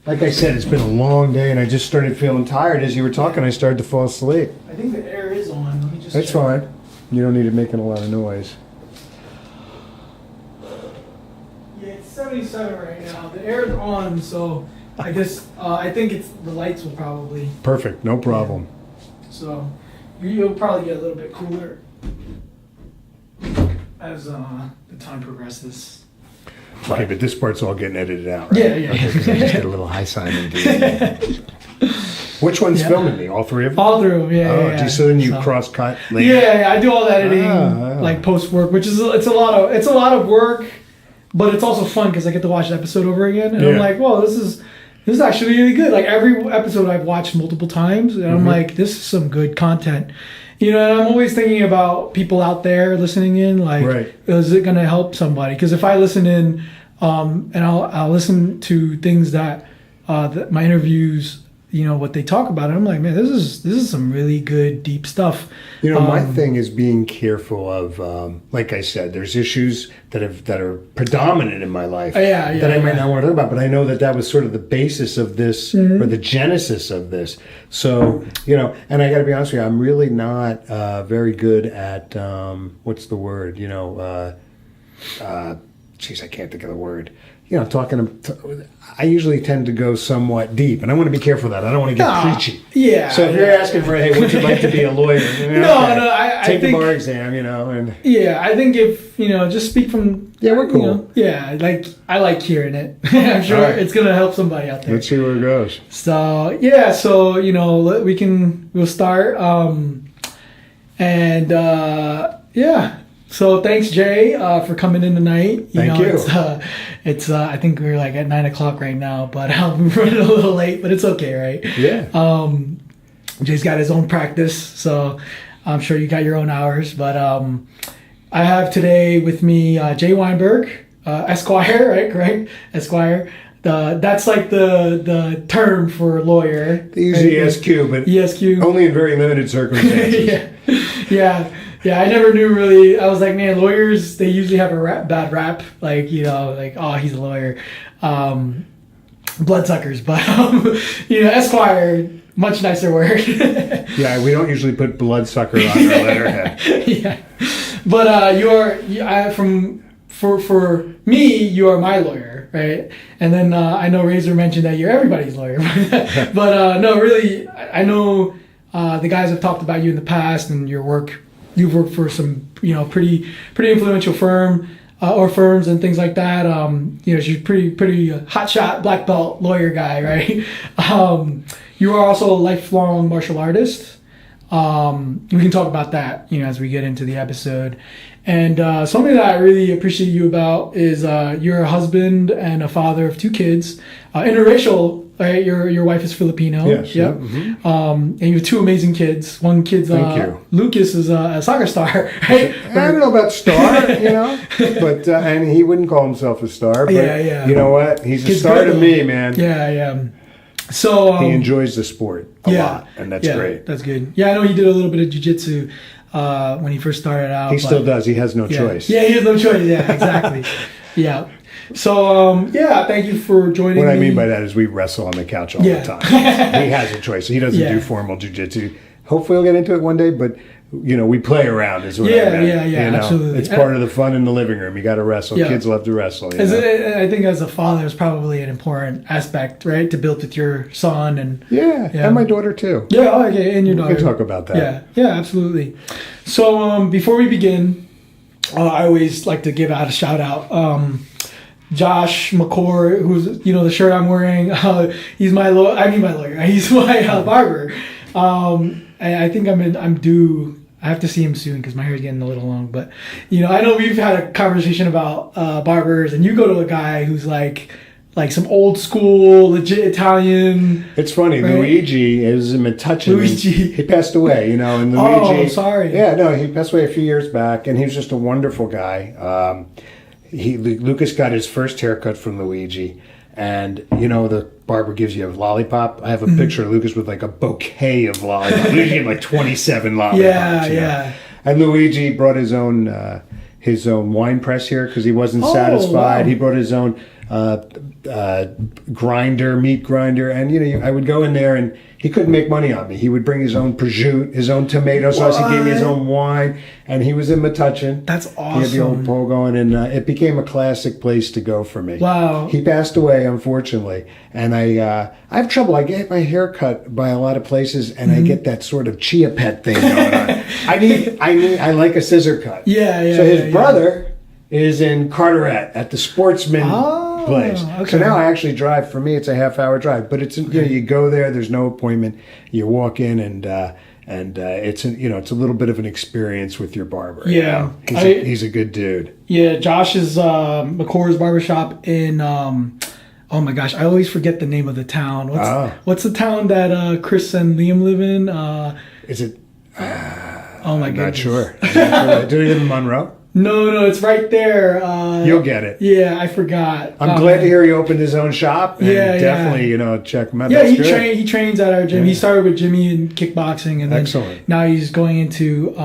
Like I said, it's been a long day, and I just started feeling tired. As you were talking, I started to fall asleep. I think the air is on. Let me just That's check. fine. You don't need it making a lot of noise. Yeah, it's 77 right now. The air is on, so I guess I think it's the lights will probably. Perfect. No problem. So you'll probably get a little bit cooler as the time progresses. Okay, but this part's all getting edited out, right? Yeah. Okay, 'cause I just get a little high sign and do. Which one's filming me? All three of them? All through, yeah. So then you cross-cut later? Yeah, I do all the editing, like post-work, which is it's a lot of work, but it's also fun because I get to watch the episode over again, and I'm like, whoa, this is actually really good. Like every episode I've watched multiple times, and I'm like, this is some good content. You know, and I'm always thinking about people out there listening in, like, is it going to help somebody? Because if I listen in, and I'll listen to things that my interviews, you know, what they talk about, and I'm like, man, this is some really good, deep stuff. You know, my thing is being careful of, like I said, there's issues that are predominant in my life that I might not want to talk about, but I know that was sort of the basis of this, or the genesis of this. So, you know, and I got to be honest with you, I'm really not very good at, what's the word, you know, geez, I can't think of the word. You know, I usually tend to go somewhat deep, and I want to be careful of that. I don't want to get preachy. Yeah. So if you're asking for, hey, would you like to be a lawyer? I think the bar exam, you know. And I think if, you know, just speak from... Yeah, we're cool. You know, like, I like hearing it. I'm sure it's going to help somebody out there. Let's see where it goes. So, you know, we'll start. So thanks, Jay, for coming in tonight. Thank you. It's I think we're like at 9:00 right now, but I'm running a little late, but it's okay, right? Yeah. Jay's got his own practice, so I'm sure you got your own hours. But I have today with me Jay Weinberg, Esquire, right? Correct, Esquire. That's like the term for lawyer. They use ESQ, but ESQ only in very limited circumstances. Yeah, I never knew really. I was like, man, lawyers, they usually have a bad rap. Like, you know, like, oh, he's a lawyer. Bloodsuckers. But, you know, Esquire, much nicer word. Yeah, we don't usually put bloodsucker on our letterhead. Yeah. But for me, you are my lawyer, right? And then I know Razor mentioned that you're everybody's lawyer. But no, really, I know the guys have talked about you in the past and your work. You've worked for some, you know, pretty influential firms and things like that. You know, she's pretty hotshot black belt lawyer guy, right? You are also a lifelong martial artist. We can talk about that, you know, as we get into the episode. And something that I really appreciate you about is you're a husband and a father of 2 kids, interracial. Right, your wife is Filipino. Yes. Yep. Mm-hmm. And you have 2 amazing kids. One kid's Lucas is a soccer star. Right? I don't know about star, you know, but and he wouldn't call himself a star. But you know what? He's a star to me, man. Yeah. So he enjoys the sport a lot, and that's great. That's good. Yeah, I know he did a little bit of jiu-jitsu when he first started out. He still does. He has no choice. Yeah, he has no choice. Yeah, exactly. Yeah. So, thank you for joining me. What I mean by that is we wrestle on the couch all the time. He has a choice. He doesn't do formal jiu-jitsu. Hopefully we'll get into it one day, but, you know, we play around is what I meant. Yeah, you know? Absolutely. It's part of the fun in the living room. You got to wrestle. Yeah. Kids love to wrestle. You know? I think as a father, it's probably an important aspect, right, to build with your son. And and my daughter, too. Yeah, okay, and your daughter. We can talk about that. Yeah, absolutely. So before we begin, I always like to give out a shout-out. Josh McCord, who's, you know, the shirt I'm wearing, he's my lawyer. He's my barber. And I think I'm due. I have to see him soon because my hair's getting a little long. But, you know, I know we've had a conversation about barbers, and you go to a guy who's like some old school, legit Italian. It's funny. Right? Luigi is Metuchin. Luigi. He passed away, you know. And Luigi. Oh, sorry. Yeah, no, he passed away a few years back, and he was just a wonderful guy. Lucas got his first haircut from Luigi, and you know the barber gives you a lollipop. I have a picture of Lucas with like a bouquet of lollipops. Luigi gave like 27 lollipops. Yeah. And Luigi brought his own wine press here because he wasn't satisfied. Wow. He brought his own meat grinder, and I would go in there and he couldn't make money on me. He would bring his own prosciutto, his own tomato sauce. He gave me his own wine, and he was in Metuchen. That's awesome. He had the old pole going, and it became a classic place to go for me. Wow. He passed away, unfortunately, and I have trouble. I get my hair cut by a lot of places, and I get that sort of chia pet thing going on. I like a scissor cut. Yeah. So his brother is in Carteret at the Sportsman place. Okay. So now I actually drive. For me, it's a half-hour drive, but it's you go there. There's no appointment. You walk in, and it's it's a little bit of an experience with your barber. Yeah, he's a good dude. Yeah, Josh is McCore's barbershop in. Oh my gosh, I always forget the name of the town. What's the town that Chris and Liam live in? Is it? Oh my goodness. Not sure. Do you live in Monroe? No, it's right there. You'll get it. Yeah, I forgot. I'm glad to hear he opened his own shop. And definitely, check him out. Yeah, he trains at our gym. Yeah. He started with Jimmy in kickboxing, and then now he's going into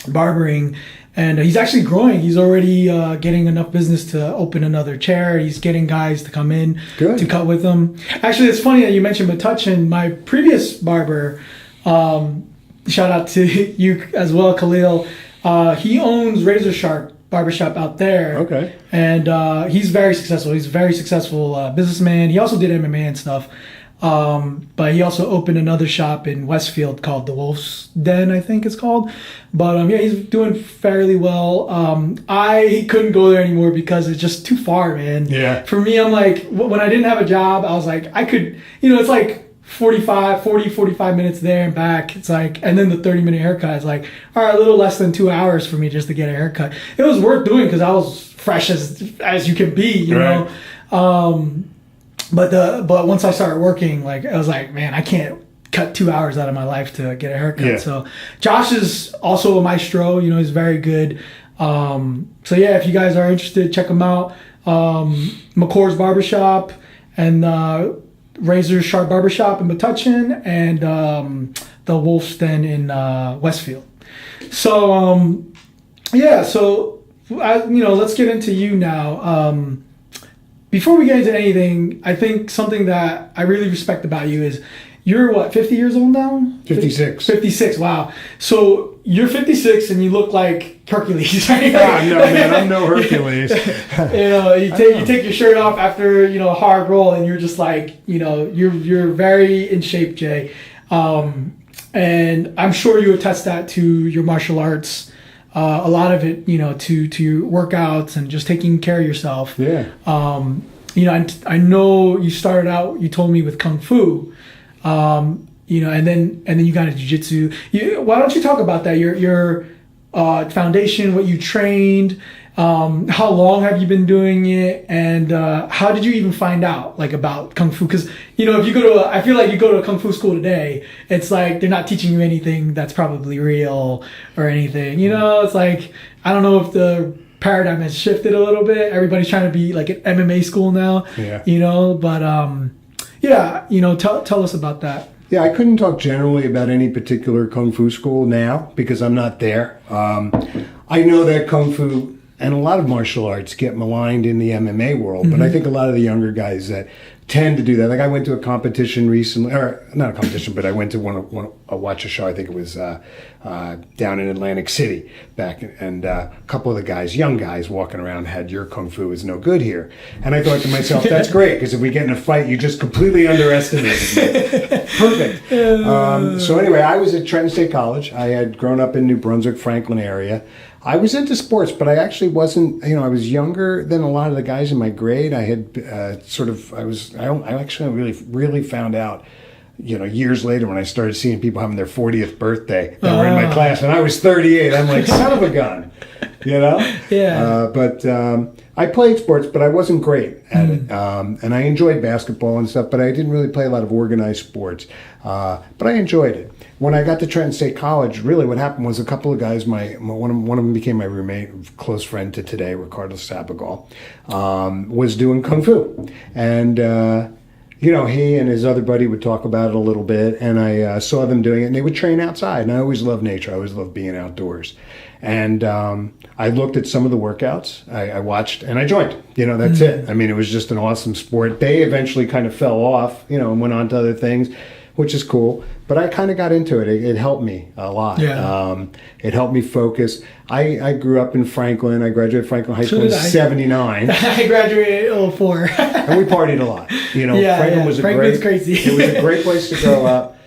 barbering. And he's actually growing. He's already getting enough business to open another chair. He's getting guys to come in to cut with him. Actually, it's funny that you mentioned Metuchen. My previous barber, shout out to you as well, Khalil. He owns Razor Sharp Barbershop out there. Okay. And he's very successful. He's a very successful businessman. He also did MMA and stuff. But he also opened another shop in Westfield called the Wolf's Den, I think it's called. But he's doing fairly well. I couldn't go there anymore because it's just too far, man. Yeah. For me, I'm like, when I didn't have a job, I was like, I could, it's like 45 minutes there and back. It's like, and then the 30-minute haircut is like, all right, a little less than 2 hours for me just to get a haircut. It was worth doing because I was fresh as you can be, you know. But once I started working, like I was like, man, I can't cut 2 hours out of my life to get a haircut. Yeah. So Josh is also a maestro. He's very good. So yeah, if you guys are interested, check him out. McCore's Barbershop and Razor Sharp Barbershop in Metuchen and the Wolf's Den in Westfield. So let's get into you now. Before we get into anything, I think something that I really respect about you is you're 50 years old now? 56. 56, wow. So you're 56 and you look like Hercules, right? No, man, I'm no Hercules. You take your shirt off after, a hard roll and you're just like, you're very in shape, Jay. And I'm sure you attest that to your martial arts. A lot of it, to your workouts and just taking care of yourself. Yeah. I know you started out, you told me, with Kung Fu, and then you got into Jiu-Jitsu. Why don't you talk about that? Your foundation, what you trained, how long have you been doing it, and how did you even find out about Kung Fu? Because if you go to I feel like you go to a Kung Fu school today, it's like they're not teaching you anything that's probably real or anything. It's like I don't know if the paradigm has shifted a little bit. Everybody's trying to be like an MMA school now. Yeah. Tell us about that. Yeah, I couldn't talk generally about any particular Kung Fu school now because I'm not there. I know that Kung Fu and a lot of martial arts get maligned in the MMA world, but I think a lot of the younger guys that tend to do that. Like I went to a competition recently, or not a competition, but I went to watch a show. I think it was down in Atlantic City back, and a couple of the guys, young guys, walking around had "Your Kung Fu is no good here," and I thought to myself, "That's great because if we get in a fight, you just completely underestimated me." Perfect. So anyway, I was at Trenton State College. I had grown up in New Brunswick, Franklin area. I was into sports, but I actually wasn't, I was younger than a lot of the guys in my grade. I had I actually really found out, years later when I started seeing people having their 40th birthday that were in my class, and I was 38. I'm like, son of a gun, Yeah. But I played sports, but I wasn't great at it. And I enjoyed basketball and stuff, but I didn't really play a lot of organized sports. But I enjoyed it. When I got to Trenton State College, really what happened was a couple of guys, one of them became my roommate, close friend to today, Ricardo Sabagal, was doing Kung Fu. And, he and his other buddy would talk about it a little bit, and I saw them doing it, and they would train outside. And I always loved nature. I always loved being outdoors. And I looked at some of the workouts. I watched, and I joined. That's it. I mean, it was just an awesome sport. They eventually kind of fell off, and went on to other things, which is cool. But I kind of got into it. It helped me a lot. Yeah. It helped me focus. I grew up in Franklin. I graduated Franklin High School in '79. I graduated in '04. And we partied a lot. Franklin was crazy. It was a great place to grow up.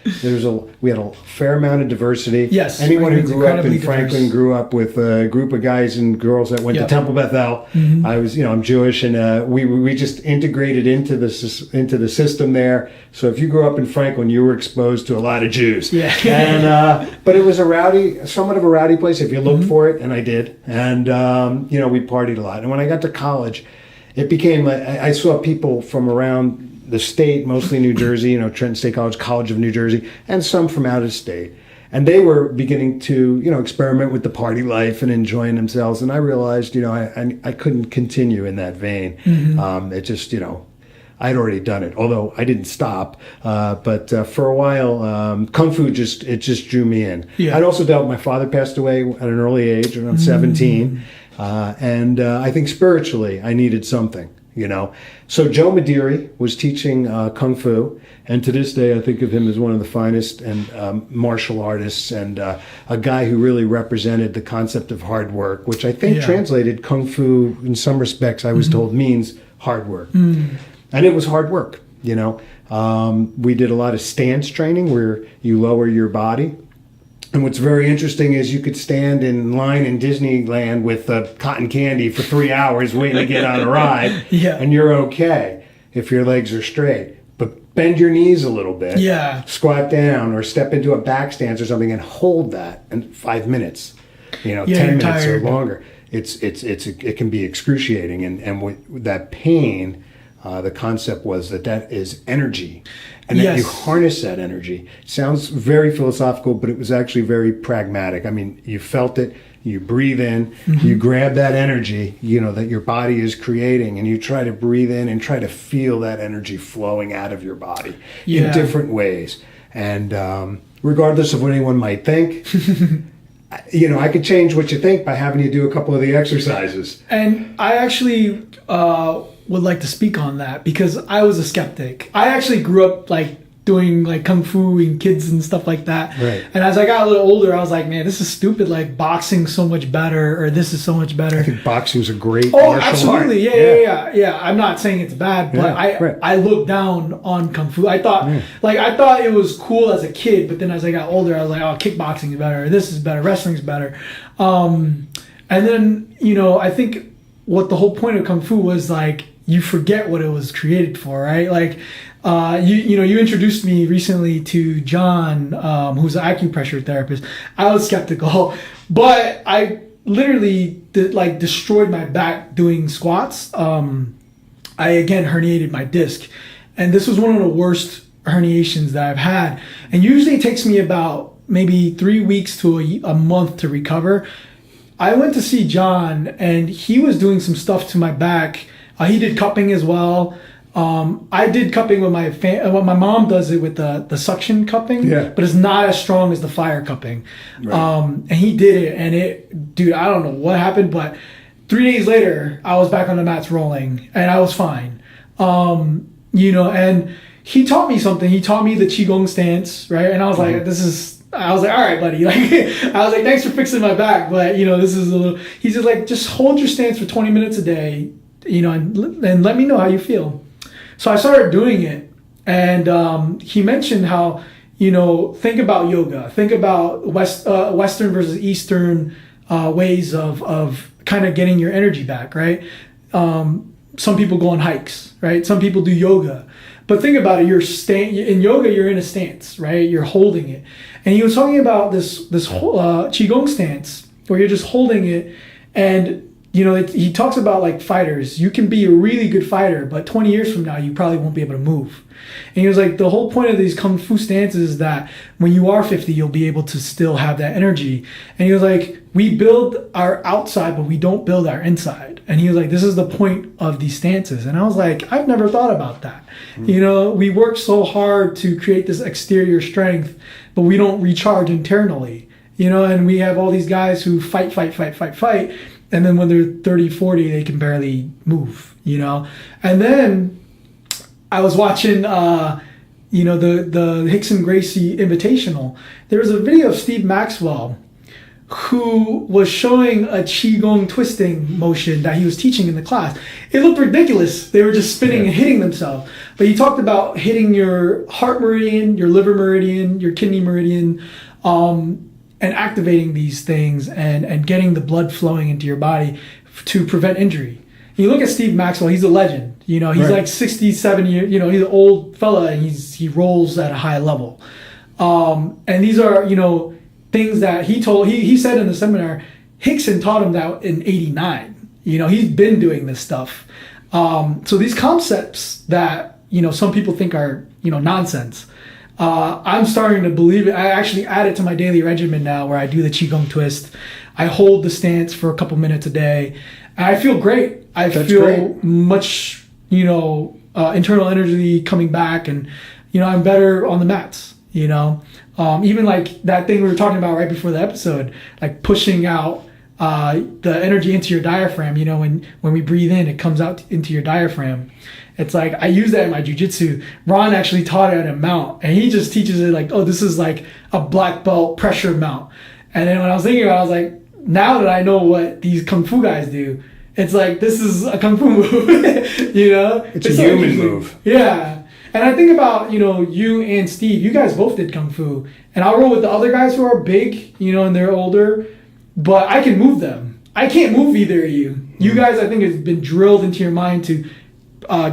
We had a fair amount of diversity. Yes. Anyone who grew up in Franklin grew up with a group of guys and girls that went to Temple Bethel. Mm-hmm. I'm Jewish, and we just integrated into the system there. So if you grew up in Franklin, you were exposed to a lot of Jews. Yeah. And but it was somewhat of a rowdy place if you looked for it, and I did. And we partied a lot. And when I got to college, it became I saw people from around the state, mostly New Jersey, Trenton State College, College of New Jersey, and some from out of state. And they were beginning to, experiment with the party life and enjoying themselves. And I realized, I couldn't continue in that vein. Mm-hmm. It just, I'd already done it, although I didn't stop. But for a while, Kung Fu just drew me in. Yeah. I'd also dealt, my father passed away at an early age, around 17. And I think spiritually, I needed something. So Joe Mediri was teaching Kung Fu, and to this day I think of him as one of the finest and martial artists, and a guy who really represented the concept of hard work, which I think translated Kung Fu in some respects I was told means hard work. And it was hard work. We did a lot of stance training where you lower your body. And what's very interesting is you could stand in line in Disneyland with cotton candy for 3 hours waiting to get on a ride, and you're okay if your legs are straight. But bend your knees a little bit, squat down, or step into a back stance or something and hold that in 5 minutes, 10 minutes tired. Or longer. It can be excruciating, and with that pain, the concept was that is energy. And that you harness that energy. Sounds very philosophical, but it was actually very pragmatic. I mean, you felt it, you breathe in, you grab that energy, that your body is creating, and you try to breathe in and try to feel that energy flowing out of your body in different ways. And regardless of what anyone might think, I could change what you think by having you do a couple of the exercises. And I actually would like to speak on that because I was a skeptic. I actually grew up doing Kung Fu and kids and stuff like that. Right. And as I got a little older, I was like, man, this is stupid. Boxing's so much better, or this is so much better. I think boxing's a great martial absolutely. Art. Yeah. I'm not saying it's bad, but I looked down on Kung Fu. I thought I thought it was cool as a kid, but then as I got older, I was like, oh, kickboxing is better, or this is better, wrestling's better. And then, I think what the whole point of Kung Fu was you forget what it was created for, right? You introduced me recently to John, who's an acupressure therapist. I was skeptical, but I literally destroyed my back doing squats. I again herniated my disc, and this was one of the worst herniations that I've had. And usually it takes me about maybe 3 weeks to a month to recover. I went to see John, and he was doing some stuff to my back. He did cupping as well. I did cupping with my mom does it with the suction cupping, but it's not as strong as the fire cupping. Right. And he did it, and dude, I don't know what happened, but 3 days later, I was back on the mats rolling, and I was fine. And he taught me something. He taught me the Qigong stance, right? And I was like, I was like, all right, buddy. I was like, thanks for fixing my back, but this is a little. He said, just hold your stance for 20 minutes a day, and let me know how you feel. So I started doing it, and he mentioned how, think about yoga, think about Western versus Eastern ways of kind of getting your energy back, right? Some people go on hikes, right? Some people do yoga. But think about it, in yoga, you're in a stance, right? You're holding it. And he was talking about this whole Qigong stance where you're just holding it, and he talks about like fighters. You can be a really good fighter, but 20 years from now, you probably won't be able to move. And he was like, the whole point of these Kung Fu stances is that when you are 50, you'll be able to still have that energy. And he was like, we build our outside, but we don't build our inside. And he was like, this is the point of these stances. And I was like, I've never thought about that. We work so hard to create this exterior strength, but we don't recharge internally. And we have all these guys who fight. And then when they're 30, 40, they can barely move, And then I was watching, the Hickson Gracie Invitational. There was a video of Steve Maxwell who was showing a Qigong twisting motion that he was teaching in the class. It looked ridiculous. They were just spinning and hitting themselves. But he talked about hitting your heart meridian, your liver meridian, your kidney meridian, and activating these things and getting the blood flowing into your body to prevent injury. You look at Steve Maxwell, he's a legend. He's like 67 years, he's an old fella and he rolls at a high level. And these are, things that he said in the seminar, Hickson taught him that in 89. He's been doing this stuff. So these concepts that, some people think are, nonsense. I'm starting to believe it. I actually add it to my daily regimen now where I do the Qigong twist. I hold the stance for a couple minutes a day. And I feel great. That's feel great. Much, internal energy coming back and, I'm better on the mats, even like that thing we were talking about right before the episode, like pushing out the energy into your diaphragm. When we breathe in, it comes out into your diaphragm. It's like I use that in my jiu-jitsu. Ron actually taught it at a mount, and he just teaches it like, oh, this is like a black belt pressure mount. And then when I was thinking about it, I was like, now that I know what these kung fu guys do, it's like this is a kung fu move. It's a human move. Yeah. And I think about, you and Steve, you guys both did Kung Fu. And I'll roll with the other guys who are big, and they're older, but I can move them. I can't move either of you. You guys, I think, has been drilled into your mind to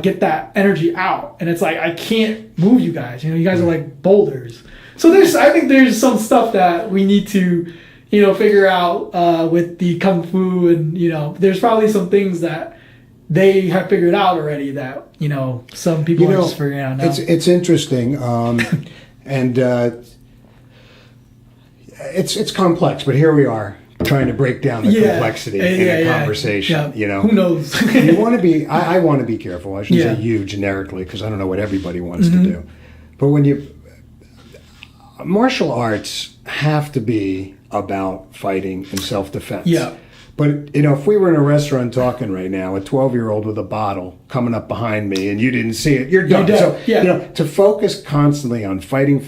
get that energy out. And it's like, I can't move you guys. You guys are like boulders. So I think there's some stuff that we need to, figure out with the Kung Fu. And, there's probably some things that they have figured out already that, some people are just figuring out now. It's interesting. And it's complex, but here we are trying to break down the complexity in a conversation. Who knows? You want to be, I want to be careful. I shouldn't say you generically, because I don't know what everybody wants to do. But martial arts have to be about fighting and self-defense. Yeah. But, if we were in a restaurant talking right now, a 12-year-old with a bottle coming up behind me and you didn't see it, you're done. So, to focus constantly on fighting.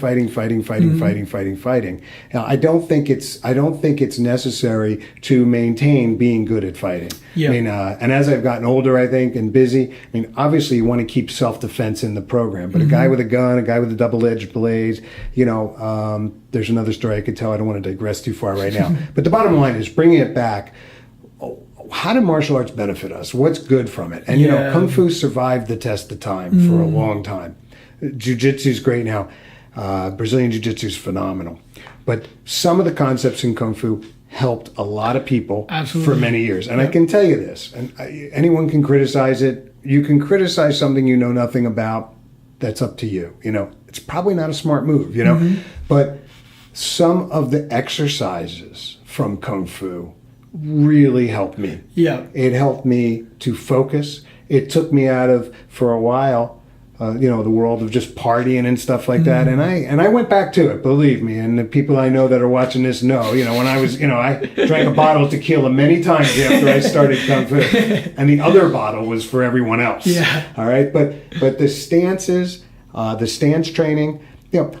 I don't think it's necessary to maintain being good at fighting. Yeah. And as I've gotten older, I think, and busy, obviously you want to keep self-defense in the program. But a guy with a gun, a guy with a double-edged blade, there's another story I could tell. I don't want to digress too far right now. But the bottom line is bringing it back. How do martial arts benefit us? What's good from it? And, Kung Fu survived the test of time for a long time. Jiu-Jitsu is great now. Brazilian Jiu-Jitsu is phenomenal. But some of the concepts in Kung Fu helped a lot of people for many years. And I can tell you this, and anyone can criticize it. You can criticize something you know nothing about. That's up to you. It's probably not a smart move, But some of the exercises from Kung Fu really helped me. Yeah. It helped me to focus. It took me out of, for a while, the world of just partying and stuff like that. And I went back to it, believe me. And the people I know that are watching this know, when I was, I drank a bottle of tequila many times after I started Kung Fu. And the other bottle was for everyone else. Yeah. All right. But the stances, the stance training,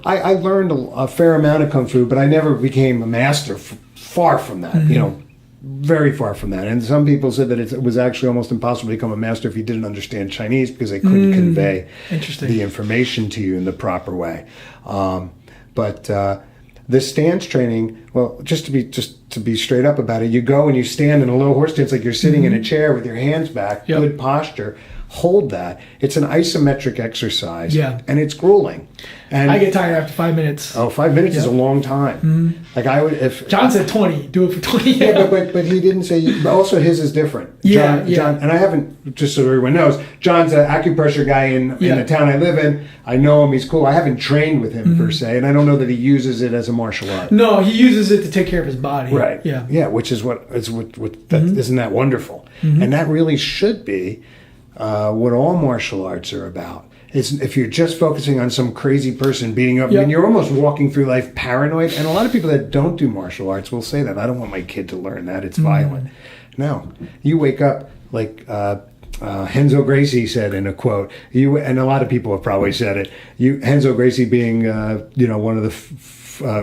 I learned a fair amount of Kung Fu, but I never became a master. Far from that, very far from that. And some people said that it was actually almost impossible to become a master if you didn't understand Chinese because they couldn't convey the information to you in the proper way. But the stance training, well, just to be straight up about it, you go and you stand in a low horse stance like you're sitting in a chair with your hands back, good posture, hold that. It's an isometric exercise, and it's grueling. And I get tired after 5 minutes. Oh, 5 minutes is a long time. Like I would, if John said 20, do it for 20. Yeah, but he didn't say. But also, his is different. John, and I haven't, just so everyone knows, John's an acupressure guy in the town I live in. I know him; he's cool. I haven't trained with him per se, and I don't know that he uses it as a martial art. No, he uses it to take care of his body. Right. Yeah. Which is isn't that wonderful? And that really should be what all martial arts are about. If you're just focusing on some crazy person beating up, I mean, you're almost walking through life paranoid. And a lot of people that don't do martial arts will say that. I don't want my kid to learn that. It's violent. No. You wake up like Renzo Gracie said in a quote, and a lot of people have probably said it, Renzo Gracie being one of the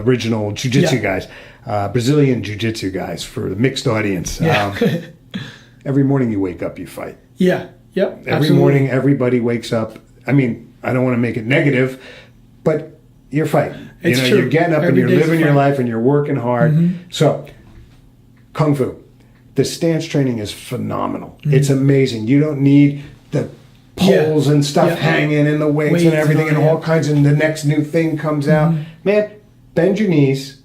original jiu-jitsu guys, Brazilian jiu-jitsu guys for the mixed audience. Every morning you wake up, you fight. Yeah. Yep. Every morning, everybody wakes up. I mean, I don't want to make it negative, but you're fighting. It's true. You're getting up and you're living your life and you're working hard. So, Kung Fu, the stance training is phenomenal. It's amazing. You don't need the poles and stuff hanging and the weights and everything and all kinds, and the next new thing comes out. Man, bend your knees.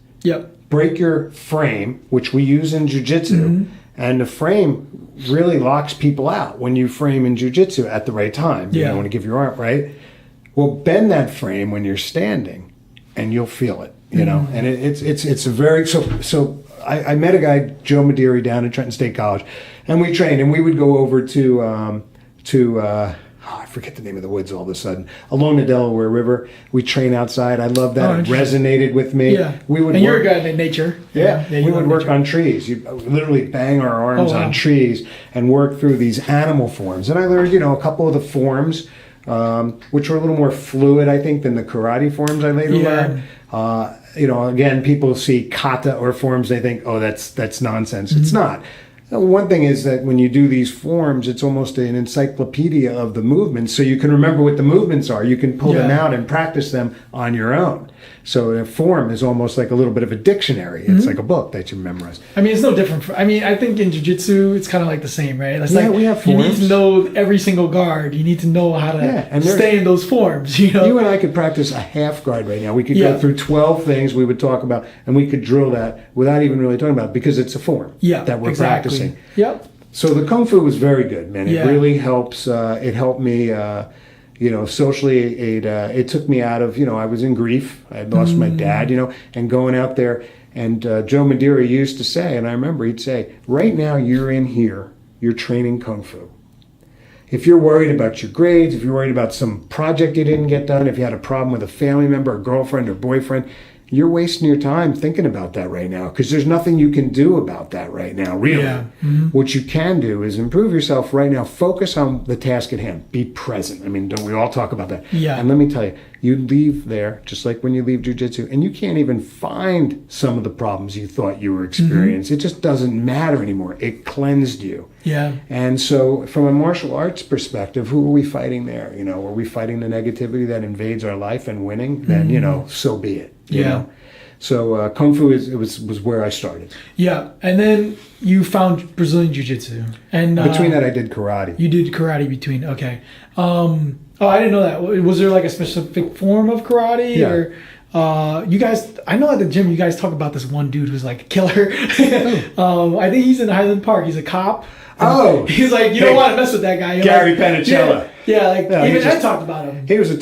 Break your frame, which we use in jiu-jitsu. And the frame really locks people out when you frame in jiu-jitsu at the right time. You want to give your arm, right? Well, bend that frame when you're standing, and you'll feel it, And it's a very, so I met a guy, Joe Mediri, down at Trenton State College, and we trained, and we would go over to I forget the name of the woods all of a sudden, along the Delaware River. We train outside. I love that. It resonated with me. We would you're a guy in nature. We would work on trees. You literally bang our arms on trees and work through these animal forms. And I learned, a couple of the forms, which were a little more fluid, I think, than the karate forms I later learned. Again, people see kata or forms, they think, oh, that's nonsense. It's not. One thing is that when you do these forms, it's almost an encyclopedia of the movements, so you can remember what the movements are. You can pull them out and practice them on your own. So a form is almost like a little bit of a dictionary. It's like a book that you memorize. I mean, it's no different. I think in jiu-jitsu, it's kind of like the same, right? It's we have forms. You need to know every single guard. You need to know how to stay in those forms, You and I could practice a half guard right now. We could go through 12 things we would talk about, and we could drill that without even really talking about it, because it's a form that we're practicing. So the Kung Fu was very good, man. It really helps. It helped me, socially. It took me out of, I was in grief. I had lost my dad, and going out there. And Joe Mediri used to say, and I remember he'd say, right now you're in here, you're training Kung Fu. If you're worried about your grades, if you're worried about some project you didn't get done, if you had a problem with a family member, a girlfriend or boyfriend, you're wasting your time thinking about that right now, because there's nothing you can do about that right now, really. What you can do is improve yourself right now. Focus on the task at hand. Be present. I mean, don't we all talk about that? And let me tell you, you leave there, just like when you leave jiu-jitsu, and you can't even find some of the problems you thought you were experiencing. It just doesn't matter anymore. It cleansed you. And so from a martial arts perspective, who are we fighting there? Are we fighting the negativity that invades our life and winning? Then, so be it. You know? So Kung Fu was where I started. And then you found Brazilian Jiu-Jitsu. And between that, I did karate. You did karate between, okay. I didn't know that. Was there like a specific form of karate? Or you guys, I know at the gym you guys talk about this one dude who's like a killer. I think he's in Highland Park. He's a cop. He's like, you don't want to mess with that guy. Gary Panicella. Even I talked about him. He's a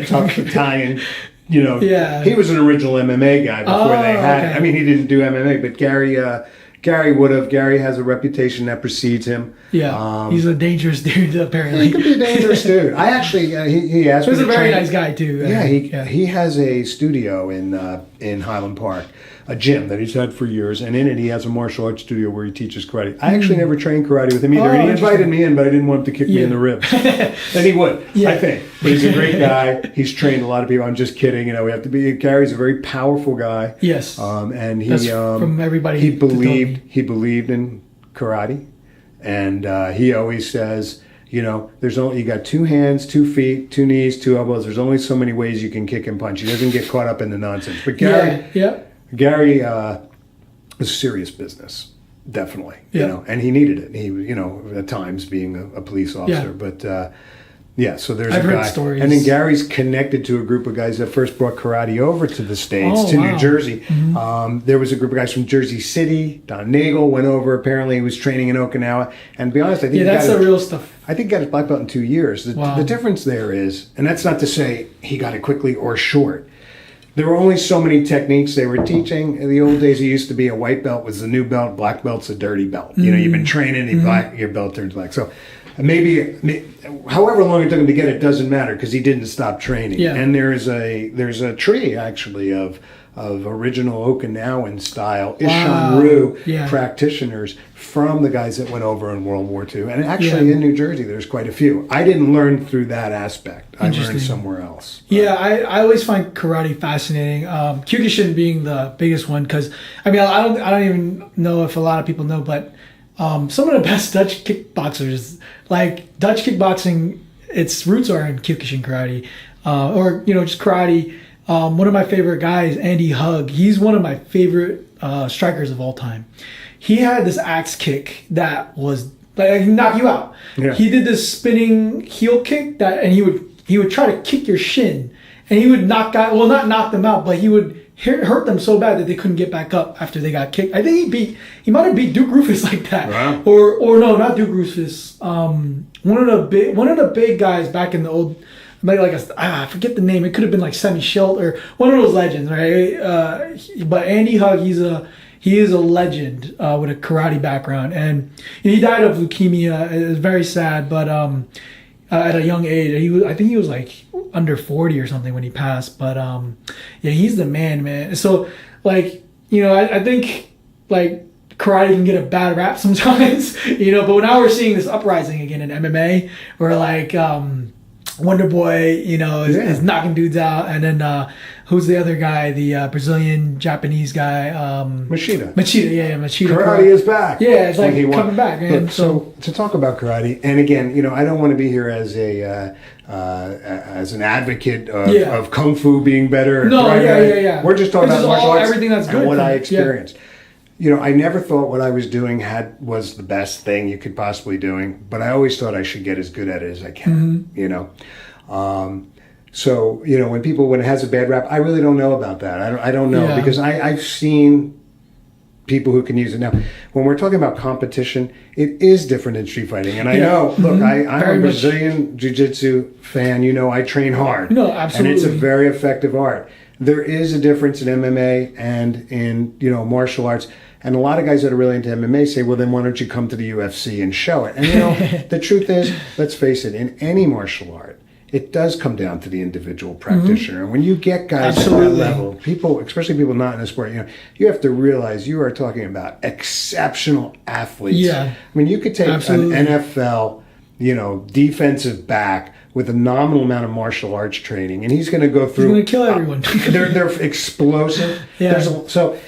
tough Italian. He was an original MMA guy before they had. I mean, he didn't do MMA, but Gary would have. Gary has a reputation that precedes him. He's a dangerous dude, apparently. He could be a dangerous dude. I actually, he asked me to train. He's a very nice guy, too. He has a studio in Highland Park, a gym that he's had for years, and in it he has a martial arts studio where he teaches karate. I actually never trained karate with him either, and he invited me in, but I didn't want him to kick me in the ribs. And he would, I think. But he's a great guy. He's trained a lot of people. I'm just kidding. We have to be. Gary's a very powerful guy. And he from everybody. He believed in karate, and he always says, there's only, you got 2 hands, 2 feet, 2 knees, 2 elbows. There's only so many ways you can kick and punch. He doesn't get caught up in the nonsense. But Gary is serious business. definitely. Yeah. You know, and he needed it. He, you know, at times being a police officer, but. Yeah, so there's I've a heard guy, stories. and then Gary's connected to a group of guys that first brought karate over to the States, to New Jersey. There was a group of guys from Jersey City. Don Nagel went over. Apparently, he was training in Okinawa. And to be honest, I think that's the real stuff. I think he got his black belt in 2 years. The difference there is, and that's not to say he got it quickly or short. There were only so many techniques they were teaching. In the old days, it used to be a white belt was the new belt, black belt's a dirty belt. You know, you've been training, your belt turns black. So maybe however long it took him to get it doesn't matter because he didn't stop training. Yeah. And there's a tree actually of original Okinawan style Ishan-ryu practitioners from the guys that went over in World War II. And actually in New Jersey, there's quite a few. I didn't learn through that aspect. I learned somewhere else. Yeah, I always find karate fascinating. Kyokushin being the biggest one because I mean I don't even know if a lot of people know, but some of the best Dutch kickboxers, like Dutch kickboxing, its roots are in Kyokushin karate, or you know just karate. One of my favorite guys, Andy Hug, he's one of my favorite strikers of all time. He had this axe kick that was like knock you out. Yeah. He did this spinning heel kick and he would try to kick your shin, and he would not knock them out, but he would hurt them so bad that they couldn't get back up after they got kicked. I think he might have beat Duke Rufus like that. Wow. Or no, not Duke Rufus. One of the big guys back in the old, I forget the name. It could have been like Semi Schilt or one of those legends, right? But Andy Hug, he is a legend with a karate background, and he died of leukemia. It was very sad, but at a young age, I think he was like under 40 or something when he passed. But yeah, he's the man. So like I think like karate can get a bad rap sometimes, But now we're seeing this uprising again in MMA, where like Wonder Boy, is knocking dudes out, and then who's the other guy? The Brazilian Japanese guy, Machida. Machida. Karate is back. Yeah, it's like coming back. Man. Look, so to talk about karate, and again, I don't want to be here as as an advocate of kung fu being better. No, yeah. We're just talking about martial arts, everything that's good and what I experienced. I never thought what I was doing was the best thing you could possibly doing, but I always thought I should get as good at it as I can. So when it has a bad rap, I really don't know about that. I don't know because I've seen people who can use it now. When we're talking about competition, it is different in street fighting, and I know. Look, I'm a Brazilian jiu-jitsu fan. I train hard. No, absolutely, and it's a very effective art. There is a difference in MMA and in martial arts. And a lot of guys that are really into MMA say, well, then why don't you come to the UFC and show it? And the truth is, let's face it, in any martial art, it does come down to the individual practitioner. And when you get guys at that level, people, especially people not in the sport, you have to realize you are talking about exceptional athletes. Yeah. I mean, you could take an NFL, defensive back with a nominal amount of martial arts training, and he's going to go through. He's going to kill everyone. They're explosive. Yeah. So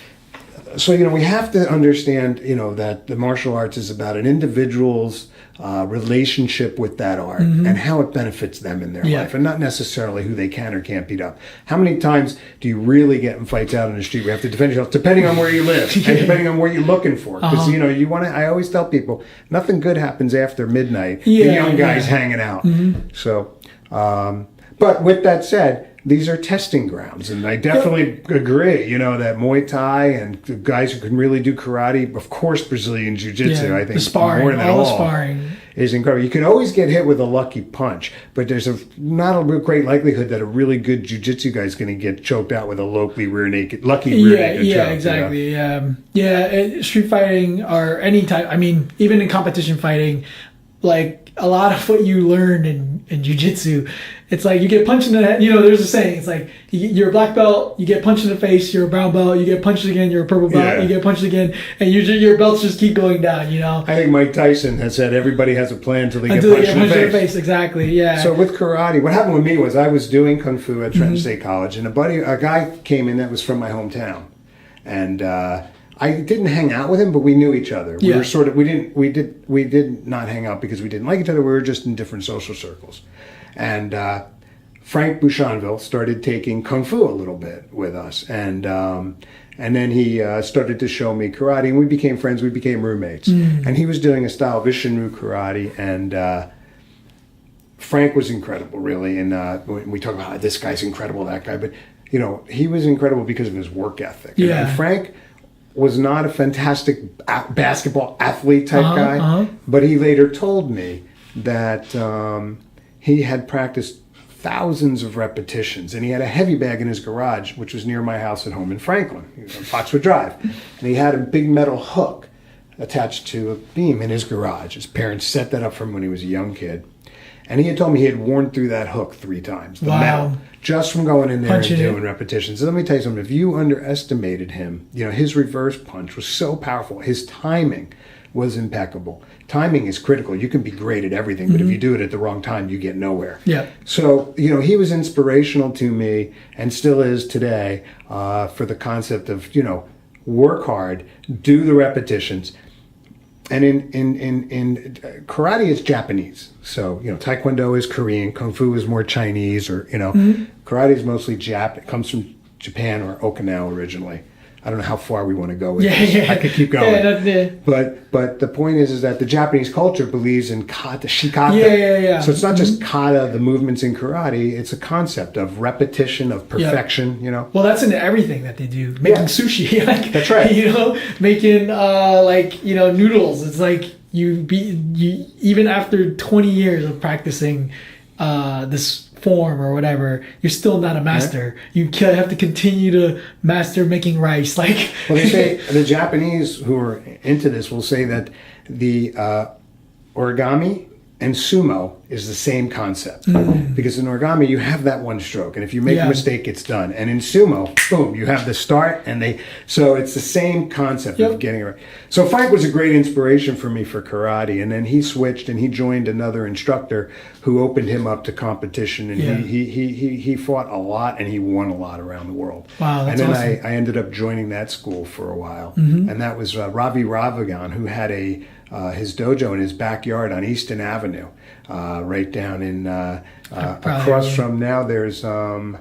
we have to understand, that the martial arts is about an individual's relationship with that art and how it benefits them in their life, and not necessarily who they can or can't beat up. How many times do you really get in fights out in the street where you have to defend yourself, depending on where you live and depending on what you're looking for? Because you want to. I always tell people, nothing good happens after midnight. The young guys hanging out. So, but with that said, these are testing grounds, and I definitely agree, that Muay Thai and the guys who can really do karate, of course Brazilian Jiu-Jitsu, I think the sparring, more than all the sparring is incredible. You can always get hit with a lucky punch, but there's not a real great likelihood that a really good Jiu-Jitsu guy is going to get choked out with a lucky rear naked choke. Exactly. Street fighting or any type, I mean, even in competition fighting, like a lot of what you learn in jiu-jitsu, it's like you get punched in the head. There's a saying, it's like you're a black belt, you get punched in the face, you're a brown belt, you get punched again, you're a purple belt, you get punched again, and your belts just keep going down. I think Mike Tyson has said everybody has a plan until they get punched in the face. Exactly. Yeah. So with karate, what happened with me was I was doing kung fu at Trenton State College, and a guy came in that was from my hometown, and I didn't hang out with him, but we knew each other. We were we did not hang out because we didn't like each other. We were just in different social circles. And Frank Bouchonville started taking kung fu a little bit with us, and And then he started to show me karate, and we became friends. We became roommates. And he was doing a style of Isshin-ryu karate, and Frank was incredible, really. And we talk about this guy's incredible, that guy, but he was incredible because of his work ethic. Yeah. And Frank was not a fantastic basketball athlete type guy, but he later told me that he had practiced thousands of repetitions, and he had a heavy bag in his garage, which was near my house at home in Franklin, on Foxwood Drive. And he had a big metal hook attached to a beam in his garage. His parents set that up for him when he was a young kid. And he had told me he had worn through that hook 3 times, the metal, just from going in there and doing repetitions. So let me tell you something. If you underestimated him, his reverse punch was so powerful. His timing was impeccable. Timing is critical. You can be great at everything, but if you do it at the wrong time, you get nowhere. Yeah. So, he was inspirational to me, and still is today, for the concept of, work hard, do the repetitions. And in karate, it's Japanese. So, Taekwondo is Korean, Kung Fu is more Chinese, or, karate is mostly It comes from Japan or Okinawa originally. I don't know how far we want to go with this. Yeah. I could keep going. Yeah. But the point is that the Japanese culture believes in kata, shikata. Yeah. So it's not just kata, the movements in karate. It's a concept of repetition, of perfection, Well, that's in everything that they do. Making sushi. That's right. Making, noodles. It's like you even after 20 years of practicing this form or whatever, you're still not a master. You have to continue to master making rice. Well, they say the Japanese who are into this will say that the origami and sumo is the same concept, because in origami you have that one stroke, and if you make a mistake, it's done. And in sumo, boom, you have the start, so it's the same concept of getting it right. So Frank was a great inspiration for me for karate, and then he switched and he joined another instructor who opened him up to competition, and he fought a lot and he won a lot around the world. Wow, that's and then awesome. I ended up joining that school for a while, and that was Ravi Ravagan, who had his dojo in his backyard on Easton Avenue, right down in across from now. There's there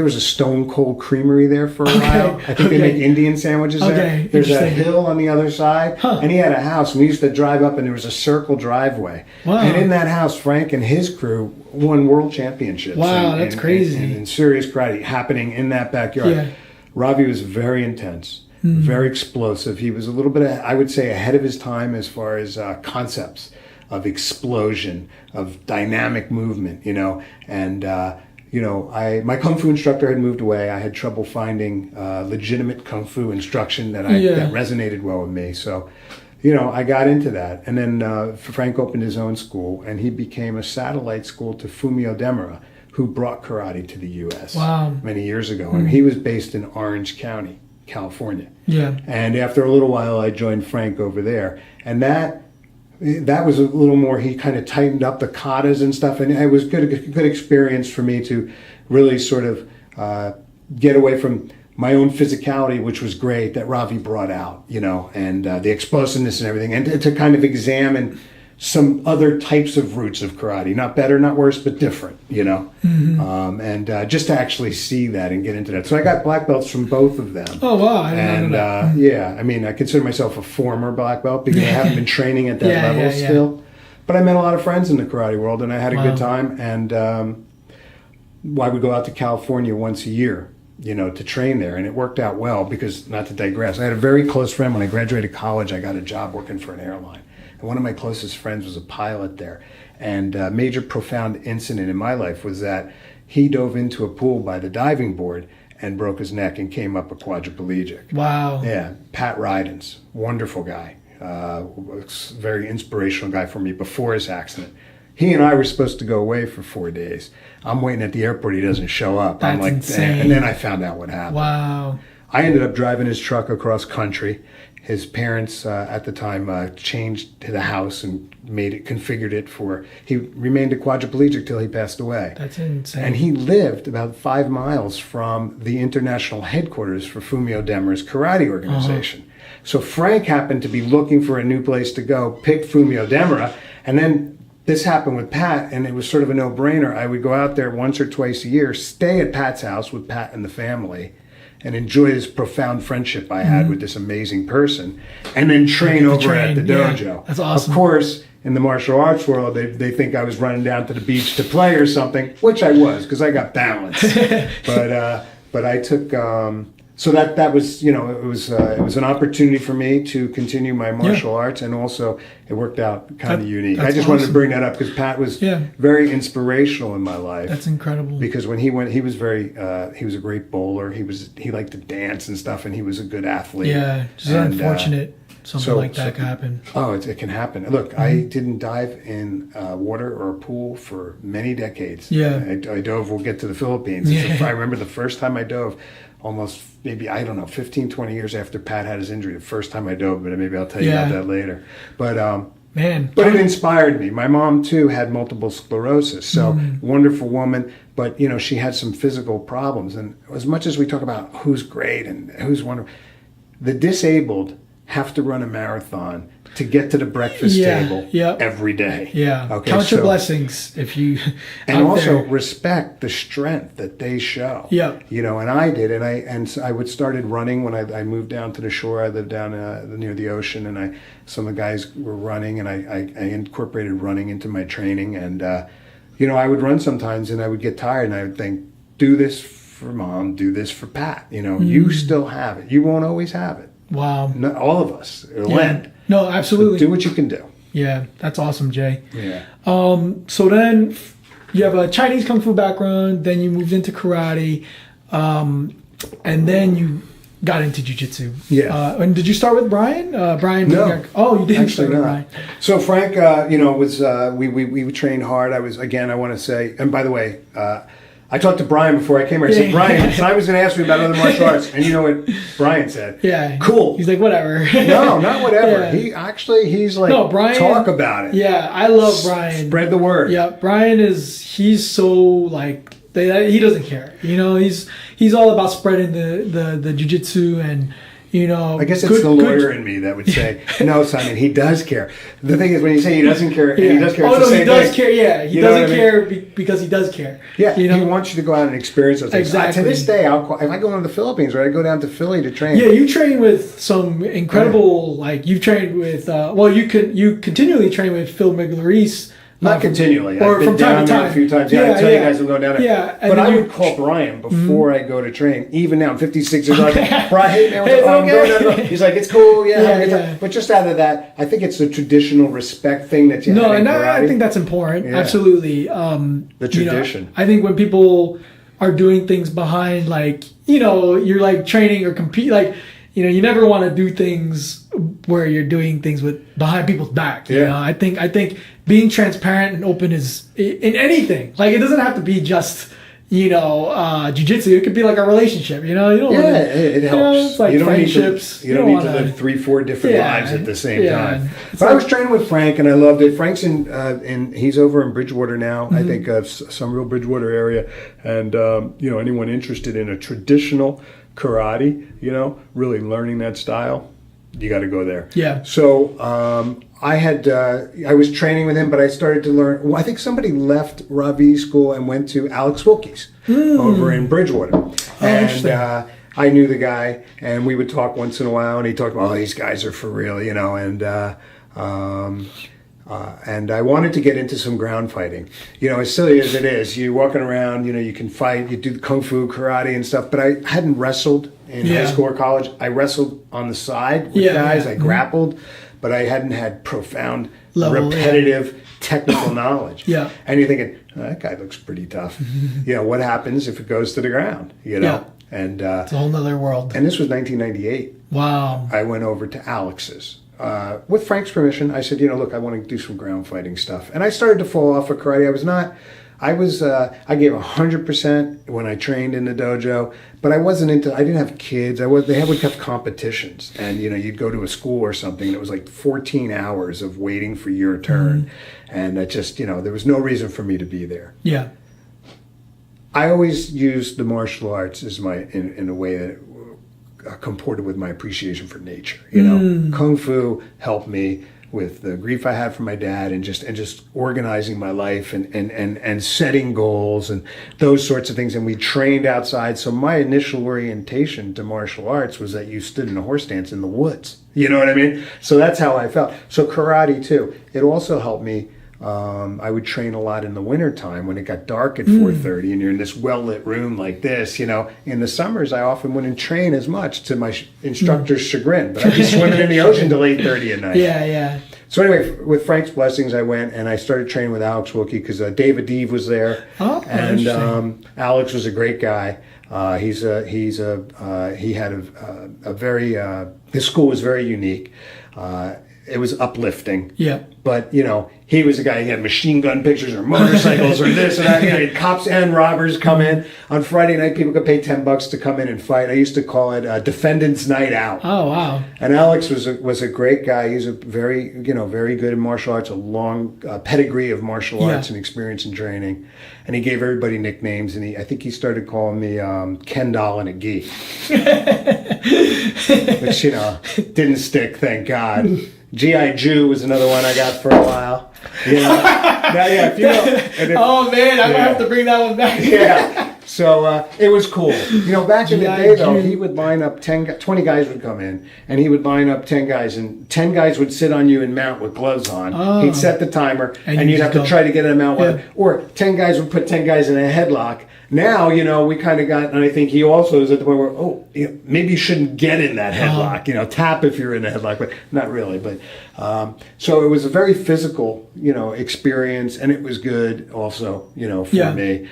was a Stone Cold Creamery there for a while. I think they make Indian sandwiches there. There's a hill on the other side, and he had a house. And we used to drive up, and there was a circle driveway. Wow. And in that house, Frank and his crew won world championships. Wow, that's crazy. In serious karate happening in that backyard. Yeah. Ravi was very intense. Very explosive. He was a little bit, I would say, ahead of his time as far as concepts of explosion, of dynamic movement, And, my Kung Fu instructor had moved away. I had trouble finding legitimate Kung Fu instruction that resonated well with me. So, I got into that. And then Frank opened his own school, and he became a satellite school to Fumio Demura, who brought karate to the U.S. Many years ago. And he was based in Orange County, California. Yeah. And after a little while, I joined Frank over there, and that was a little more. He kind of tightened up the katas and stuff, and it was good experience for me to really sort of get away from my own physicality, which was great that Ravi brought out, and the explosiveness and everything, and to kind of examine some other types of roots of karate, not better, not worse, but different, and just to actually see that and get into that. So I got black belts from both of them. Oh, wow. I didn't know that. I mean, I consider myself a former black belt because I haven't been training at that level still. But I met a lot of friends in the karate world, and I had a good time. And I would go out to California once a year, to train there. And it worked out well because, not to digress, I had a very close friend. When I graduated college, I got a job working for an airline. And one of my closest friends was a pilot there. And a major profound incident in my life was that he dove into a pool by the diving board and broke his neck and came up a quadriplegic. Wow. Yeah, Pat Rydens, wonderful guy. Very inspirational guy for me before his accident. He and I were supposed to go away for 4 days. I'm waiting at the airport. He doesn't show up. That's I'm like, insane. And then I found out what happened. Wow. I ended up driving his truck across country. His parents at the time changed the house and configured it he remained a quadriplegic till he passed away. That's insane. And he lived about 5 miles from the international headquarters for Fumio Demura's karate organization. So Frank happened to be looking for a new place to go, picked Fumio Demura, and then this happened with Pat, and it was sort of a no-brainer. I would go out there once or twice a year, stay at Pat's house with Pat and the family, and enjoy this profound friendship I had with this amazing person, and then train over at the dojo. Yeah, that's awesome. Of course, in the martial arts world, they think I was running down to the beach to play or something, which I was, because I got balance. But I took so that was, you know, it was an opportunity for me to continue my martial arts, and also it worked out kind of unique. I just wanted to bring that up because Pat was very inspirational in my life. That's incredible. Because when he went, he was a great bowler. He liked to dance and stuff, and he was a good athlete. Yeah, just unfortunate. Something like that can happen. Oh, it can happen. Look, I didn't dive in water or a pool for many decades. Yeah. I dove, we'll get to the Philippines. Yeah. I remember the first time I dove, almost maybe, I don't know, 15, 20 years after Pat had his injury, the first time I dove, but maybe I'll tell you about that later. But but it inspired me. My mom, too, had multiple sclerosis. So wonderful woman, but, you know, she had some physical problems. And as much as we talk about who's great and who's wonderful, the disabled have to run a marathon to get to the breakfast table every day. Yeah. Okay, count your blessings if you and also respect the strength that they show. Yeah. You know, and I did, and I started running when I moved down to the shore. I lived down near the ocean, and some of the guys were running, and I incorporated running into my training, and you know, I would run sometimes, and I would get tired, and I would think, do this for Mom, do this for Pat. You know, you still have it. You won't always have it. Wow. Not all of us. It'll end. No, absolutely. But do what you can do. Yeah, that's awesome, Jay. Yeah. So then you have a Chinese Kung Fu background, then you moved into karate, and then you got into jiu-jitsu. Yeah. And did you start with Brian? Brian? No. Oh, you didn't actually start with Brian. So Frank, you know, was we trained hard. I want to say, and by the way, I talked to Brian before I came here. I said, Brian, I was going to ask you about other martial arts. And you know what Brian said? Yeah. Cool. Like, whatever. No, not whatever. Yeah. He's like, no, Brian, talk about it. Yeah, I love Brian. Spread the word. Yeah, Brian he's so like, he doesn't care. You know, he's all about spreading the jiu-jitsu and, you know, I guess it's the lawyer in me that would say, no, Simon, he does care. The thing is, when you say he doesn't care, and he does care, oh, it's no, he does thing. care, yeah. He doesn't care because he does care. Yeah, you know? He wants you to go out and experience those things. Exactly. To this day, if I go to the Philippines, or I go down to Philly to train. Yeah, you train with some incredible, like, you've trained with, you continually train with Phil Miglorice. Not continually. Or I've been from time down to time. there a few times. I tell you guys I'm going down there. Yeah, but I would call Brian before I go to train. Even now, I'm 56 years old. Brian, he's like, it's cool. Yeah. But just out of that, I think it's the traditional respect thing that you have in karate. I think that's important. Yeah. Absolutely. The tradition. You know, I think when people are doing things behind, like, you know, you're like training or compete, like, you know, you never want to do things where you're doing things behind people's back. You know, I think being transparent and open is in anything. Like, it doesn't have to be just, you know, jiu-jitsu. It could be like a relationship. You know, you don't. It helps. You know, it's like you don't friendships. You don't need to live 3-4 different lives at the same time. But I was training with Frank, and I loved it. Frank's he's over in Bridgewater now. I think some real Bridgewater area, and you know, anyone interested in a traditional karate, you know, really learning that style, you got to go there. Yeah. So I was training with him, but I started to learn. Well, I think somebody left Ravi school and went to Alex Wilkie's over in Bridgewater, and I knew the guy, and we would talk once in a while, and he talked about, oh, these guys are for real, you know, and I wanted to get into some ground fighting. You know, as silly as it is, you're walking around, you know, you can fight, you do kung fu, karate and stuff, but I hadn't wrestled in high school or college. I wrestled on the side with guys, I grappled, but I hadn't had profound, repetitive, technical knowledge. Yeah. And you're thinking, oh, that guy looks pretty tough. You know, what happens if it goes to the ground, you know? Yeah. And it's a whole nother world. And this was 1998. Wow. I went over to Alex's. With Frank's permission, I said, you know, look, I want to do some ground fighting stuff. And I started to fall off of karate. I gave 100% when I trained in the dojo, but I didn't have kids. They would have competitions. And, you know, you'd go to a school or something, and it was like 14 hours of waiting for your turn. And I just, you know, there was no reason for me to be there. Yeah. I always used the martial arts as in a way that comported with my appreciation for nature. You know, Kung Fu helped me with the grief I had from my dad, and just organizing my life and setting goals and those sorts of things. And we trained outside. So my initial orientation to martial arts was that you stood in a horse stance in the woods. You know what I mean? So that's how I felt. So karate too. It also helped me. I would train a lot in the wintertime when it got dark at 4:30 and you're in this well-lit room like this, you know. In the summers, I often wouldn't train as much, to my instructor's chagrin, but I'd be swimming in the ocean till 8:30 at night. Yeah. So anyway, with Frank's blessings, I went and I started training with Alex Wilkie because David Deeve was there. Oh, and Alex was a great guy. He had a very, his school was very unique. It was uplifting. Yeah. But, you know, he was a guy, he had machine gun pictures or motorcycles or this and that. You know, he had cops and robbers come in. On Friday night, people could pay $10 to come in and fight. I used to call it Defendant's Night Out. Oh, wow. And Alex was a great guy. He's a very good in martial arts, a long pedigree of martial arts and experience and training. And he gave everybody nicknames. And I think he started calling me Ken Doll and a Gi. Which, you know, didn't stick, thank God. G.I. Jew was another one I got for a while. You know? Now, if you know, oh man, I'm gonna have to bring that one back. Yeah. So it was cool. You know, back in the day though, he would line up 20 guys would come in, and he would line up 10 guys, and 10 guys would sit on you and mount with gloves on. Oh. He'd set the timer, and you'd have to try to get them out. Yeah. Or 10 guys would put 10 guys in a headlock. Now, you know, we kind of got, and I think he also is at the point where, maybe you shouldn't get in that headlock. You know, tap if you're in a headlock, but not really. But so it was a very physical, you know, experience, and it was good also, you know, for me.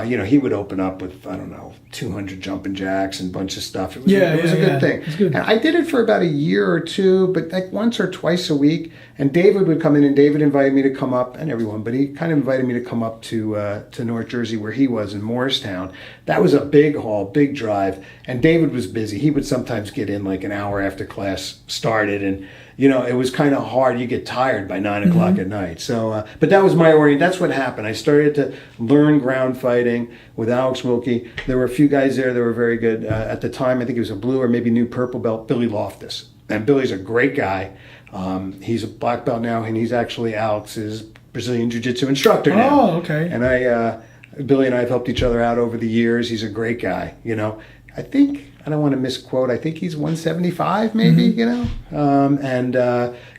You know, he would open up with, I don't know, 200 jumping jacks and a bunch of stuff. It was, it was a good thing. Good. And I did it for about a year or two, but like once or twice a week. And David would come in, and David invited me to come up, and everyone, but he kind of invited me to come up to North Jersey, where he was in Morristown. That was a big haul, big drive. And David was busy. He would sometimes get in like an hour after class started, and you know, it was kind of hard. You get tired by 9 o'clock at night. So, but that was my orientation. That's what happened. I started to learn ground fighting with Alex Wilkie. There were a few guys there that were very good. At the time, I think he was a blue or maybe new purple belt, Billy Loftus. And Billy's a great guy. He's a black belt now, and he's actually Alex's Brazilian Jiu-Jitsu instructor now. Oh, okay. And Billy and I have helped each other out over the years. He's a great guy, you know. I think, I don't want to misquote, I think he's 175 maybe, you know.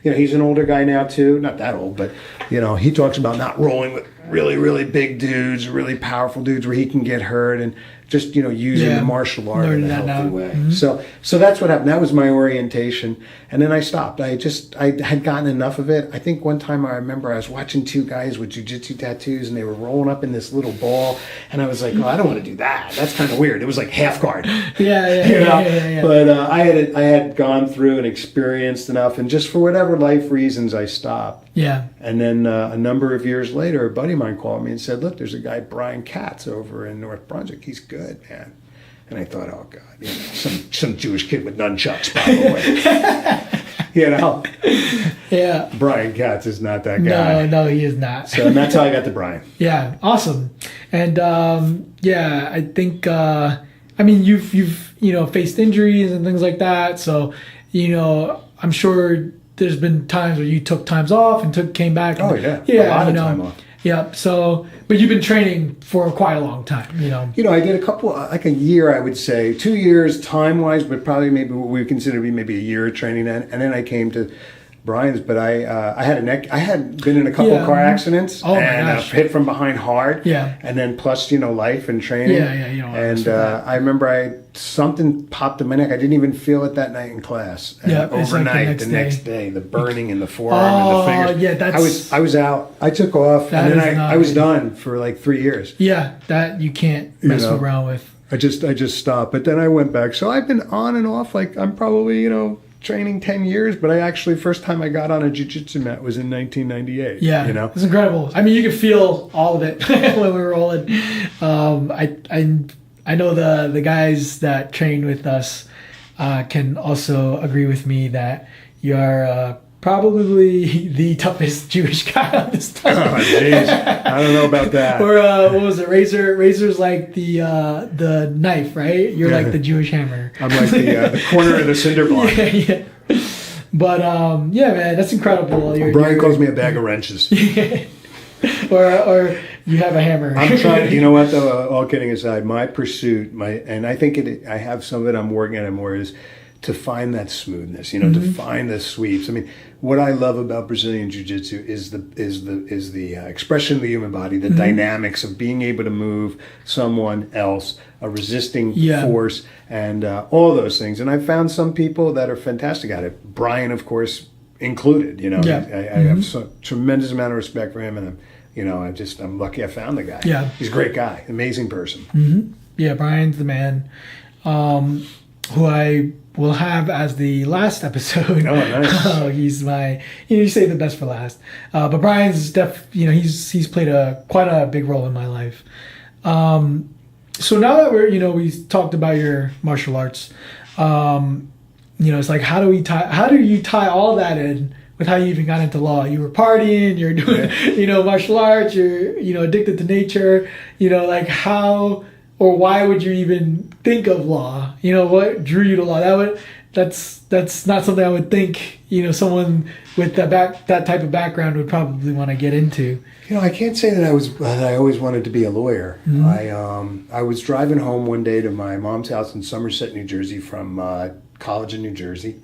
You know, he's an older guy now too. Not that old, but, you know, he talks about not rolling with really, really big dudes, really powerful dudes where he can get hurt, and just, you know, using the martial art in a healthy way. So that's what happened. That was my orientation. And then I stopped. I had gotten enough of it. I think one time I remember I was watching two guys with jiu-jitsu tattoos, and they were rolling up in this little ball. And I was like, oh, I don't want to do that. That's kind of weird. It was like half guard. Yeah. But I had gone through and experienced enough. And just for whatever life reasons, I stopped. Yeah. And then a number of years later, a buddy of mine called me and said, look, there's a guy, Brian Katz, over in North Brunswick. He's good, man. And I thought, oh, God, you know, some Jewish kid with nunchucks, probably. You know? Yeah. Brian Katz is not that guy. No, he is not. So that's how I got to Brian. Yeah, awesome. And, I think, I mean, you've you know, faced injuries and things like that. So, you know, I'm sure there's been times where you took times off and came back. And, a lot of time off. Yeah. So, but you've been training for quite a long time, you know. You know, I did a couple, like a year, I would say, 2 years time-wise, but probably maybe what we consider to be maybe a year of training then. And then I came to Brian's, but I had been in a couple of car accidents and hit from behind hard. Yeah. And then plus, you know, life and training. Yeah, you know. And I remember something popped in my neck. I didn't even feel it that night in class. And overnight, like the next day, the burning in the forearm and the fingers. Yeah, that's. I was out. I took off, and then I was done for like 3 years. Yeah, that you can't mess around with. I just stopped, but then I went back. So I've been on and off. Like I'm probably, you know, training 10 years, but I actually, first time I got on a jiu-jitsu mat was in 1998. Yeah, you know, it's incredible. I mean, you could feel all of it when we were rolling. I know the guys that train with us can also agree with me that you are probably the toughest Jewish guy on this time. Oh, jeez. I don't know about that. Or what was it? Razor's like the knife, right? You're like the Jewish hammer. I'm like the corner of the cinder block. Yeah. But yeah, man, that's incredible. Brian calls me a bag of wrenches. or you have a hammer. I'm trying. You know what? Though, all kidding aside, my pursuit, and I think I have some of it. I'm working on it more is to find that smoothness. You know, to find the sweeps. I mean, what I love about Brazilian Jiu-Jitsu is the expression of the human body, the dynamics of being able to move someone else, a resisting force, and all those things. And I've found some people that are fantastic at it. Brian, of course, included. You know, I have so tremendous amount of respect for him, and I'm lucky I found the guy. Yeah, he's a great guy, amazing person. Yeah, Brian's the man. Who I will have as the last episode. Oh, nice. He's my. You say the best for last. But Brian's he's played quite a big role in my life. So now that we talked about your martial arts, it's like how do you tie all that in with how you even got into law? You were partying, you're doing martial arts, you're addicted to nature, like how or why would you even think of law? What drew you to law? That's not something I would think someone with that type of background would probably want to get into. I can't say that I always wanted to be a lawyer. I was driving home one day to my mom's house in Somerset, New Jersey from college in New Jersey.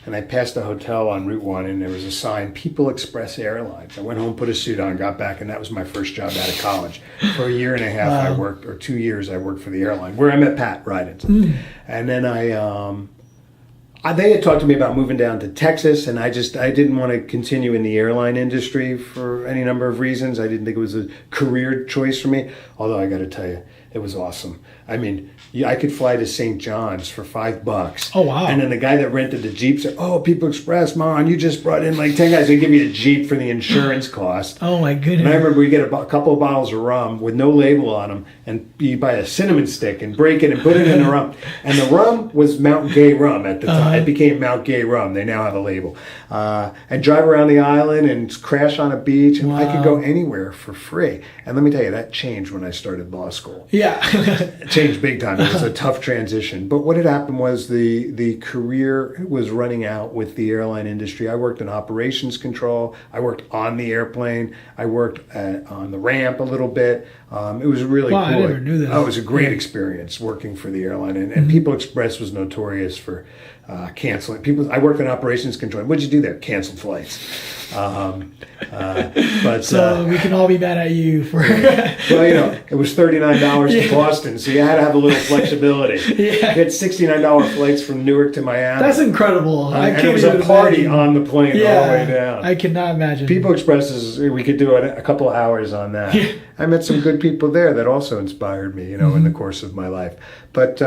And I passed a hotel on Route 1 and there was a sign, People Express Airlines. I went home, put a suit on, got back, and that was my first job out of college. For a year and a half I worked, or 2 years I worked for the airline, where I met Pat Rydens. And then they had talked to me about moving down to Texas, and I didn't want to continue in the airline industry for any number of reasons. I didn't think it was a career choice for me, although I got to tell you, it was awesome. I mean, I could fly to St. John's for $5. Oh, wow. And then the guy that rented the Jeep said, "Oh, People Express, man, you just brought in like 10 guys. They give you a Jeep for the insurance cost." Oh, my goodness. And I remember we get a couple of bottles of rum with no label on them, and you buy a cinnamon stick and break it and put it in the rum. And the rum was Mount Gay rum at the time. It became Mount Gay rum. They now have a label. And drive around the island and crash on a beach. And I could go anywhere for free. And let me tell you, that changed when I started law school. Yeah. It changed big time. It was a tough transition. But what had happened was the career was running out with the airline industry. I worked in operations control. I worked on the airplane. I worked on the ramp a little bit. It was really cool. I never knew that. Oh, it was a great experience working for the airline. And People Express was notorious for canceling. I worked in operations control. What'd you do there? Canceled flights. But so we can all be mad at you for. Well, it was $39 to Boston, so you had to have a little flexibility. You had $69 flights from Newark to Miami. That's incredible. And it was a party on the plane all the way down. I cannot imagine. People Express we could do a couple of hours on that. I met some good people there that also inspired me, in the course of my life. But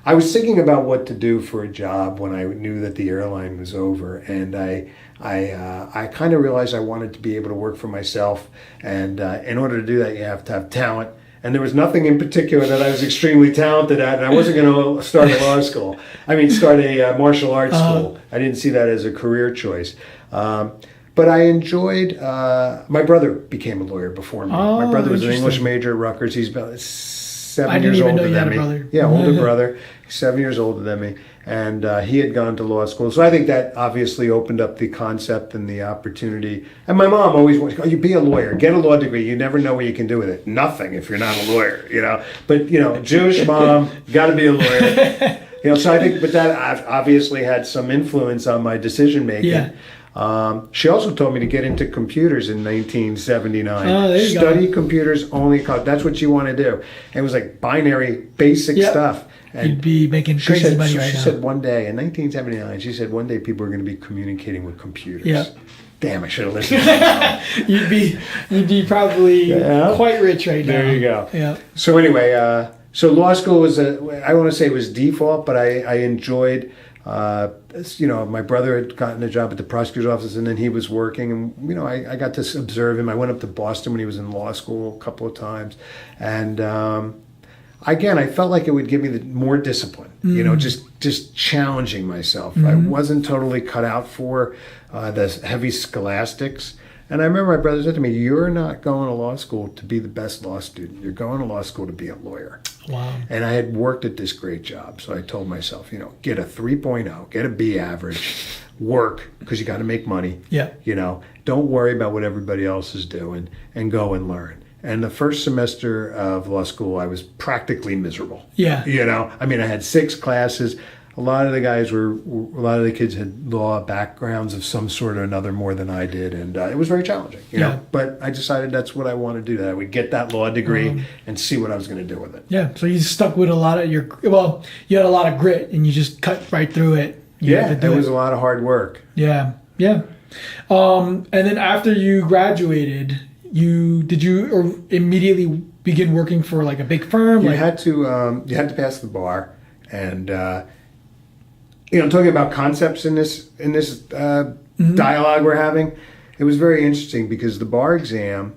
I was thinking about what to do for a job when I knew that the airline was over, and I kind of realized I wanted to be able to work for myself, and in order to do that, you have to have talent. And there was nothing in particular that I was extremely talented at, and I wasn't going to start a law school. Start a martial arts school. I didn't see that as a career choice. But I enjoyed, my brother became a lawyer before me. My brother was an English major at Rutgers. He's about 7 years older than me. Brother. Yeah, older brother. 7 years older than me. And he had gone to law school. So I think that obviously opened up the concept and the opportunity. And my mom always wanted, you be a lawyer, get a law degree. You never know what you can do with it. Nothing if you're not a lawyer, But, Jewish mom, got to be a lawyer. So I think, but that obviously had some influence on my decision making. Yeah. She also told me to get into computers in 1979. There you Study computers only. That's what you want to do. And it was like binary, basic stuff. And you'd be making crazy money right now. She said one day, in 1979, she said one day people are going to be communicating with computers. Yeah. Damn, I should have listened. You'd be probably quite rich right now. There you go. Yeah. So anyway, so law school was I want to say it was default, but I enjoyed. My brother had gotten a job at the prosecutor's office, and then he was working, and I got to observe him. I went up to Boston when he was in law school a couple of times, and again, I felt like it would give me more discipline. Just challenging myself. I wasn't totally cut out for the heavy scholastics. And I remember my brother said to me, "You're not going to law school to be the best law student. You're going to law school to be a lawyer." Wow. And I had worked at this great job. So I told myself, get a 3.0, get a B average, work, because you got to make money. Yeah. Don't worry about what everybody else is doing, and go and learn. And the first semester of law school, I was practically miserable. Yeah. I had 6 classes. A lot of the kids had law backgrounds of some sort or another more than I did, and it was very challenging. You know, but I decided that's what I wanted to do. That I would get that law degree and see what I was going to do with it. Yeah. So you stuck with a lot of you had a lot of grit, and you just cut right through it. It was a lot of hard work. Yeah. Yeah. And then after you graduated, did you immediately begin working for like a big firm? You had to pass the bar, and talking about concepts in this dialogue we're having, it was very interesting because the bar exam,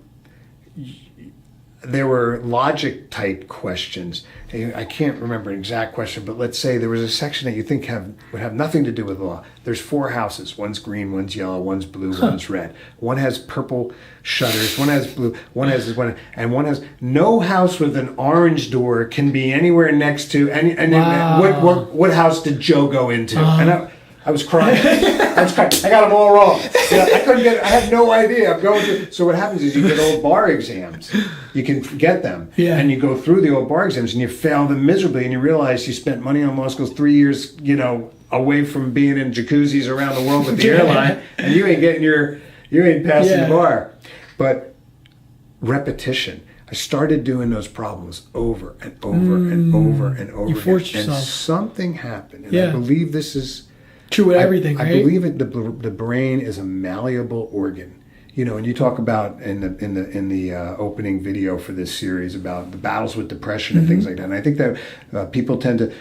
there were logic type questions. I can't remember an exact question, but let's say there was a section that you think would have nothing to do with law. There's 4 houses. One's green, one's yellow, one's blue, one's red. One has purple shutters, one has blue, one has no house with an orange door can be anywhere next to any. And wow. What house did Joe go into? And I was crying. I got them all wrong. I had no idea. I'm going through. So what happens is you get old bar exams. You can get them. Yeah. And you go through the old bar exams and you fail them miserably, and you realize you spent money on law school 3 years, away from being in jacuzzis around the world with the airline, and you ain't passing the bar. But repetition. I started doing those problems over and over and over and over you forced again. yourself. And something happened. And I believe this is true with everything, I right? believe the brain is a malleable organ. And you talk about in the opening video for this series about the battles with depression and things like that. And I think that people tend to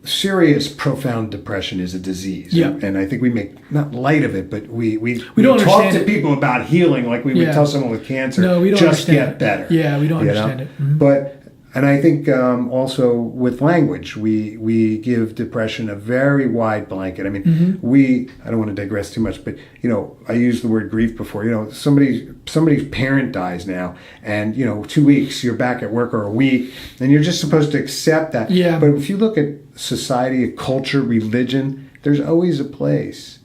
serious, profound depression is a disease. Yeah. And I think we make not light of it, but we don't talk to people about healing like we would tell someone with cancer. No, we don't just understand get better. Yeah, we don't understand it. Mm-hmm. And I think also with language, we give depression a very wide blanket. I mean, I don't want to digress too much, but, I used the word grief before. Somebody's parent dies now, and, 2 weeks, you're back at work, or a week, and you're just supposed to accept that. Yeah. But if you look at society, culture, religion, there's always a place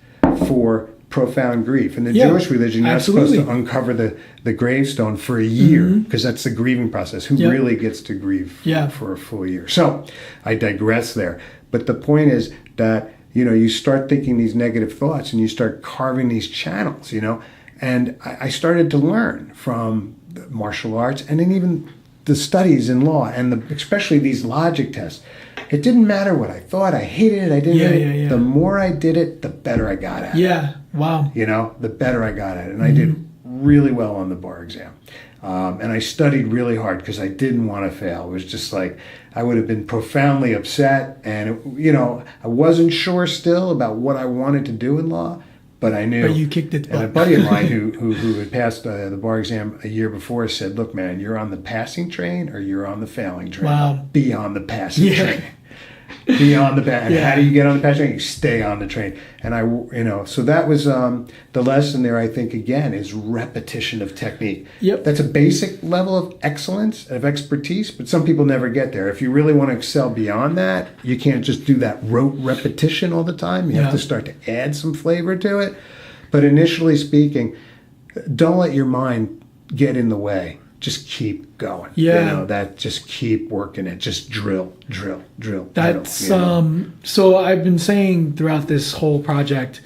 for profound grief. In the Jewish religion, you're not supposed to uncover the gravestone for a year, because that's the grieving process. Who really gets to grieve for a full year? So I digress there. But the point is that, you start thinking these negative thoughts and you start carving these channels, And I started to learn from the martial arts and then even the studies in law and especially these logic tests. It didn't matter what I thought. I hated it. I didn't. The more I did it, the better I got at it. Yeah. Wow. The better I got at it. And I did really well on the bar exam. And I studied really hard because I didn't want to fail. It was just like I would have been profoundly upset. And, I wasn't sure still about what I wanted to do in law. But I knew. But you kicked it. And a buddy of mine who had passed the bar exam a year before said, "Look, man, you're on the passing train or you're on the failing train. Wow. Be on the passing train. Be on the train. And how do you get on the passing train? You stay on the train." And so that was the lesson there. I think again is repetition of technique. Yep. That's a basic level of excellence, of expertise, but some people never get there. If you really want to excel beyond that, you can't just do that rote repetition all the time. You have to start to add some flavor to it. But initially speaking, don't let your mind get in the way. Just keep going. Yeah. Just keep working it. Just drill. That's so I've been saying throughout this whole project,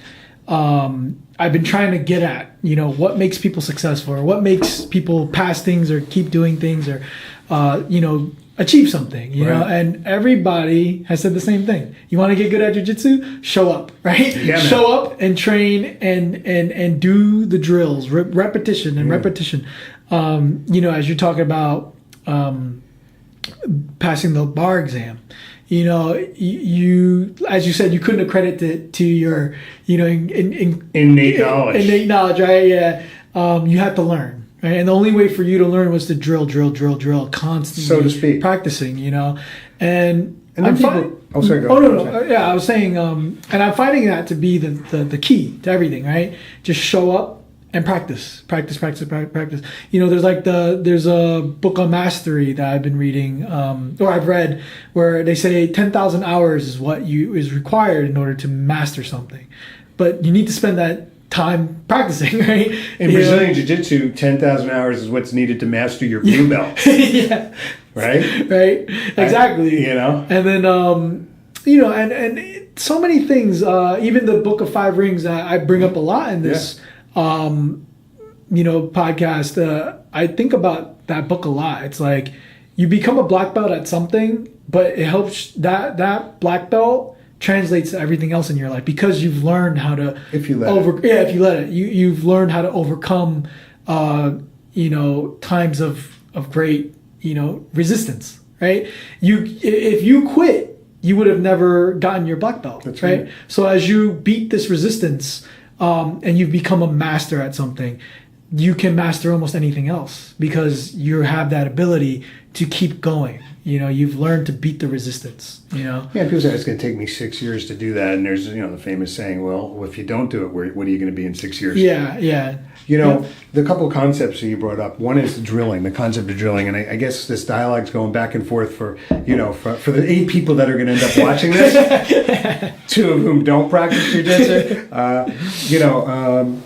I've been trying to get at, what makes people successful or what makes people pass things or keep doing things or, achieve something, you know, and everybody has said the same thing. You want to get good at jiu-jitsu? Show up, right? Yeah, show up and train and do the drills, repetition and repetition. As you're talking about passing the bar exam, you as you said, you couldn't accredit it to your, innate knowledge, right? Yeah. You had to learn. Right? And the only way for you to learn was to drill, constantly, so to speak, practicing. And then people. Oh, sorry. Go no. I was saying, and I'm finding that to be the key to everything. Right? Just show up and practice. You know, there's a book on mastery that I've been reading, or I've read, where they say 10,000 hours is what is required in order to master something, but you need to spend that time practicing, right? In Brazilian Jiu-Jitsu, 10,000 hours is what's needed to master your blue belt. Yeah. Right. Exactly. You know? And then, you know, and so many things, even the Book of Five Rings, I bring up a lot in this, you know, podcast. I think about that book a lot. It's like you become a black belt at something, but it helps that black belt translates to everything else in your life because you've learned how to if you let it. You've learned how to overcome you know, times of great, you know, resistance, right? If you quit, you would have never gotten your black belt. That's right. So as you beat this resistance and you've become a master at something, you can master almost anything else because you have that ability to keep going. You know, you've learned to beat the resistance, you know? Yeah, people say it's going to take me 6 years to do that. And there's, you know, the famous saying, well, if you don't do it, what are you going to be in 6 years? Yeah. You know, the couple of concepts that you brought up, one is drilling, the concept of drilling. And I guess this dialogue's going back and forth for, you know, for the 8 people that are going to end up watching this, 2 of whom don't practice jiu-jitsu. You know,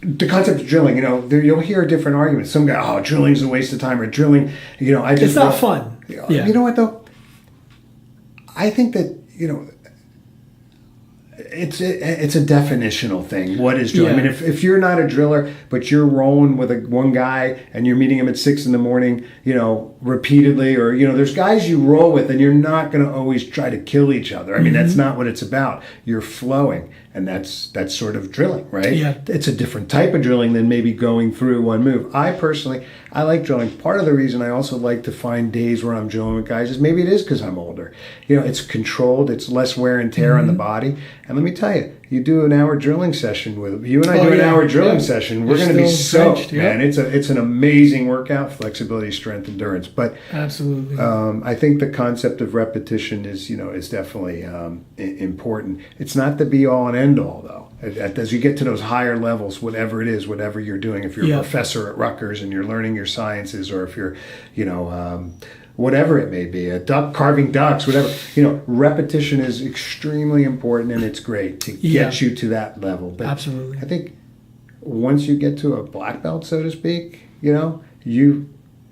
the concept of drilling, you know, you'll hear different arguments. Some guy, oh, drilling's a waste of time, or drilling, you know, it's not fun. Yeah. You know what, though? I think that, you know, it's a definitional thing. What is drilling? Yeah. I mean, if you're not a driller, but you're rolling with one guy and you're meeting him at 6 a.m, you know, repeatedly, or, you know, there's guys you roll with and you're not going to always try to kill each other. I mean, that's not what it's about. You're flowing. And that's sort of drilling, right? Yeah. It's a different type of drilling than maybe going through one move. I like drilling. Part of the reason I also like to find days where I'm drilling with guys is maybe it is because I'm older. You know, it's controlled. It's less wear and tear on the body. And let me tell you, you do an hour drilling session with you and I do an hour drilling session. We're going to be soaked, man. It's an amazing workout, flexibility, strength, endurance. But absolutely, I think the concept of repetition is definitely important. It's not the be all and end all though. As you get to those higher levels, whatever it is, whatever you're doing, if you're a professor at Rutgers and you're learning your sciences, or if you're, you know, whatever it may be, a duck carving ducks, whatever, you know, repetition is extremely important, and it's great to get you to that level. But absolutely, I think once you get to a black belt, so to speak, you know,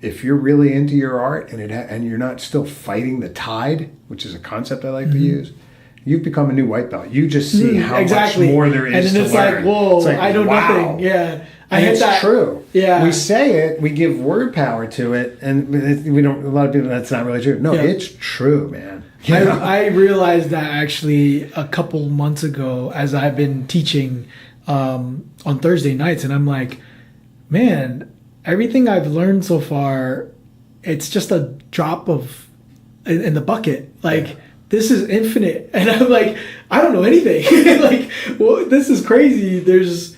if you're really into your art and you're not still fighting the tide, which is a concept I like to use, you've become a new white belt. You just see how much more there is to learn. And then it's like, whoa, I know nothing. Yeah. And it's true. Yeah. We say it, we give word power to it, and we don't, a lot of people, that's not really true. No, it's true, man. I realized that actually a couple months ago as I've been teaching on Thursday nights, and I'm like, man, everything I've learned so far, it's just a drop in the bucket. Like, this is infinite. And I'm like, I don't know anything. Like, well, this is crazy. There's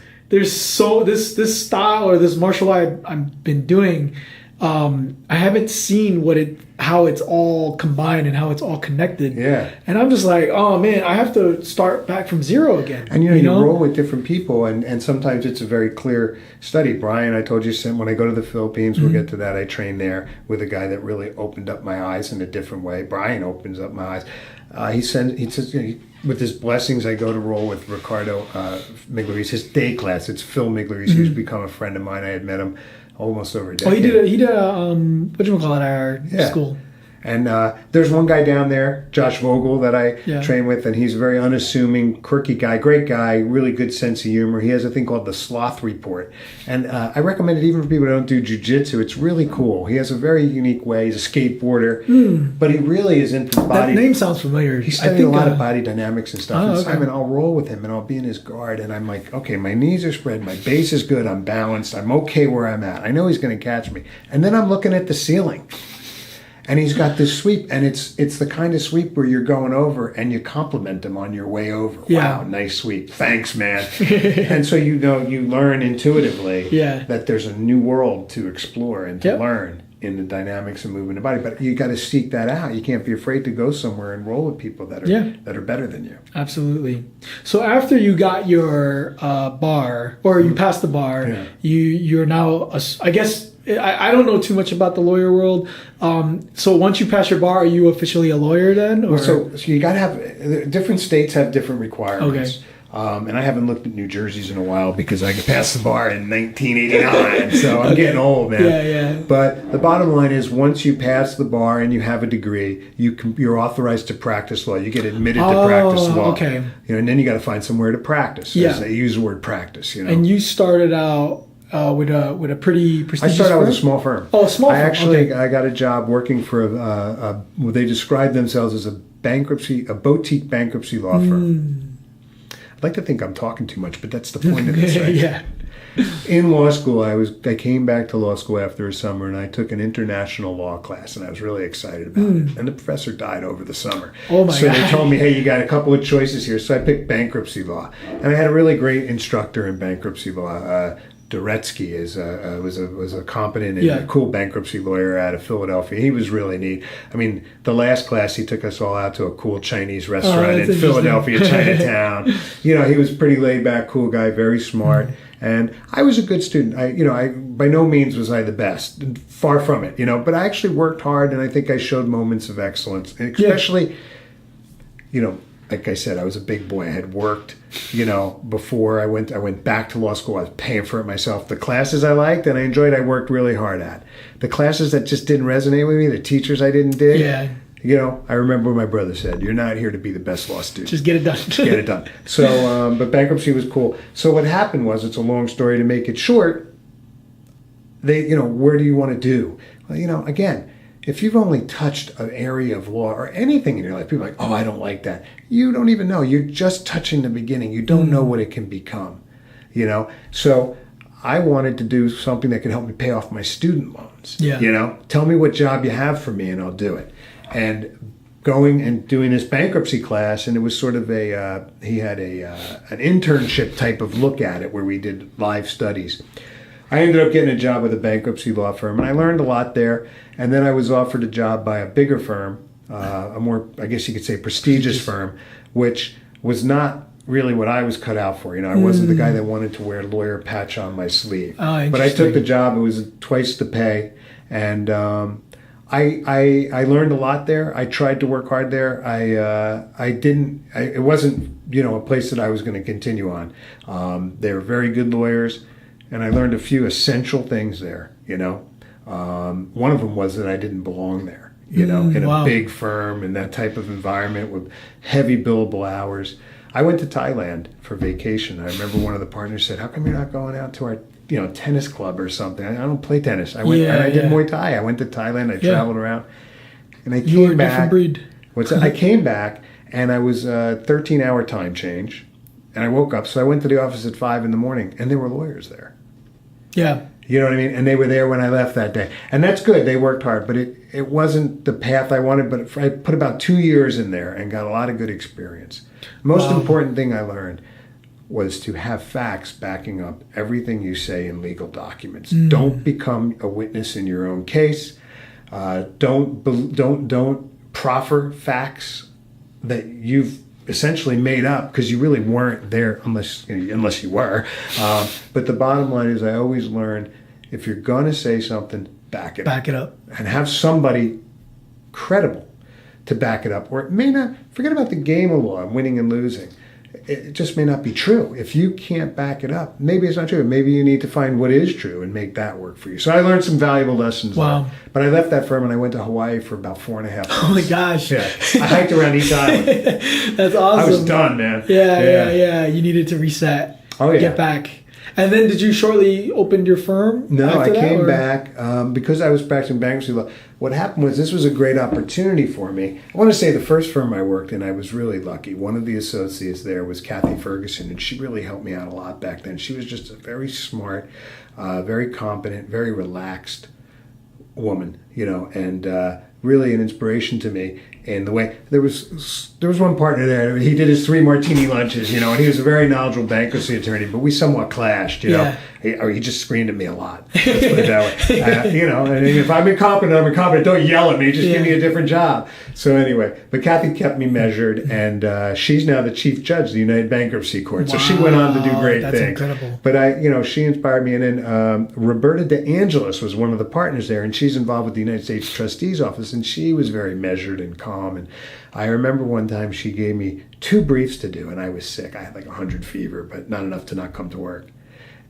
so this style or this martial art I've been doing, I haven't seen how it's all combined and how it's all connected. Yeah. And I'm just like, oh man, I have to start back from zero again. And you roll with different people, and sometimes it's a very clear study. Brian, I told you, when I go to the Philippines, we'll get to that. I train there with a guy that really opened up my eyes in a different way. Brian opens up my eyes. He says, with his blessings, I go to roll with Ricardo Miglioris, his day class. It's Phil Miglioris, who's become a friend of mine. I had met him almost over a decade. Oh, he did whatchamacallit at our school. And there's one guy down there, Josh Vogel, that I train with, and he's a very unassuming, quirky guy, great guy, really good sense of humor. He has a thing called the Sloth Report. And I recommend it even for people who don't do jiu-jitsu. It's really cool. He has a very unique way. He's a skateboarder, but he really is into body. That name sounds familiar. He's studied a lot of body dynamics and stuff. And Simon, I'll roll with him, and I'll be in his guard, and I'm like, okay, my knees are spread, my base is good, I'm balanced, I'm okay where I'm at. I know he's going to catch me. And then I'm looking at the ceiling. And he's got this sweep, and it's the kind of sweep where you're going over and you compliment him on your way over. Yeah. Wow, nice sweep. Thanks, man. And so you learn intuitively that there's a new world to explore and to learn. in the dynamics of moving the body. But you got to seek that out. You can't be afraid to go somewhere and roll with people that are better than you. Absolutely. So after you got your bar, or you passed the bar, you're now, I guess, I don't know too much about the lawyer world. So once you pass your bar, are you officially a lawyer then? Or? So you got to have, different states have different requirements. Okay. And I haven't looked at New Jersey's in a while because I passed the bar in 1989, so I'm getting old, man. Yeah. But the bottom line is, once you pass the bar and you have a degree, you're authorized to practice law. You get admitted to practice law. Okay. And then you got to find somewhere to practice. Yeah. They use the word practice. And you started out with a pretty prestigious firm? I started out with a small firm. Oh, a small firm. I got a job working for they described themselves as a boutique bankruptcy law firm. I'd like to think I'm talking too much, but that's the point of this, right? Yeah. In law school, I came back to law school after a summer, and I took an international law class, and I was really excited about it. And the professor died over the summer. Oh my God. So they told me, hey, you got a couple of choices here. So I picked bankruptcy law. And I had a really great instructor in bankruptcy law. Doretsky was a competent and a cool bankruptcy lawyer out of Philadelphia. He was really neat. I mean, the last class, he took us all out to a cool Chinese restaurant in Philadelphia, Chinatown. He was pretty laid back, cool guy, very smart. And I was a good student. I by no means was I the best, far from it. But I actually worked hard, and I think I showed moments of excellence, and especially, like I said, I was a big boy. I had worked, before I went back to law school. I was paying for it myself. The classes I liked and I enjoyed, I worked really hard at. The classes that just didn't resonate with me, the teachers I didn't dig, I remember what my brother said, you're not here to be the best law student. Just get it done. Get it done. So, but bankruptcy was cool. So what happened was, it's a long story to make it short, where do you want to do? Well, again, if you've only touched an area of law or anything in your life, people are like, oh, I don't like that. You don't even know. You're just touching the beginning. You don't know what it can become, So I wanted to do something that could help me pay off my student loans. Tell me what job you have for me and I'll do it. And going and doing this bankruptcy class, and it was sort of he had an internship type of look at it where we did live studies. I ended up getting a job with a bankruptcy law firm, and I learned a lot there. And then I was offered a job by a bigger firm, a more, I guess you could say, prestigious firm, which was not really what I was cut out for. I wasn't the guy that wanted to wear a lawyer patch on my sleeve. But I took the job. It was twice the pay, and I learned a lot there. I tried to work hard there. It wasn't a place that I was going to continue on. They were very good lawyers. And I learned a few essential things there, One of them was that I didn't belong there, in a big firm and that type of environment with heavy billable hours. I went to Thailand for vacation. I remember one of the partners said, how come you're not going out to our, tennis club or something? I don't play tennis. I went and I did Muay Thai. I went to Thailand. I traveled around. And I came back. Different breed. What's that? I came back, and I was 13-hour time change. And I woke up, so I went to the office at 5 in the morning, and there were lawyers there. Yeah. You know what I mean? And they were there when I left that day. And that's good. They worked hard, but it wasn't the path I wanted. But I put about 2 years in there and got a lot of good experience. Most important thing I learned was to have facts backing up everything you say in legal documents. Don't become a witness in your own case. Don't proffer facts that you've essentially made up because you really weren't there unless you were. But the bottom line is, I always learned, if you're going to say something, back it up. And have somebody credible to back it up. Or it may not, forget about the game of law, winning and losing. It just may not be true. If you can't back it up, maybe it's not true. Maybe you need to find what is true and make that work for you. So I learned some valuable lessons there. But I left that firm and I went to Hawaii for about 4.5 months. Oh my gosh. Yeah. I hiked around each island. That's awesome. I was done, man. Yeah. You needed to reset. Oh, yeah. Get back. And then did you shortly open your firm? No, I came back because I was practicing bankruptcy law. What happened was, this was a great opportunity for me. I want to say the first firm I worked in, I was really lucky. One of the associates there was Kathy Ferguson, and she really helped me out a lot back then. She was just a very smart, very competent, very relaxed woman, and really an inspiration to me in the way there was one partner there. He did his 3 martini lunches, and he was a very knowledgeable bankruptcy attorney, but we somewhat clashed, know. He just screamed at me a lot. Let's put it that way. And if I'm incompetent, I'm incompetent. Don't yell at me. Just give me a different job. So anyway, but Kathy kept me measured, and she's now the chief judge of the United Bankruptcy Court. Wow, so she went on to do great things. That's incredible. But she inspired me. And then Roberta De Angelis was one of the partners there, and she's involved with the United States Trustee's Office, and she was very measured and calm. And I remember one time she gave me 2 briefs to do, and I was sick. I had like 100 fever, but not enough to not come to work.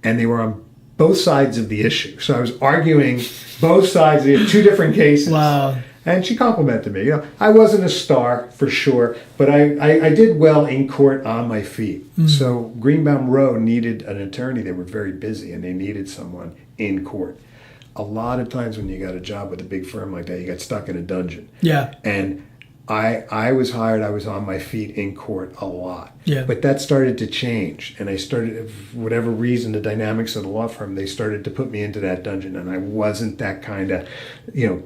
And they were on both sides of the issue. So I was arguing both sides. They had 2 different cases. Wow. And she complimented me. I wasn't a star for sure, but I did well in court on my feet. So Greenbaum Rowe needed an attorney. They were very busy, and they needed someone in court. A lot of times when you got a job with a big firm like that, you got stuck in a dungeon. Yeah. And I was hired, I was on my feet in court a lot. Yeah. But that started to change. And I started, for whatever reason, the dynamics of the law firm, they started to put me into that dungeon. And I wasn't that kind of,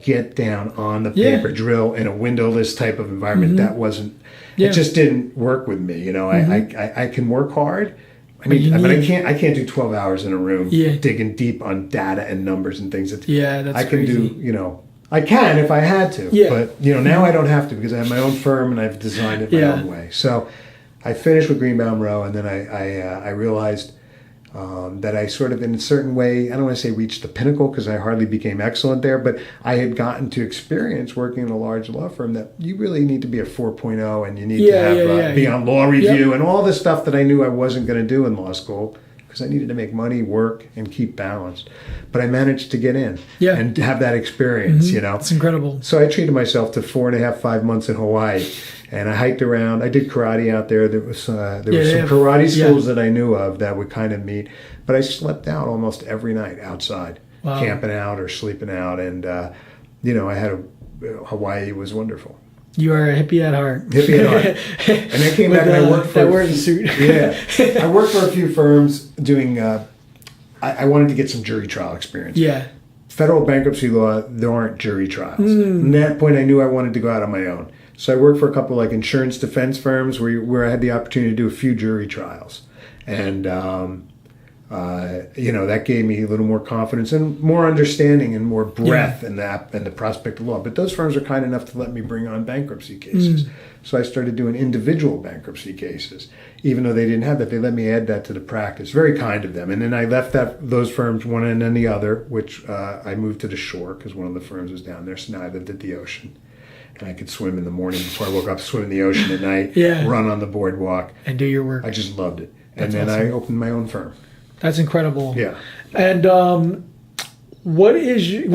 get down on the paper drill in a windowless type of environment. That wasn't, it just didn't work with me. I can work hard. But I can't do 12 hours in a room digging deep on data and numbers and things. That's I can crazy. do, I can if I had to, but now I don't have to because I have my own firm and I've designed it my own way. So I finished with Greenbaum Rowe, and then I realized that I sort of, in a certain way, I don't want to say reached the pinnacle because I hardly became excellent there, but I had gotten to experience working in a large law firm that you really need to be a 4.0 and you need to have be on law review and all the stuff that I knew I wasn't going to do in law school. Because I needed to make money, work, and keep balanced. But I managed to get in and have that experience, It's incredible. So I treated myself to 4.5, 5 months in Hawaii. And I hiked around. I did karate out there. There were some karate schools that I knew of that would kind of meet. But I slept out almost every night outside, camping out or sleeping out. And, Hawaii was wonderful. You are a hippie at heart. Hippie at heart. And I came back and I worked for... That wearing suit. I worked for a few firms doing... I wanted to get some jury trial experience. Yeah. Federal bankruptcy law, there aren't jury trials. At that point, I knew I wanted to go out on my own. So I worked for a couple insurance defense firms where I had the opportunity to do a few jury trials. And... that gave me a little more confidence and more understanding and more breadth in the prospect of law. But those firms are kind enough to let me bring on bankruptcy cases. So I started doing individual bankruptcy cases. Even though they didn't have that, they let me add that to the practice. Very kind of them. And then I left those firms one and then the other, which I moved to the shore because one of the firms was down there. So now I lived at the ocean. And I could swim in the morning before I woke up, swim in the ocean at night, run on the boardwalk. And do your work. I just loved it. And then I opened my own firm. That's incredible. Yeah. And what is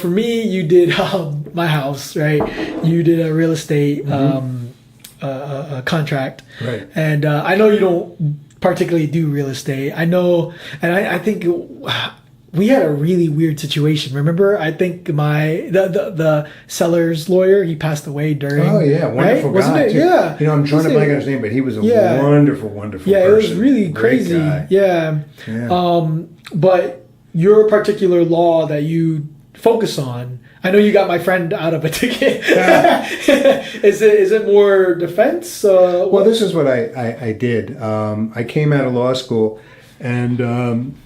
for me, you did my house, right? You did a real estate a contract, right? And I know you don't particularly do real estate. I know, and I think we had a really weird situation. Remember, I think the seller's lawyer, he passed away during. Oh yeah, wonderful right? guy. Wasn't it? Too. Yeah. I'm trying to blank on his name, but he was a wonderful person. Yeah, it was really crazy. Yeah. But your particular law that you focus on, I know you got my friend out of a ticket. Is it more defense? Well, this is what I did. I came out of law school, and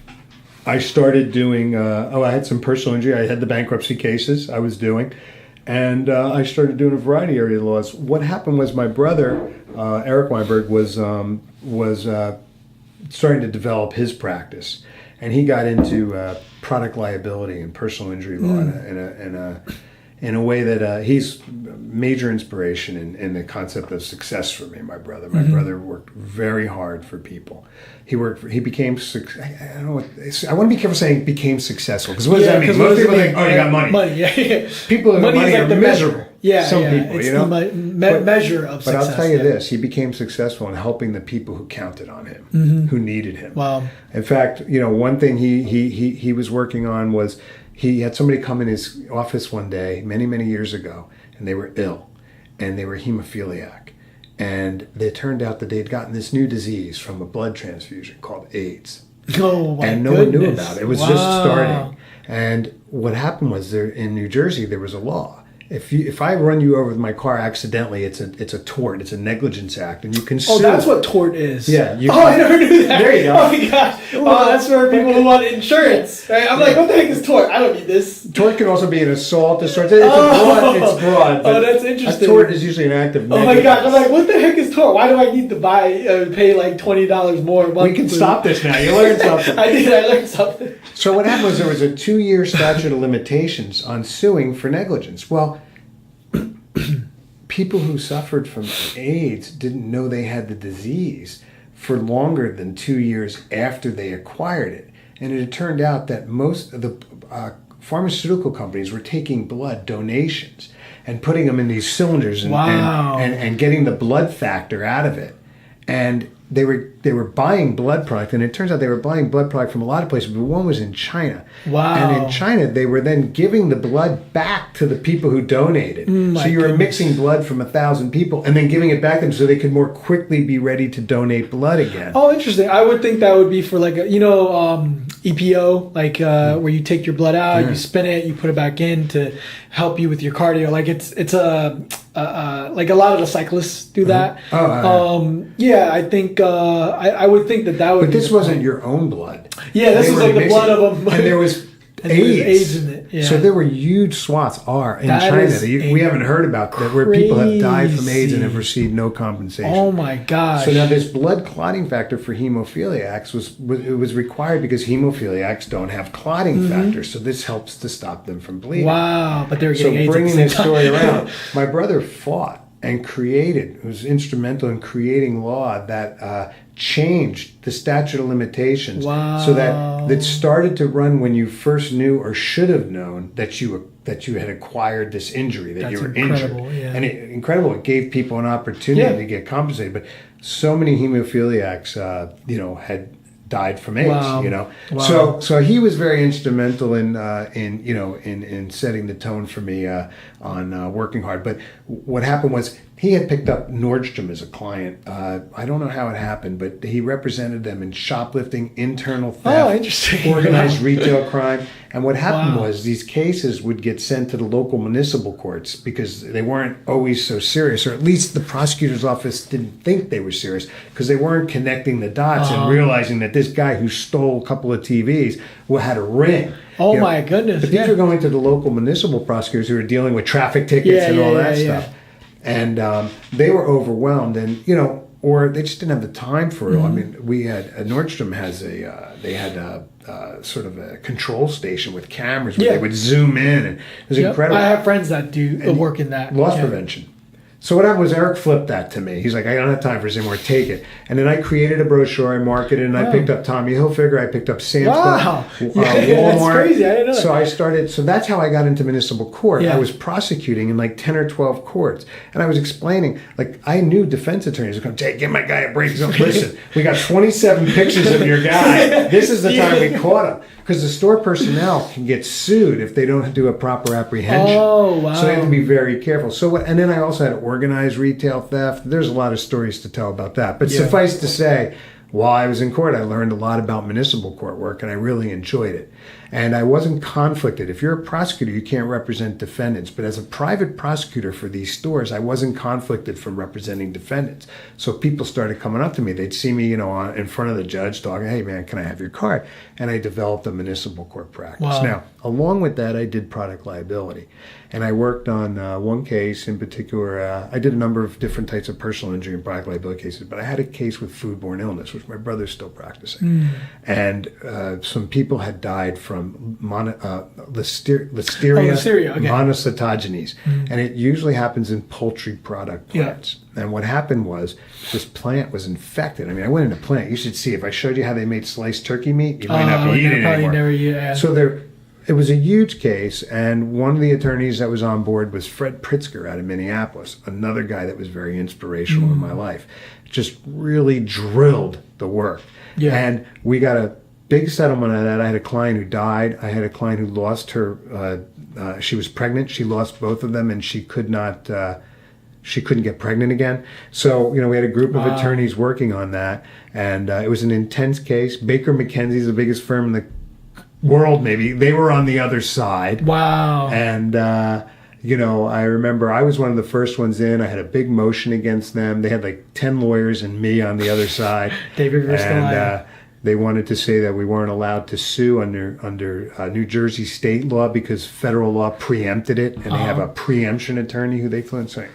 I started doing. I had some personal injury. I had the bankruptcy cases I was doing, and I started doing a variety of area laws. What happened was my brother, Eric Weinberg, was starting to develop his practice, and he got into product liability and personal injury law in a way that he's major inspiration in the concept of success for me. My brother worked very hard for people. He became. I don't know. I want to be careful saying became successful because what does that mean? Most people think, you got money. Money, People who have money are miserable. Some people, it's the measure of success. But I'll tell you this: he became successful in helping the people who counted on him, who needed him. Wow. In fact, one thing he was working on was he had somebody come in his office one day many years ago, and they were ill, and they were hemophiliac. And it turned out that they'd gotten this new disease from a blood transfusion called AIDS. Oh, my And no one knew about it. It was just starting. And what happened was there in New Jersey, there was a law. if I run you over with my car accidentally, it's a tort. It's a negligence act, and you can sue. Oh, that's what tort is. Yeah. I never knew that. There you go. Oh my gosh. Oh, that's for people who want insurance. Right? I'm like, what the heck is tort? I don't need this. Tort can also be an assault. It's broad. Oh, that's interesting. A tort is usually an act of negligence. Oh my gosh. I'm like, what the heck is tort? Why do I need to pay like $20 more a month? We can stop this now. You learned something. I learned something. So what happened was there was a 2-year statute of limitations on suing for negligence. Well, people who suffered from AIDS didn't know they had the disease for longer than 2 years after they acquired it. And it turned out that most of the pharmaceutical companies were taking blood donations and putting them in these cylinders and getting the blood factor out of it. And they were buying blood product, and it turns out they were buying blood product from a lot of places, but one was in China. Wow. And in China, they were then giving the blood back to the people who donated. So you were mixing blood from 1,000 people and then giving it back to them so they could more quickly be ready to donate blood again. Oh, interesting. I would think that would be for like, EPO, like where you take your blood out, you spin it, you put it back in to help you with your cardio. Like it's like a lot of the cyclists do that. I think I would think that would. But this wasn't your own blood. Yeah, this was like the blood of and there was AIDS in it. Yeah. So there were huge swaths in China that we haven't heard about that where people have died from AIDS and have received no compensation. Oh my gosh! So now this blood clotting factor for hemophiliacs was required because hemophiliacs don't have clotting factors. So this helps to stop them from bleeding. Wow! But they were getting AIDS. So bringing this story around, my brother fought and was instrumental in creating law that changed the statute of limitations so that it started to run when you first knew or should have known that you had acquired this injury, that you were injured. Yeah. And it gave people an opportunity to get compensated. But so many hemophiliacs, had died from AIDS. Wow. So he was very instrumental in setting the tone for me on working hard. But what happened was he had picked up Nordstrom as a client. I don't know how it happened, but he represented them in shoplifting, internal theft, organized retail crime. And what happened was these cases would get sent to the local municipal courts because they weren't always so serious, or at least the prosecutor's office didn't think they were serious because they weren't connecting the dots and realizing that this guy who stole a couple of TVs had a ring. Oh my goodness! But these were going to the local municipal prosecutors who were dealing with traffic tickets and all that stuff. And they were overwhelmed, and or they just didn't have the time for it. I mean, we had Nordstrom had sort of a control station with cameras where they would zoom in, and it was incredible. I have friends that do work in that loss prevention. So what happened was Eric flipped that to me. He's like, I don't have time for this anymore. Take it. And then I created a brochure. I marketed it, and I picked up Tommy Hilfiger. I picked up Sam's Club, Walmart. That's crazy. I didn't know that. So I started. So that's how I got into municipal court. I was prosecuting in like 10 or 12 courts, and I was explaining. Like I knew defense attorneys would come, "Hey, give my guy a break." He's like, "Listen, we got 27 pictures of your guy. This is the time we caught him." Because the store personnel can get sued if they don't do a proper apprehension. Oh, wow. So they have to be very careful. So and then I also had organized retail theft. There's a lot of stories to tell about that. But suffice to say, while I was in court, I learned a lot about municipal court work, and I really enjoyed it. And I wasn't conflicted. If you're a prosecutor, you can't represent defendants. But as a private prosecutor for these stores, I wasn't conflicted from representing defendants. So people started coming up to me. They'd see me, in front of the judge talking, "Hey, man, can I have your card?" And I developed a municipal court practice. Wow. Now, along with that, I did product liability. And I worked on one case in particular. I did a number of different types of personal injury and product liability cases, but I had a case with foodborne illness, which my brother's still practicing. And some people had died from Listeria monocytogenes. And it usually happens in poultry product plants. And what happened was this plant was infected. I mean, I went in a plant. You should see. If I showed you how they made sliced turkey meat, you might not eat it anymore. So it was a huge case, and one of the attorneys that was on board was Fred Pritzker out of Minneapolis, another guy that was very inspirational in my life. Just really drilled the work. And we got a big settlement out of that. I had a client who died. I had a client who lost her, she was pregnant. She lost both of them, and she couldn't get pregnant again. So, we had a group of attorneys working on that, and it was an intense case. Baker McKenzie's the biggest firm in the world, maybe. They were on the other side. Wow. And, I remember I was one of the first ones in. I had a big motion against them. They had like 10 lawyers and me on the other side. David versus Goliath. They wanted to say that we weren't allowed to sue under New Jersey state law because federal law preempted it, and they have a preemption attorney who they flew in. So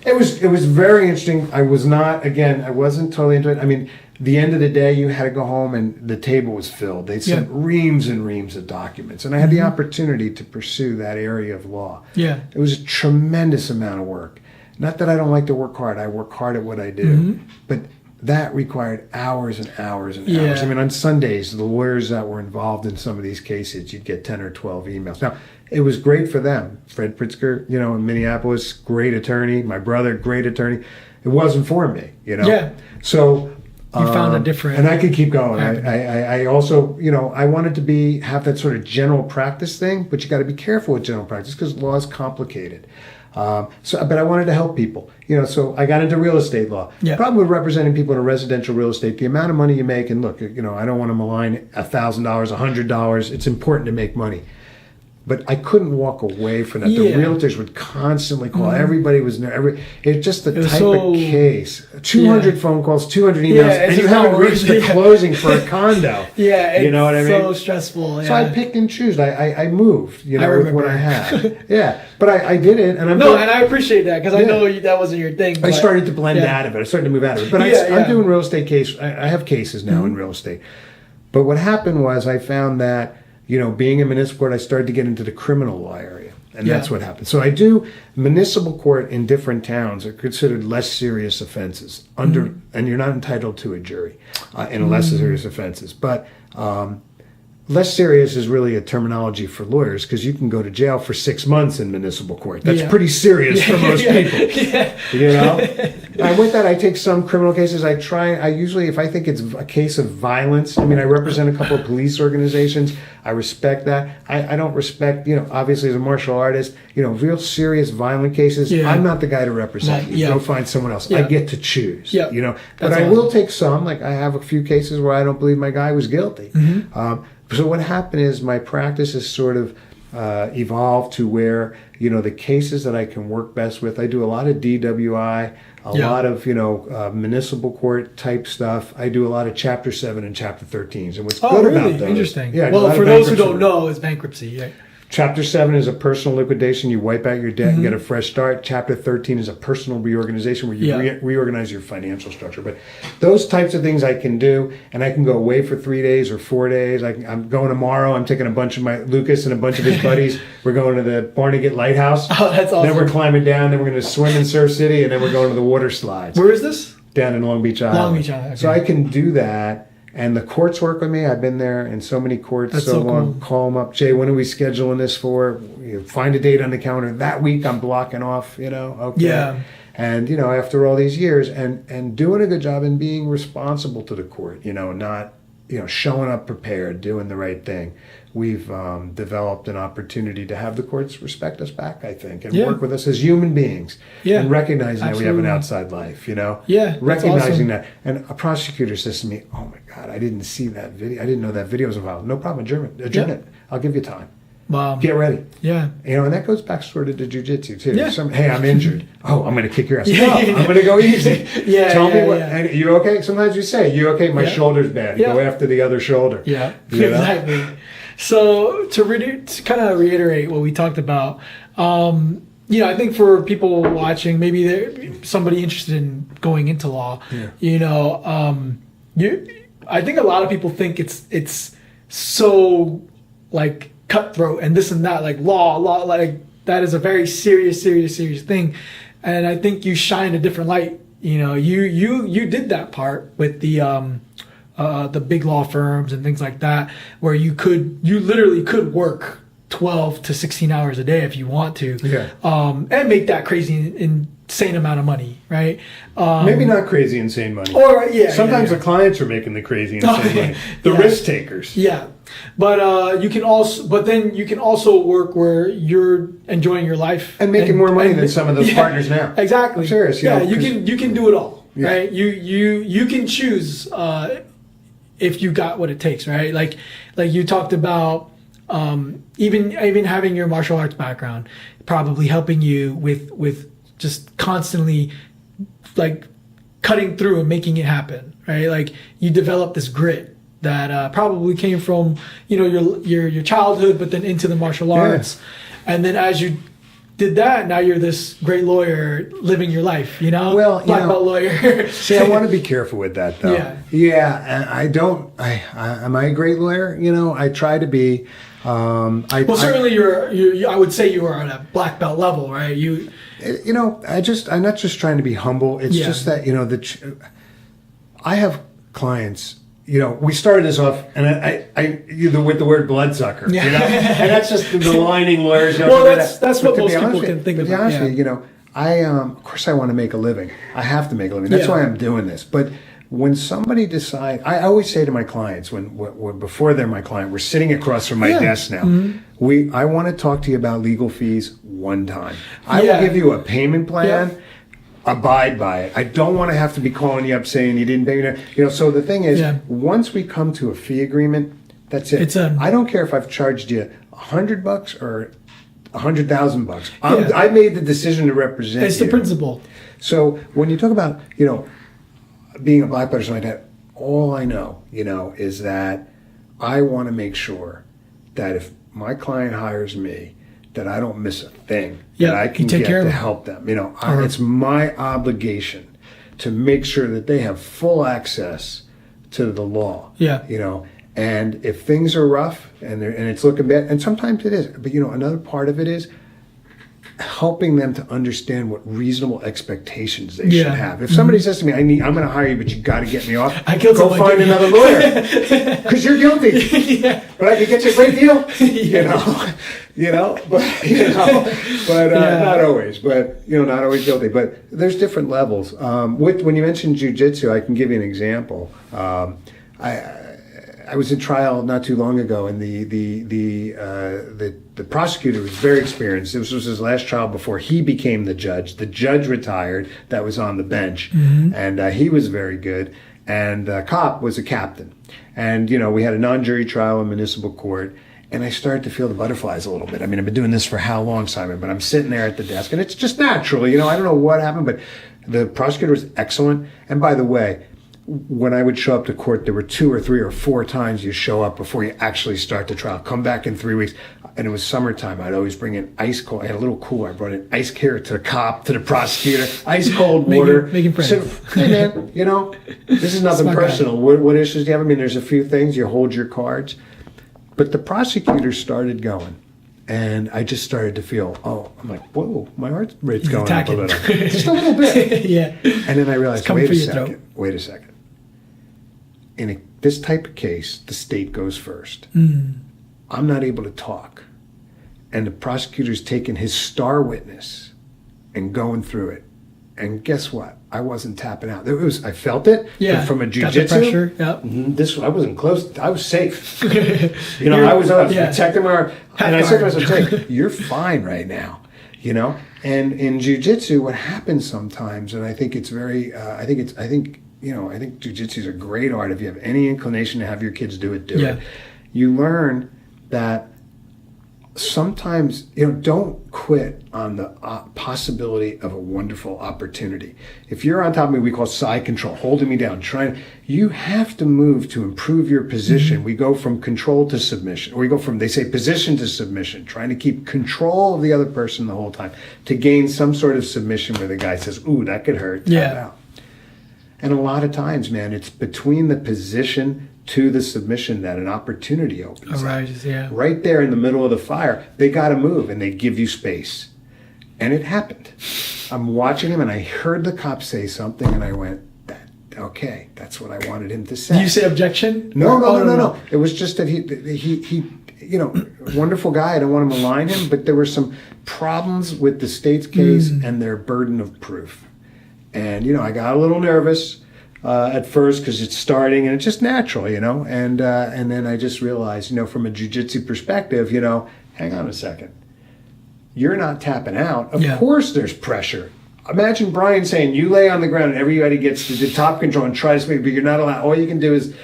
it was very interesting. I wasn't totally into it. I mean, the end of the day, you had to go home and the table was filled. They sent reams and reams of documents, and I had the opportunity to pursue that area of law. Yeah, it was a tremendous amount of work. Not that I don't like to work hard. I work hard at what I do, but that required hours and hours and hours. I mean, on Sundays, the lawyers that were involved in some of these cases, you'd get 10 or 12 emails. Now, it was great for them. Fred Pritzker, in Minneapolis, great attorney. My brother, great attorney. It wasn't for me, Yeah. So you found a different... And I could keep going. I also, I wanted to have that sort of general practice thing, but you got to be careful with general practice because law is complicated. But I wanted to help people, so I got into real estate law. Yeah. Problem with representing people in a residential real estate, the amount of money you make, and look, I don't want to malign $1,000, $100. It's important to make money. But I couldn't walk away from that. The realtors would constantly call. Everybody was there. It's just the type of case. 200 phone calls, 200 emails, and you haven't reached the closing for a condo. You know what I mean? So stressful. So I picked and chose. I moved, with what I had. But I did it, and and I appreciate that because I know that wasn't your thing. I started to blend out of it. I started to move out of it. But I'm doing real estate case. I have cases now in real estate. But what happened was I found that, being in municipal court, I started to get into the criminal law area. And that's what happened. So I do municipal court in different towns are considered less serious offenses and you're not entitled to a jury in less serious offenses. But less serious is really a terminology for lawyers because you can go to jail for 6 months in municipal court. That's pretty serious for most people. And with that, I take some criminal cases. I usually, if I think it's a case of violence, I represent a couple of police organizations. I respect that. I don't respect, obviously as a martial artist, real serious violent cases. I'm not the guy to represent you. Go find someone else. I get to choose, But I will take some, like I have a few cases where I don't believe my guy was guilty. So what happened is my practice has sort of evolved to where, the cases that I can work best with, I do a lot of DWI, a lot of, municipal court type stuff. I do a lot of Chapter 7 and Chapter 13s. And what's good about those... Interesting. Well, for those who don't know, it's bankruptcy. Right? Chapter 7 is a personal liquidation. You wipe out your debt and get a fresh start. Chapter 13 is a personal reorganization where you reorganize your financial structure. But those types of things I can do, and I can go away for 3 days or 4 days. I'm going tomorrow. I'm taking a bunch of Lucas and a bunch of his buddies. We're going to the Barnegat Lighthouse. Oh, that's awesome. Then we're climbing down. Then we're going to swim in Surf City. And then we're going to the water slides. Where is this? Down in Long Beach Island. Long Beach Island. Okay. So I can do that. And the courts work with me. I've been there in so many courts. That's so long. Cool. Call them up. Jay, when are we scheduling this for? Find a date on the calendar. That week I'm blocking off, Okay. Yeah. And, after all these years and doing a good job and being responsible to the court, not, showing up prepared, doing the right thing. We've developed an opportunity to have the courts respect us back, I think, and work with us as human beings. And recognizing that we have an outside life, recognizing that. And a prosecutor says to me, oh my God, I didn't see that video. I didn't know that video was involved. No problem, adjourn it. I'll give you time. Wow. Get ready. Yeah. And that goes back sort of to jiu-jitsu too. Yeah. Hey, I'm injured. Oh, I'm going to kick your ass. No, I'm going to go easy. Tell me what. And you okay? Sometimes you say, you okay? My shoulder's bad. You go after the other shoulder. Yeah. Exactly. So to kind of reiterate what we talked about, I think for people watching, maybe they're somebody interested in going into law. I think a lot of people think it's so like cutthroat and this and that, like law, like that is a very serious thing. And I think you shine a different light. You did that part with the big law firms and things like that, where you literally could work 12 to 16 hours a day if you want to, and make that crazy insane amount of money, right? Maybe not crazy insane money. Or sometimes the clients are making the crazy insane money. The risk takers. Yeah. But you can also work where you're enjoying your life and making more money than some of those partners now. Exactly. I'm serious. You can do it all, right? You can choose if you got what it takes, right? Like you talked about even having your martial arts background, probably helping you with just constantly like cutting through and making it happen, right? Like you develop this grit that probably came from your childhood, but then into the martial arts, and then as you did that, now you're this great lawyer living your life, Well, black belt lawyer. See, I want to be careful with that, though. Yeah. I don't. Am I a great lawyer? I try to be. Certainly I would say you are at a black belt level, right? I'm not just trying to be humble. It's just that I have clients. We started this off, and with the word bloodsucker, and that's just the maligning lawyers. Well, that's what most people can think about. To be honest with you, I of course I want to make a living. I have to make a living. That's why I'm doing this. But when somebody decides, I always say to my clients, when before they're my client, we're sitting across from my desk now. Mm-hmm. I want to talk to you about legal fees one time. I will give you a payment plan. Yeah. Abide by it. I don't want to have to be calling you up saying you didn't pay. So the thing is, once we come to a fee agreement, that's it. I don't care if I've charged you $100 or $100,000. I made the decision to represent you. It's the principle. So when you talk about being a black belt or something like that, all I know is that I want to make sure that if my client hires me, that I don't miss a thing that I can get to help them. It's my obligation to make sure that they have full access to the law. And if things are rough and it's looking bad, and sometimes it is, but another part of it is helping them to understand what reasonable expectations they should have. If somebody says to me, I'm going to hire you, but you got to get me off, go find another lawyer because you're guilty. But I can get you a great deal. But not always. But not always guilty. But there's different levels. When you mentioned jiu-jitsu, I can give you an example. I was in trial not too long ago, and the prosecutor was very experienced. This was his last trial before he became the judge. The judge retired that was on the bench, and he was very good. And the cop was a captain. And, we had a non-jury trial in municipal court, and I started to feel the butterflies a little bit. I mean, I've been doing this for how long, Simon? But I'm sitting there at the desk, and it's just natural. I don't know what happened, but the prosecutor was excellent. And by the way, when I would show up to court, there were 2 or 3 or 4 times you show up before you actually start the trial. Come back in 3 weeks. And it was summertime. I'd always bring in ice cold. I had a little cooler. I brought in ice here to the cop, to the prosecutor, ice cold water. Making friends. So, hey man, this is nothing personal. What issues do you have? I mean, there's a few things. You hold your cards. But the prosecutor started going. And I just started to feel, I'm like, whoa, my heart rate's going up a little. Just a little bit. And then I realized, wait a second. In this type of case, the state goes first. I'm not able to talk. And the prosecutor's taking his star witness and going through it. And guess what? I wasn't tapping out. I felt it. But from a jiu-jitsu. I wasn't close. I was safe. I was protecting my arm. And I said to myself, you're fine right now. And in jiu-jitsu, what happens sometimes, and I think it's very, I think jiu-jitsu is a great art. If you have any inclination to have your kids do it, do it. You learn that sometimes, don't quit on the possibility of a wonderful opportunity. If you're on top of me, we call side control, holding me down, you have to move to improve your position. We go from control to submission, or we go from, they say, position to submission, trying to keep control of the other person the whole time to gain some sort of submission where the guy says, ooh, that could hurt. Tap out. And a lot of times, man, it's between the position to the submission that an opportunity opens up. Right there in the middle of the fire, they got to move, and they give you space. And it happened. I'm watching him, and I heard the cop say something, and I went, okay, that's what I wanted him to say. Did you say objection? No. It was just that he wonderful guy. I don't want to malign him, but there were some problems with the state's case and their burden of proof. And, I got a little nervous at first because it's starting and it's just natural, and then I just realized, from a jiu-jitsu perspective, hang on a second. You're not tapping out. Of course there's pressure. Imagine Brian saying, you lay on the ground and everybody gets to the top control and tries to make, but you're not allowed. All you can do is,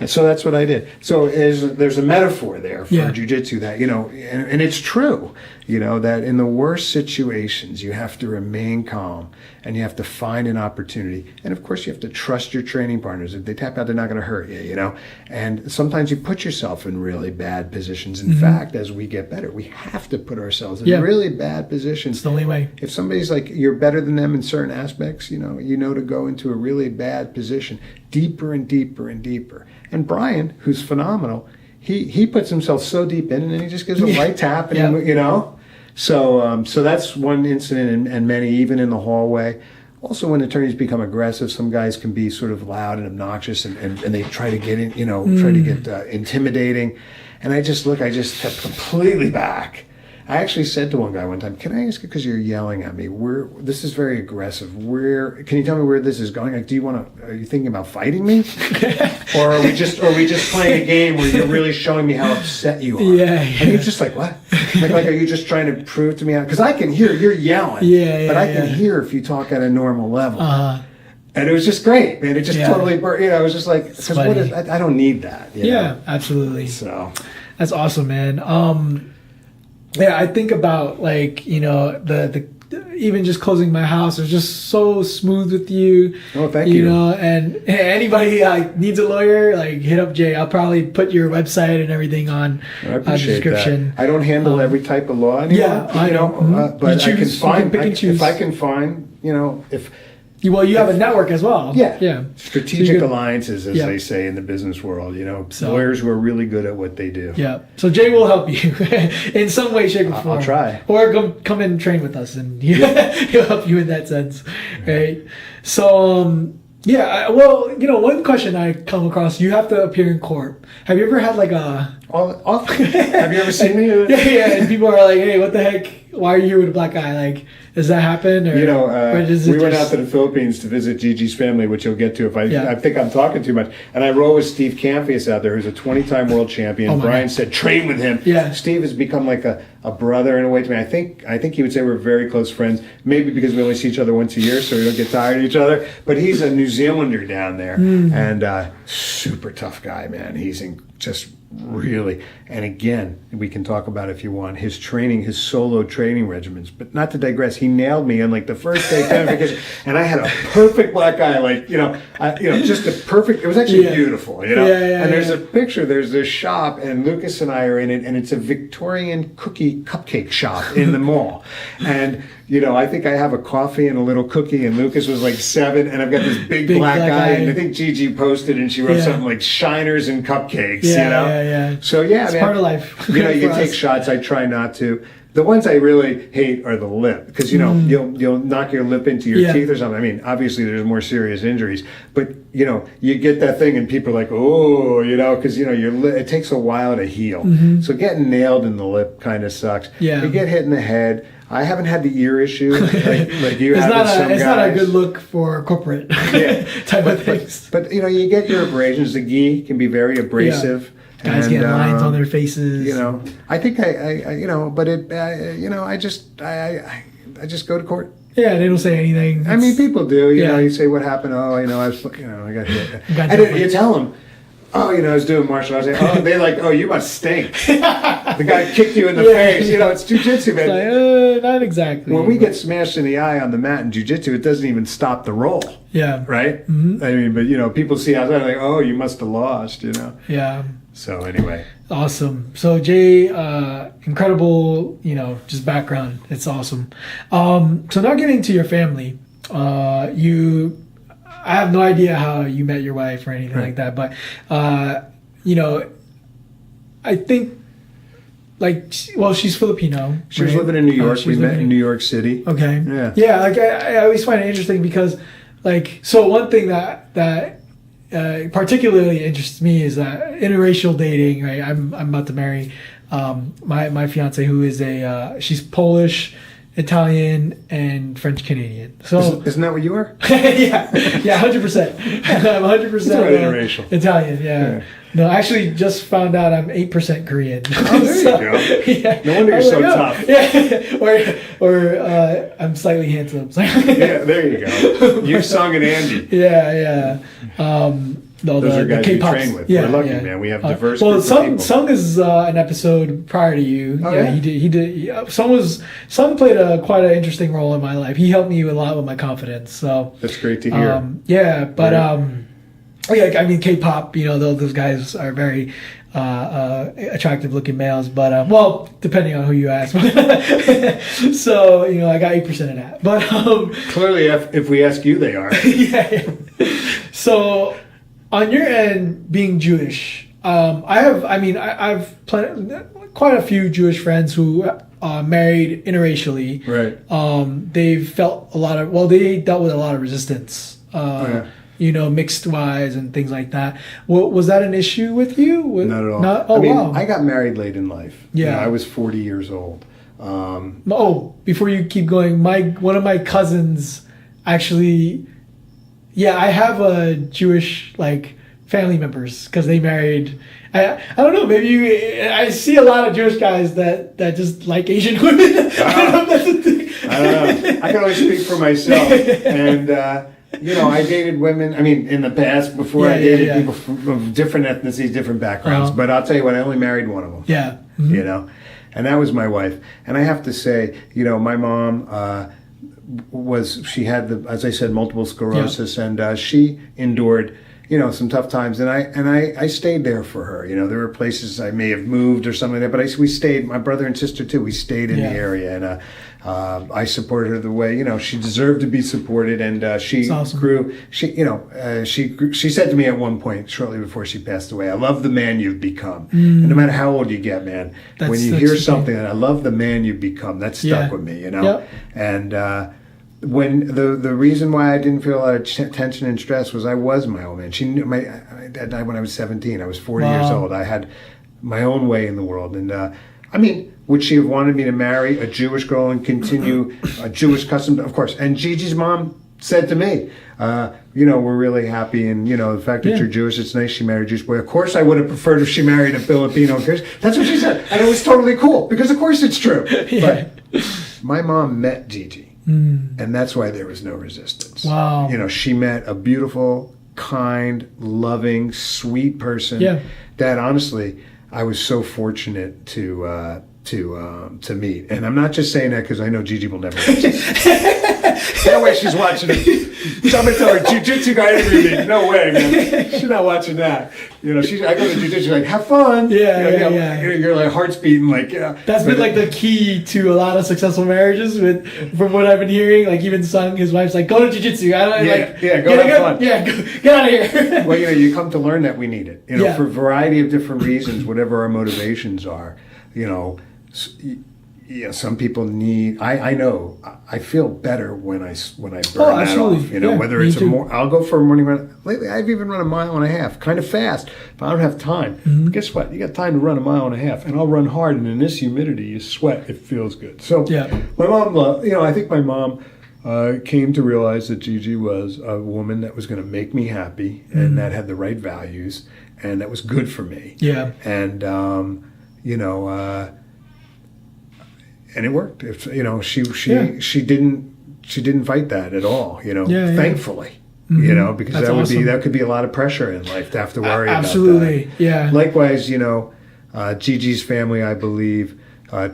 So that's what I did. So there's a metaphor there for jiu-jitsu that, and it's true, that in the worst situations, you have to remain calm and you have to find an opportunity. And of course, you have to trust your training partners. If they tap out, they're not going to hurt you, And sometimes you put yourself in really bad positions. In fact, as we get better, we have to put ourselves in really bad positions. It's the only way. If somebody's like, you're better than them in certain aspects, you know to go into a really bad position, deeper and deeper and deeper. And Brian, who's phenomenal, he puts himself so deep in, and then he just gives a light tap, and So that's one incident, and many, even in the hallway. Also, when attorneys become aggressive, some guys can be sort of loud and obnoxious, and they try to get in, try to get intimidating. And I just stepped completely back. I actually said to one guy one time, "Can I ask you, because you're yelling at me? This is very aggressive. Can you tell me where this is going? Like, are you thinking about fighting me, or are we just playing a game where you're really showing me how upset you are?" Yeah. And he's just like, "What? Like, are you just trying to prove to me?" Because I can hear you're yelling, but I can hear if you talk at a normal level. And it was just great, man. It just totally, it was just like, because I don't need that. Absolutely. So that's awesome, man. Yeah, I think about the even just closing my house. It was just so smooth with you. Oh, thank you. And anybody needs a lawyer, hit up Jay. I'll probably put your website and everything on I appreciate description. That. I don't handle every type of law anymore. Yeah, I know. But I can find if I can find if. Well, you have a network as well. Yeah. Strategic alliances, as they say in the business world. Lawyers who are really good at what they do. Yeah. So Jay will help you in some way, shape, or form. I'll try. Or come in and train with us, and he'll help you in that sense, right? So, one question I come across: you have to appear in court. Have you ever had Often. Have you ever seen me? Yeah. And people are like, "Hey, what the heck? Why are you here with a black guy?" Does that happen? Or, we went out to the Philippines to visit Gigi's family, which you'll get to if I think I'm talking too much. And I rode with Steve Camphius out there, who's a 20-time world champion. Brian said, train with him. Yeah. Steve has become like a brother in a way to me. I think he would say we're very close friends, maybe because we only see each other once a year, so we don't get tired of each other. But he's a New Zealander down there, and super tough guy, man. He's just really, and again, we can talk about if you want his training, his solo training regimens. But not to digress, he nailed me on the first day vacation, and I had a perfect black eye, just a perfect. It was actually beautiful, And there's a picture. There's this shop, and Lucas and I are in it, and it's a Victorian cupcake shop in the mall, and. I think I have a coffee and a little cookie, and Lucas was 7, and I've got this big black eye, and I think Gigi posted, and she wrote something like shiners and cupcakes, Yeah. So, it's part of life. You take shots. I try not to. The ones I really hate are the lip, because, you'll knock your lip into your teeth or something. I mean, obviously there's more serious injuries, but, you get that thing and people are like, oh, because, your lip, it takes a while to heal. So getting nailed in the lip kind of sucks. Yeah. You get hit in the head. I haven't had the ear issue like you have. It's not a good look for corporate type of things. But you get your abrasions. The gi can be very abrasive. Yeah. Guys get lines on their faces. I think I just go to court. Yeah, they don't say anything. I mean, people do. You say what happened. Oh, I got hit. And you tell them. Oh, I was doing martial arts. You must stink. The guy kicked you in the face. It's jiu-jitsu, man. Not exactly. When we get smashed in the eye on the mat in jiu-jitsu, it doesn't even stop the roll. Yeah. Right? Mm-hmm. I mean, but, people see outside, oh, you must have lost, Yeah. So, anyway. Awesome. So, Jay, incredible, just background. It's awesome. So, now getting to your family, I have no idea how you met your wife or anything like that, but I think she's Filipino. She was living in New York. We met in New York City. Okay. Yeah. I always find it interesting because, so one thing that particularly interests me is that interracial dating. Right. I'm about to marry my fiance, who is she's Polish, Italian, and French Canadian. So isn't that what you are? yeah, 100%. I'm 100% interracial. Italian. Yeah. No, I actually just found out I'm 8% Korean. Oh, there you go. Yeah. No wonder you're so tough. Yeah. or I'm slightly handsome. Yeah, there you go. You sung an Andy. Yeah. Those are guys we K-pops. train with. We're lucky, man. We have diverse group of people. Sung is an episode prior to you. Oh, yeah, he did. Sung played quite an interesting role in my life. He helped me a lot with my confidence. So that's great to hear. I mean, K-pop. Those guys are very attractive looking males, but depending on who you ask. So I got 8% of that. But clearly, if we ask you, they are. Yeah. So on your end, being Jewish, I've quite a few Jewish friends who married interracially. Right. They've felt they dealt with a lot of resistance. Mixed wise and things like that. Was that an issue with you? Not at all. Wow. I got married late in life. Yeah. I was 40 years old. Before you keep going, one of my cousins actually, I have a Jewish family members because they married. I don't know. Maybe I see a lot of Jewish guys that just like Asian women. I don't know if that's a thing. I don't know. I can only speak for myself. And I dated women. I mean, in the past, before I dated people from different ethnicities, different backgrounds. But I'll tell you what, I only married one of them. Yeah. Mm-hmm. And that was my wife. And I have to say, my mom she had as I said, multiple sclerosis, and she endured some tough times, and I stayed there for her. There were places I may have moved or something like that, but we stayed. My brother and sister too. We stayed in the area, and I supported her the way she deserved to be supported, and she grew. She said to me at one point, shortly before she passed away, "I love the man you've become." And no matter how old you get, man, when you hear something that I love the man you've become, that stuck with me. And when the reason why I didn't feel a lot of tension and stress was I was my own man. She knew my dad died when I was 17. I was 40 years old. I had my own way in the world, and would she have wanted me to marry a Jewish girl and continue a Jewish custom? Of course. And Gigi's mom said to me, we're really happy, and the fact that you're Jewish, it's nice she married a Jewish boy. Of course, I would have preferred if she married a Filipino Christian. That's what she said, and it was totally cool because of course it's true. But my mom met Gigi. And that's why there was no resistance. Wow. She met a beautiful, kind, loving, sweet person that honestly I was so fortunate to meet. And I'm not just saying that because I know Gigi will never watch this. No way she's watching it. I'm going to tell her, jiu-jitsu guy interviewed me. No way, man. She's not watching that. I go to jiu-jitsu, she's like, have fun. You're like, heart's beating, That's been the key to a lot of successful marriages from what I've been hearing. Even Sung, his wife's like, go to jiu-jitsu. Go have fun. Yeah, get out of here. Well, you come to learn that we need it. For a variety of different reasons, whatever our motivations are, some people need. I know. I feel better when I burn that off. Whether it's I'll go for a morning run. Lately, I've even run 1.5 miles, kind of fast, but I don't have time. Mm-hmm. But guess what? You got time to run 1.5 miles, and I'll run hard. And in this humidity, you sweat. It feels good. So my mom, I think my mom came to realize that Gigi was a woman that was going to make me happy, and that had the right values, and that was good for me. Yeah. And and it worked. She didn't fight that at all. Thankfully. Because that could be a lot of pressure in life to have to worry about that. Absolutely. Yeah. Likewise, Gigi's family, I believe,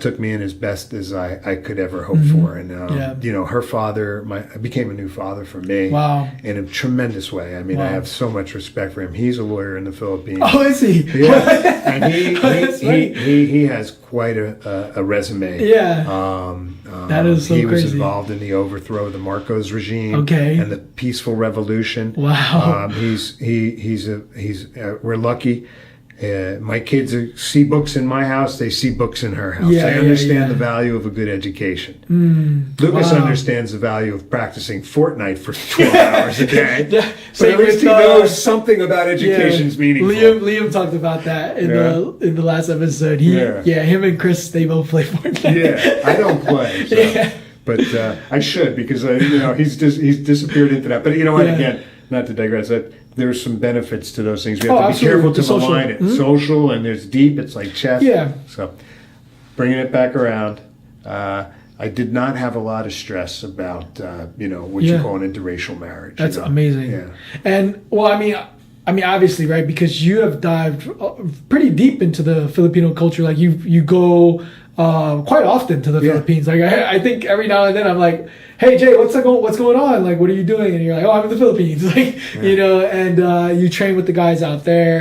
took me in as best as I could ever hope for, and her father, I became a new father for me. Wow. In a tremendous way. I mean, I have so much respect for him. He's a lawyer in the Philippines. Oh, is he? Yeah, and he has quite a resume. Yeah. That is so crazy. He was involved in the overthrow of the Marcos regime. Okay. And the peaceful revolution. Wow. We're lucky. My kids see books in my house. They see books in her house. They understand the value of a good education. Lucas understands the value of practicing Fortnite for 12 hours a day. But at least he knows something about education's meaningful. Liam talked about that in the last episode. Him and Chris, they both play Fortnite. Yeah, I don't play. So. But I should, because he's disappeared into that. But you know what? Again, not to digress. There's some benefits to those things. We have to be careful to malign it. Social, and there's deep. It's like chess. Yeah. So, bringing it back around, I did not have a lot of stress about what you call an interracial marriage. That's amazing. Yeah. And I mean, obviously, right? Because you have dived pretty deep into the Filipino culture. Like you go quite often to the Philippines. Like I think every now and then I'm like, "Hey Jay, what's going on? Like, what are you doing?" And you're like, "Oh, I'm in the Philippines." Like, and you train with the guys out there.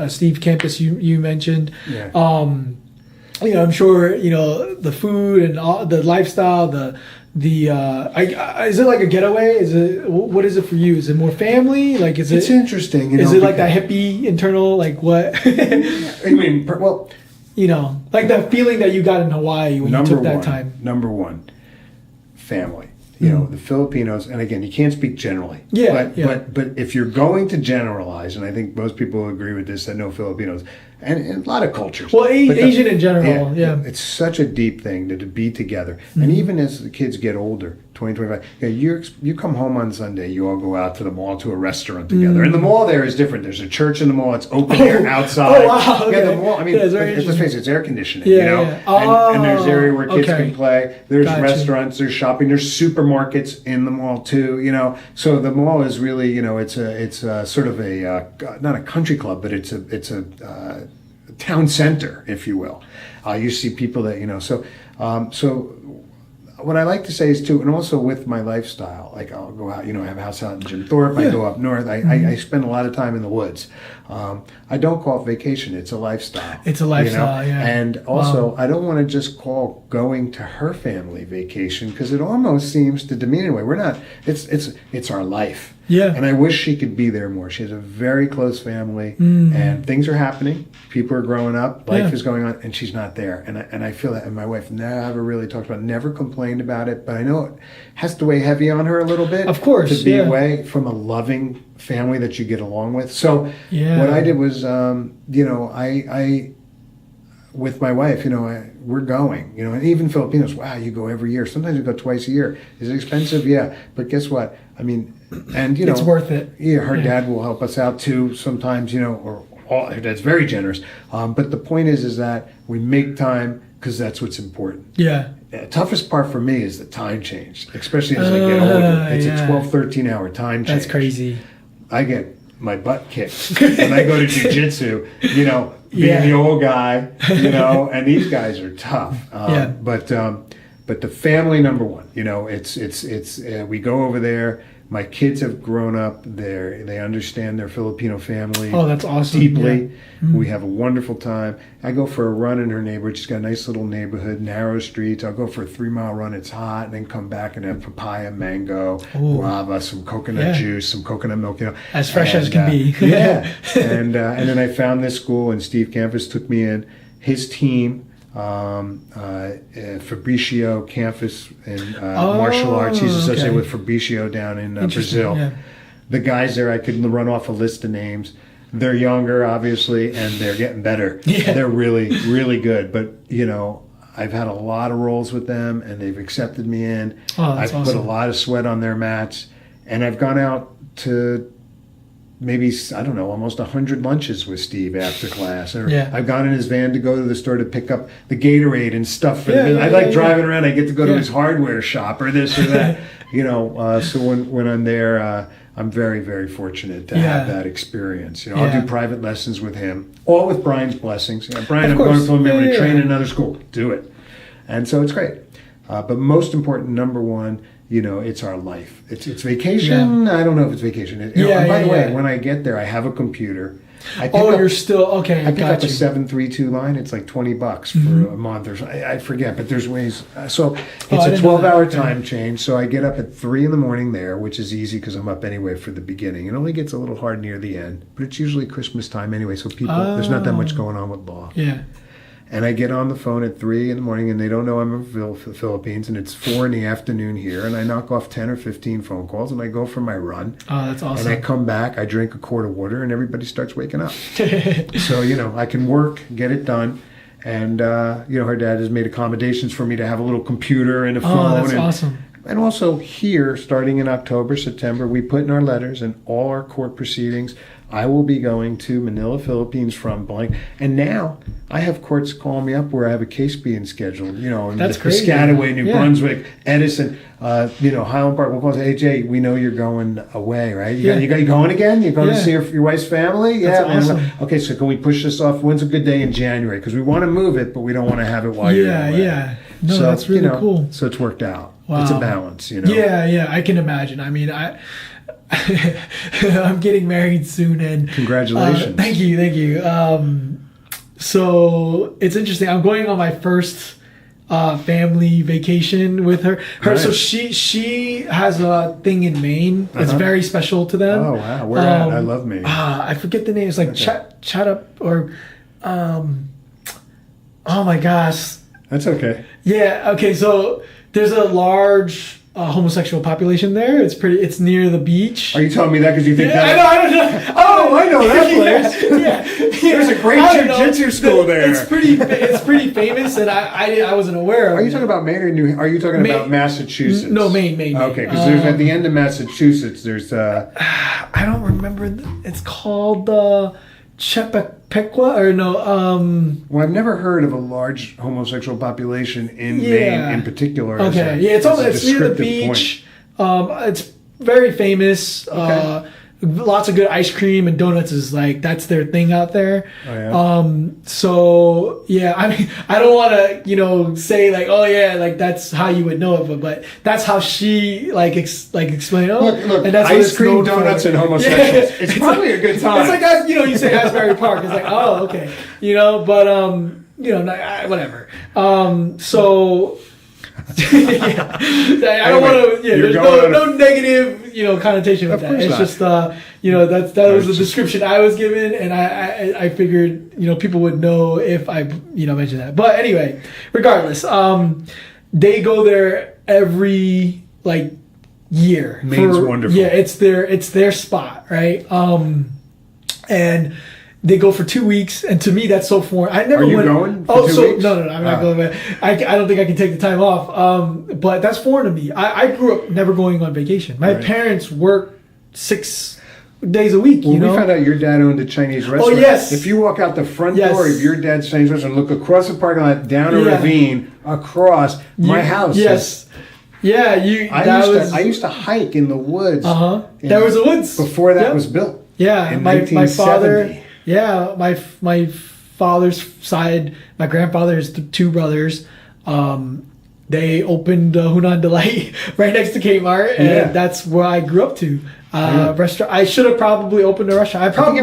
Steve Campus, you mentioned. Yeah. I'm sure the food and all the lifestyle, is it like a getaway? What is it for you? Is it more family? Like, it's interesting. Is it like that hippie internal? Like what? I mean, well, like that feeling that you got in Hawaii when you took that time. Number one, family. The Filipinos, and again, you can't speak generally. But if you're going to generalize, and I think most people agree with this, that no Filipinos, and a lot of cultures. Well, Asian in general, it's such a deep thing to be together. And even as the kids get older, 20, 25, you come home on Sunday, you all go out to the mall, to a restaurant together. And the mall there is different. There's a church in the mall. It's open air outside. Oh, wow. Okay. The mall, I mean, let's face it, it's air conditioning, and there's area where kids can play. There's Gotcha. restaurants, there's shopping, there's supermarkets in the mall too, So the mall is really, it's a sort of a, not a country club, but it's a town center, if you will. You see people that, so what I like to say is too, and also with my lifestyle, like I'll go out, I have a house out in Jim Thorpe, I go up north, I spend a lot of time in the woods. I don't call it vacation, it's a lifestyle. It's a lifestyle, And also, I don't want to just call going to her family vacation, because it almost seems to demean it in a way. We're not, it's our life. Yeah. And I wish she could be there more. She has a very close family, and things are happening. People are growing up. Life is going on, and she's not there. And I feel that. And my wife never really talked about it, never complained about it. But I know it has to weigh heavy on her a little bit. Of course. To be away from a loving family that you get along with. So what I did was, I with my wife, we're going, and even Filipinos, wow, you go every year. Sometimes you go twice a year. Is it expensive? Yeah. But guess what? I mean, and, it's worth it. Yeah, her dad will help us out too sometimes, or her dad's very generous. But the point is that we make time because that's what's important. Yeah. The toughest part for me is the time change, especially as I get older. It's a 12, 13-hour time change. That's crazy. I get my butt kicked when I go to jiu-jitsu, being the old guy, and these guys are tough. But the family, number one, it's we go over there. My kids have grown up there. They understand their Filipino family. Oh, that's awesome. Deeply. Yeah. We have a wonderful time. I go for a run in her neighborhood. She's got a nice little neighborhood, narrow streets. I'll go for a 3-mile run. It's hot, and then come back and have papaya, mango, guava, some coconut juice, some coconut milk. As fresh as can be. And then I found this school, and Steve Campus took me in. His team. Fabricio Campus in martial arts. He's associated with Fabricio down in Brazil. Yeah. The guys there, I could run off a list of names. They're younger, obviously, and they're getting better. Yeah. They're really, really good. But, I've had a lot of roles with them, and they've accepted me in. I've put a lot of sweat on their mats, and I've gone out to maybe, I don't know, almost 100 lunches with Steve after class. Or I've gone in his van to go to the store to pick up the Gatorade and stuff. For I like driving around. I get to go to his hardware shop or this or that. So when I'm there, I'm very, very fortunate to have that experience. I'll do private lessons with him, all with Brian's blessings. Brian, I'm going to train in another school. Do it. And so it's great. But most important, number one, it's our life. It's vacation. I don't know if it's vacation. And by the way, when I get there, I have a computer. You're still okay. I pick up a 732 line. It's like $20 for a month or so. I forget, but there's ways. So it's a 12-hour time change. So I get up at 3 a.m. there, which is easy because I'm up anyway for the beginning. It only gets a little hard near the end, but it's usually Christmas time anyway. So there's not that much going on with law. Yeah. And I get on the phone at 3 a.m, and they don't know I'm in the Philippines, and it's 4 p.m. here, and I knock off 10 or 15 phone calls, and I go for my run. Oh, that's awesome. And I come back, I drink a quart of water, and everybody starts waking up. So, I can work, get it done. And, her dad has made accommodations for me to have a little computer and a phone. Oh, that's awesome. And also here, starting in October, September, we put in our letters and all our court proceedings. I will be going to Manila, Philippines from blank. And now I have courts calling me up where I have a case being scheduled, you know, in Piscataway, New Brunswick, Edison, you know, Highland Park. We'll call it, hey, Jay, we know you're going away, right? You going again? You're going to see your wife's family? That's awesome. Okay, so can we push this off? When's a good day in January? Because we want to move it, but we don't want to have it while you're away. Yeah. No, so, that's really cool. So it's worked out. Wow. It's a balance, you know? Yeah, I can imagine. I mean, I'm getting married soon, and congratulations. Thank you. So it's interesting. I'm going on my first family vacation with her. Right. So she has a thing in Maine. It's very special to them. Oh wow, where at? I love Maine. I forget the name. It's like Chat Up or oh my gosh. That's okay. Yeah. Okay. So there's a large homosexual population there. It's near the beach. Are you telling me that because you think that? I don't know. Oh, I know that place. Yeah. There's a great jiu-jitsu school there. It's pretty famous, and I wasn't aware of it. Are you talking about Maine or Are you talking about Massachusetts? No, Maine. Okay, because there's at the end of Massachusetts, there's I don't remember. It's called Chepequa or no? Well, I've never heard of a large homosexual population in Maine in particular. Okay, it's near the beach. It's very famous. Okay. Lots of good ice cream and donuts is like that's their thing out there. Oh, yeah. So yeah, I mean, I don't want to say like, oh yeah, like that's how you would know it, but that's how she explain. Oh, look, and that's ice cream, donuts, and homosexuals. Yeah. It's probably a good time. It's like you say Asbury Park. It's like, oh, okay, but whatever. So. I don't want to. Yeah, there's no negative, connotation with that. It's just, that was the description I was given, and I figured, people would know if I, mentioned that. But anyway, regardless, they go there every year. Maine's wonderful. Yeah, it's their spot, right? And they go for 2 weeks, and to me, that's so foreign. I never went. Are you going for 2 weeks? No, I'm not going. I don't think I can take the time off. But that's foreign to me. I grew up never going on vacation. My parents work 6 days a week. We found out your dad owned a Chinese restaurant. Oh yes. If you walk out the front door of your dad's Chinese restaurant, look across the parking lot, down a ravine, across my house. Yes. I used to hike in the woods. There was a woods before that was built. Yeah, in my father. Yeah, my father's side, my grandfather's 2 brothers. They opened Hunan Delight right next to Kmart, and that's where I grew up to. Restaurant. I should have probably opened a restaurant. I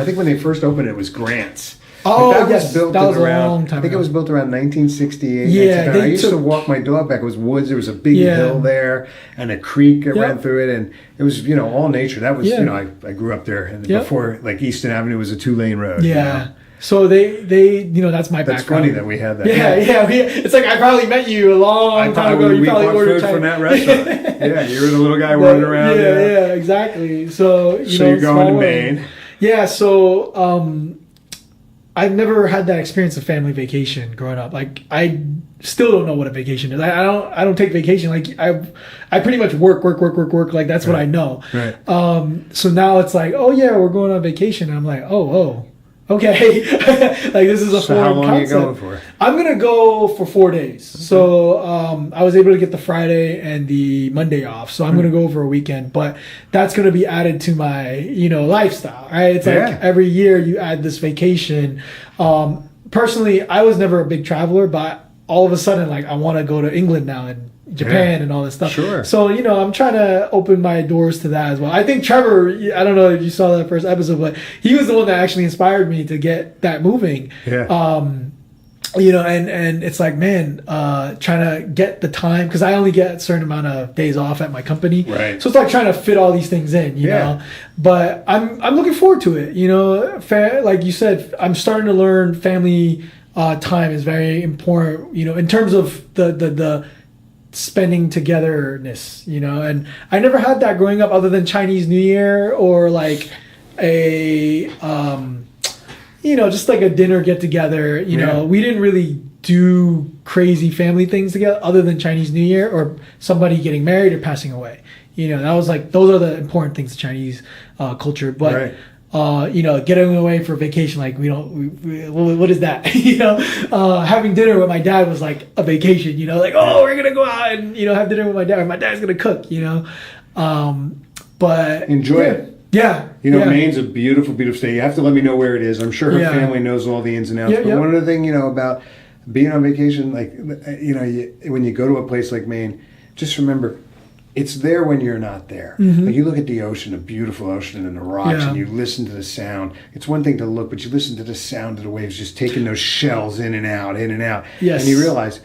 think when they first opened it was Grant's. Oh, that was built that was around, a long time. I think it was built around 1968. Yeah, I used to walk my dog back. It was woods. There was a big hill there and a creek that ran through it, and it was all nature. That was I grew up there, and before Easton Avenue was a 2-lane road. Yeah. So they that's my background. That's funny that we had that. Yeah. It's like I probably met you a long time ago. You probably ordered food from that restaurant. Yeah, you were the little guy running around. Yeah, exactly. So you're going to Maine. Yeah. So I've never had that experience of family vacation growing up. Like I still don't know what a vacation is. I don't take vacation. Like I pretty much work. Like that's what I know. Right. So now it's like, oh yeah, we're going on vacation. And I'm like, oh. Okay, this is a foreign concept. How long are you going for? I'm gonna go for 4 days. Okay. So I was able to get the Friday and the Monday off. So I'm gonna go for a weekend, but that's gonna be added to my lifestyle. Right? It's like every year you add this vacation. Personally, I was never a big traveler, but all of a sudden, I want to go to England now and Japan and all this stuff. Sure. So, I'm trying to open my doors to that as well. I think Trevor, I don't know if you saw that first episode, but he was the one that actually inspired me to get that moving. Yeah. And it's like, man, trying to get the time, because I only get a certain amount of days off at my company. Right. So it's like trying to fit all these things in, you know. But I'm looking forward to it. Like you said, I'm starting to learn family time is very important, in terms of the spending togetherness, and I never had that growing up other than Chinese New Year or like a just like a dinner get together. We didn't really do crazy family things together other than Chinese New Year or somebody getting married or passing away. You know, that was like, those are the important things to Chinese culture. But, you know, getting away for vacation, like what is that? You know, having dinner with my dad was like a vacation, you know, like, oh, we're going to go out and, you know, have dinner with my dad. My dad's going to cook, you know. But enjoy it. Yeah. You know, Maine's a beautiful, beautiful state. You have to let me know where it is. I'm sure her family knows all the ins and outs. But one other thing, you know, about being on vacation, like, you know, when you go to a place like Maine, just remember, it's there when you're not there. Like you look at the ocean, a beautiful ocean and the rocks, and you listen to the sound. It's one thing to look, but you listen to the sound of the waves just taking those shells in and out, in and out. Yes. And you realize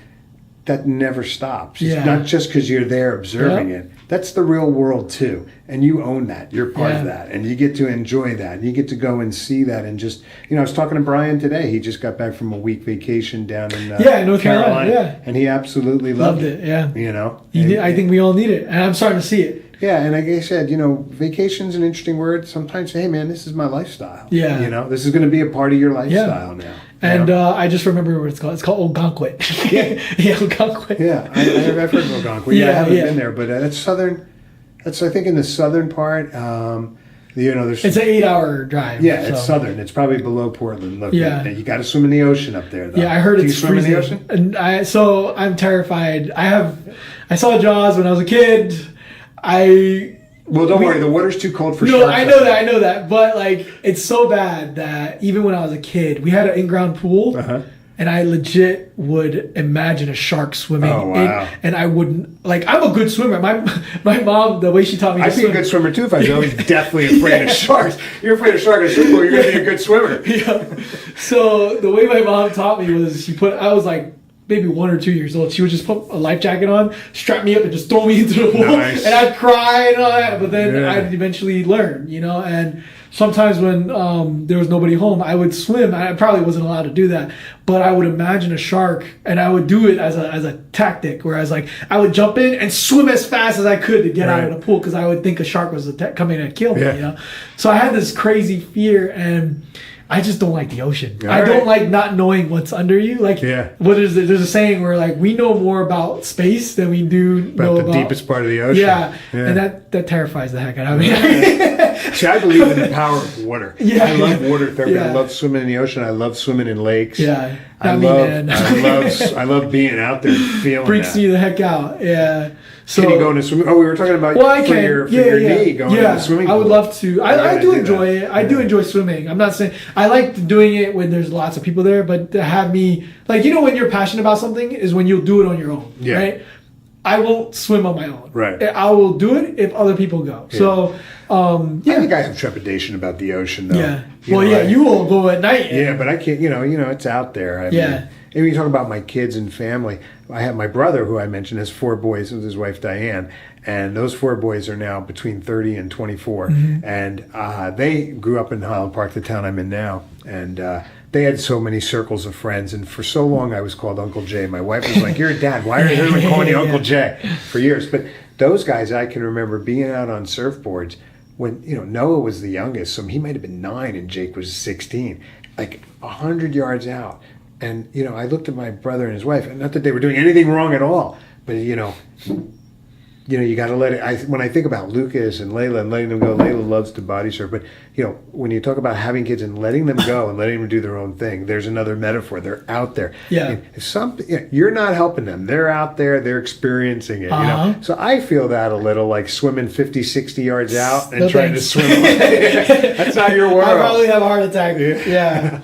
that never stops. It's not just because you're there observing it. That's the real world too. And you own that. You're part of that. And you get to enjoy that. And you get to go and see that. And just, you know, I was talking to Brian today. He just got back from a week vacation down in North Carolina. And he absolutely loved it. You know? I think we all need it. And I'm starting to see it. Yeah, and like I said, you know, vacation's an interesting word. Sometimes, hey, man, this is my lifestyle. Yeah. You know, this is going to be a part of your lifestyle now. And I just remember what it's called. It's called Algonquin. Algonquin. Yeah, I've heard of Algonquin. I haven't been there, but that's southern. That's, I think, in the southern part. You know, it's an 8-hour drive. Yeah, it's southern. It's probably below Portland. Look, you got to swim in the ocean up there, though. Yeah, I heard it's freezing. Do you swim in the ocean? And so I'm terrified. I saw Jaws when I was a kid. Well, don't worry. The water's too cold for sharks. No, I know that. But, like, it's so bad that even when I was a kid, we had an in-ground pool. And I legit would imagine a shark swimming in, and I wouldn't, like, I'm a good swimmer. My mom, the way she taught me to swim. I'd be a good swimmer too if I was always deathly afraid of sharks. You're afraid of sharks, you're going to be a good swimmer. So the way my mom taught me was I was like maybe 1 or 2 years old. She would just put a life jacket on, strap me up, and just throw me into the pool. And I'd cry and all that, but then I'd eventually learn, you know, and sometimes when there was nobody home, I would swim. I probably wasn't allowed to do that, but I would imagine a shark, and I would do it as a tactic. Whereas, like, I would jump in and swim as fast as I could to get out of the pool because I would think a shark was coming to kill me. You know, so I had this crazy fear, and I just don't like the ocean. I don't like not knowing what's under you. Like, what is it? There's a saying where, like, we know more about space than we do know about the deepest part of the ocean. And that terrifies the heck out of me. See, I believe in the power of water. I love water therapy. I love swimming in the ocean. I love swimming in lakes. I love being out there and feeling freaks me the heck out. So, can you go in a swimming? Oh, we were talking about your knee going in the swimming pool. I would love to. I do enjoy it. I do enjoy swimming. I'm not saying I like doing it when there's lots of people there, but to have me, like, you know, when you're passionate about something is when you'll do it on your own, right? I won't swim on my own. I will do it if other people go. So, I think I have trepidation about the ocean, though. You will go at night. But I can't. You know, it's out there. I mean, and when you talk about my kids and family, I have my brother, who I mentioned, has 4 boys with his wife Diane, and those 4 boys are now between 30 and 24, and they grew up in Highland Park, the town I'm in now, and they had so many circles of friends, and for so long I was called Uncle Jay. My wife was like, "You're a dad. Why are everyone calling you Uncle Jay?" For years, but those guys, I can remember being out on surfboards when, you know, Noah was the youngest, so he might have been 9 and Jake was 16, like 100 yards out. And, you know, I looked at my brother and his wife, and not that they were doing anything wrong at all, but, you know, you got to let it. When I think about Lucas and Layla and letting them go, Layla loves to body surf, but, you know, when you talk about having kids and letting them go and letting them do their own thing, there's another metaphor. They're out there. You're not helping them. They're out there. They're experiencing it. You know, so I feel that a little, like swimming 50, 60 yards out and trying to swim away. That's not your world. I probably have a heart attack.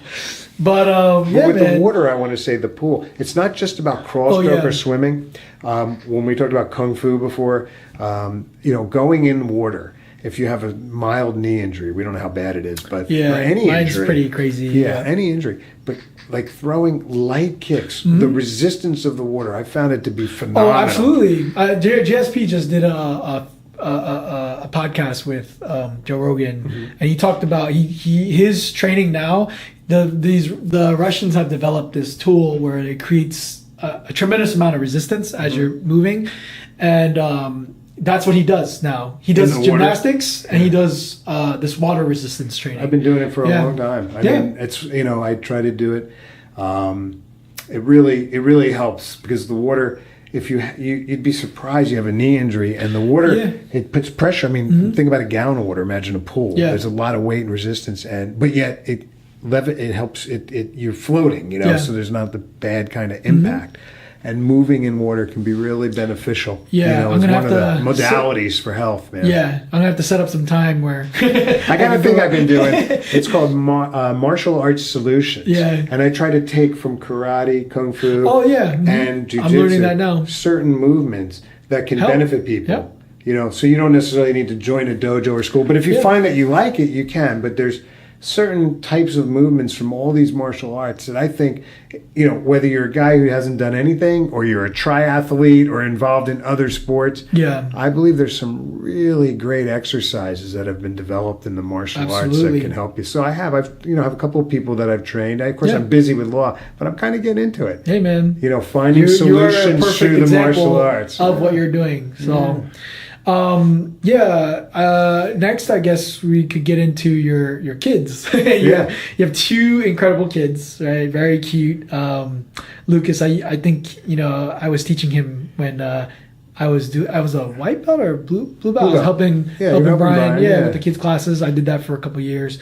But with the water, I want to say the pool. It's not just about crawl stroke or swimming. When we talked about kung fu before, you know, going in water. If you have a mild knee injury, we don't know how bad it is, but or any mine's injury, pretty crazy. Any injury, but like throwing light kicks, the resistance of the water, I found it to be phenomenal. Oh, absolutely. JSP just did a podcast with Joe Rogan, and he talked about his training now. The Russians have developed this tool where it creates a tremendous amount of resistance as you're moving, and that's what he does now. He does gymnastics and he does this water resistance training. I've been doing it for a long time. I mean, it's, you know, I try to do it. it really helps because the water. If you'd be surprised, you have a knee injury, and the water it puts pressure. I mean, think about a gallon of water. Imagine a pool. Yeah. There's a lot of weight and resistance, but yet it helps. You're floating, so there's not the bad kind of impact. And moving in water can be really beneficial. Yeah, it's one of the modalities for health, man. Yeah, I'm gonna have to set up some time where I got a thing I've been doing. It's called martial arts solutions. Yeah, and I try to take from karate, kung fu. Oh yeah, and jiu-jitsu. I'm learning that now. Certain movements that can benefit people. Yep. So you don't necessarily need to join a dojo or school, but if you find that you like it, you can. But there's certain types of movements from all these martial arts that I think, whether you're a guy who hasn't done anything or you're a triathlete or involved in other sports, I believe there's some really great exercises that have been developed in the martial arts that can help you. So I've a couple of people that I've trained. Of course, I'm busy with law, but I'm kind of getting into it. Hey, man. Finding solutions through the martial arts. Of what you're doing. So. Next, I guess we could get into your kids. You have two incredible kids, right? Very cute. Lucas, I think I was teaching him when I was a white belt or blue belt. I was helping Brian, with the kids' classes. I did that for a couple of years.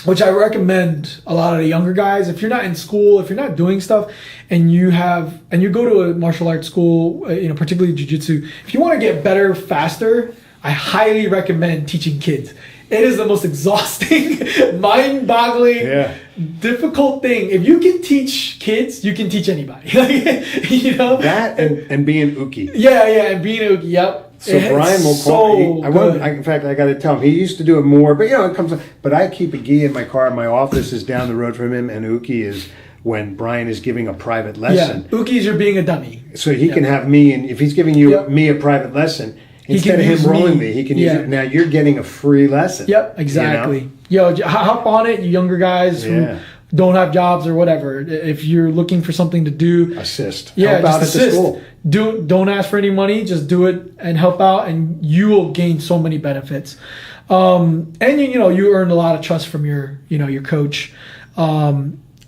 Which I recommend a lot of the younger guys. If you're not in school, if you're not doing stuff, and you go to a martial arts school, particularly jiu-jitsu, if you want to get better faster, I highly recommend teaching kids. It is the most exhausting, mind-boggling, difficult thing. If you can teach kids, you can teach anybody. That and being uki. And being uki. Yep. So Brian will call me. In fact, I got to tell him. He used to do it more, but it comes. But I keep a gi in my car. My office is down the road from him, and uki is when Brian is giving a private lesson. Yeah, uki is you're being a dummy. So he can have me, and if he's giving me a private lesson, instead of him rolling me, he can use it. Now you're getting a free lesson. Yep, exactly. Hop on it, you younger guys who don't have jobs or whatever. If you're looking for something to do, assist. Help out at the school. Don't ask for any money. Just do it and help out, and you will gain so many benefits. And you earn a lot of trust from your coach.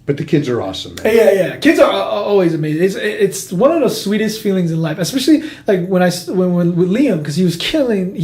But the kids are awesome, man. Yeah. Kids are always amazing. It's one of the sweetest feelings in life, especially like when with Liam, because he's killing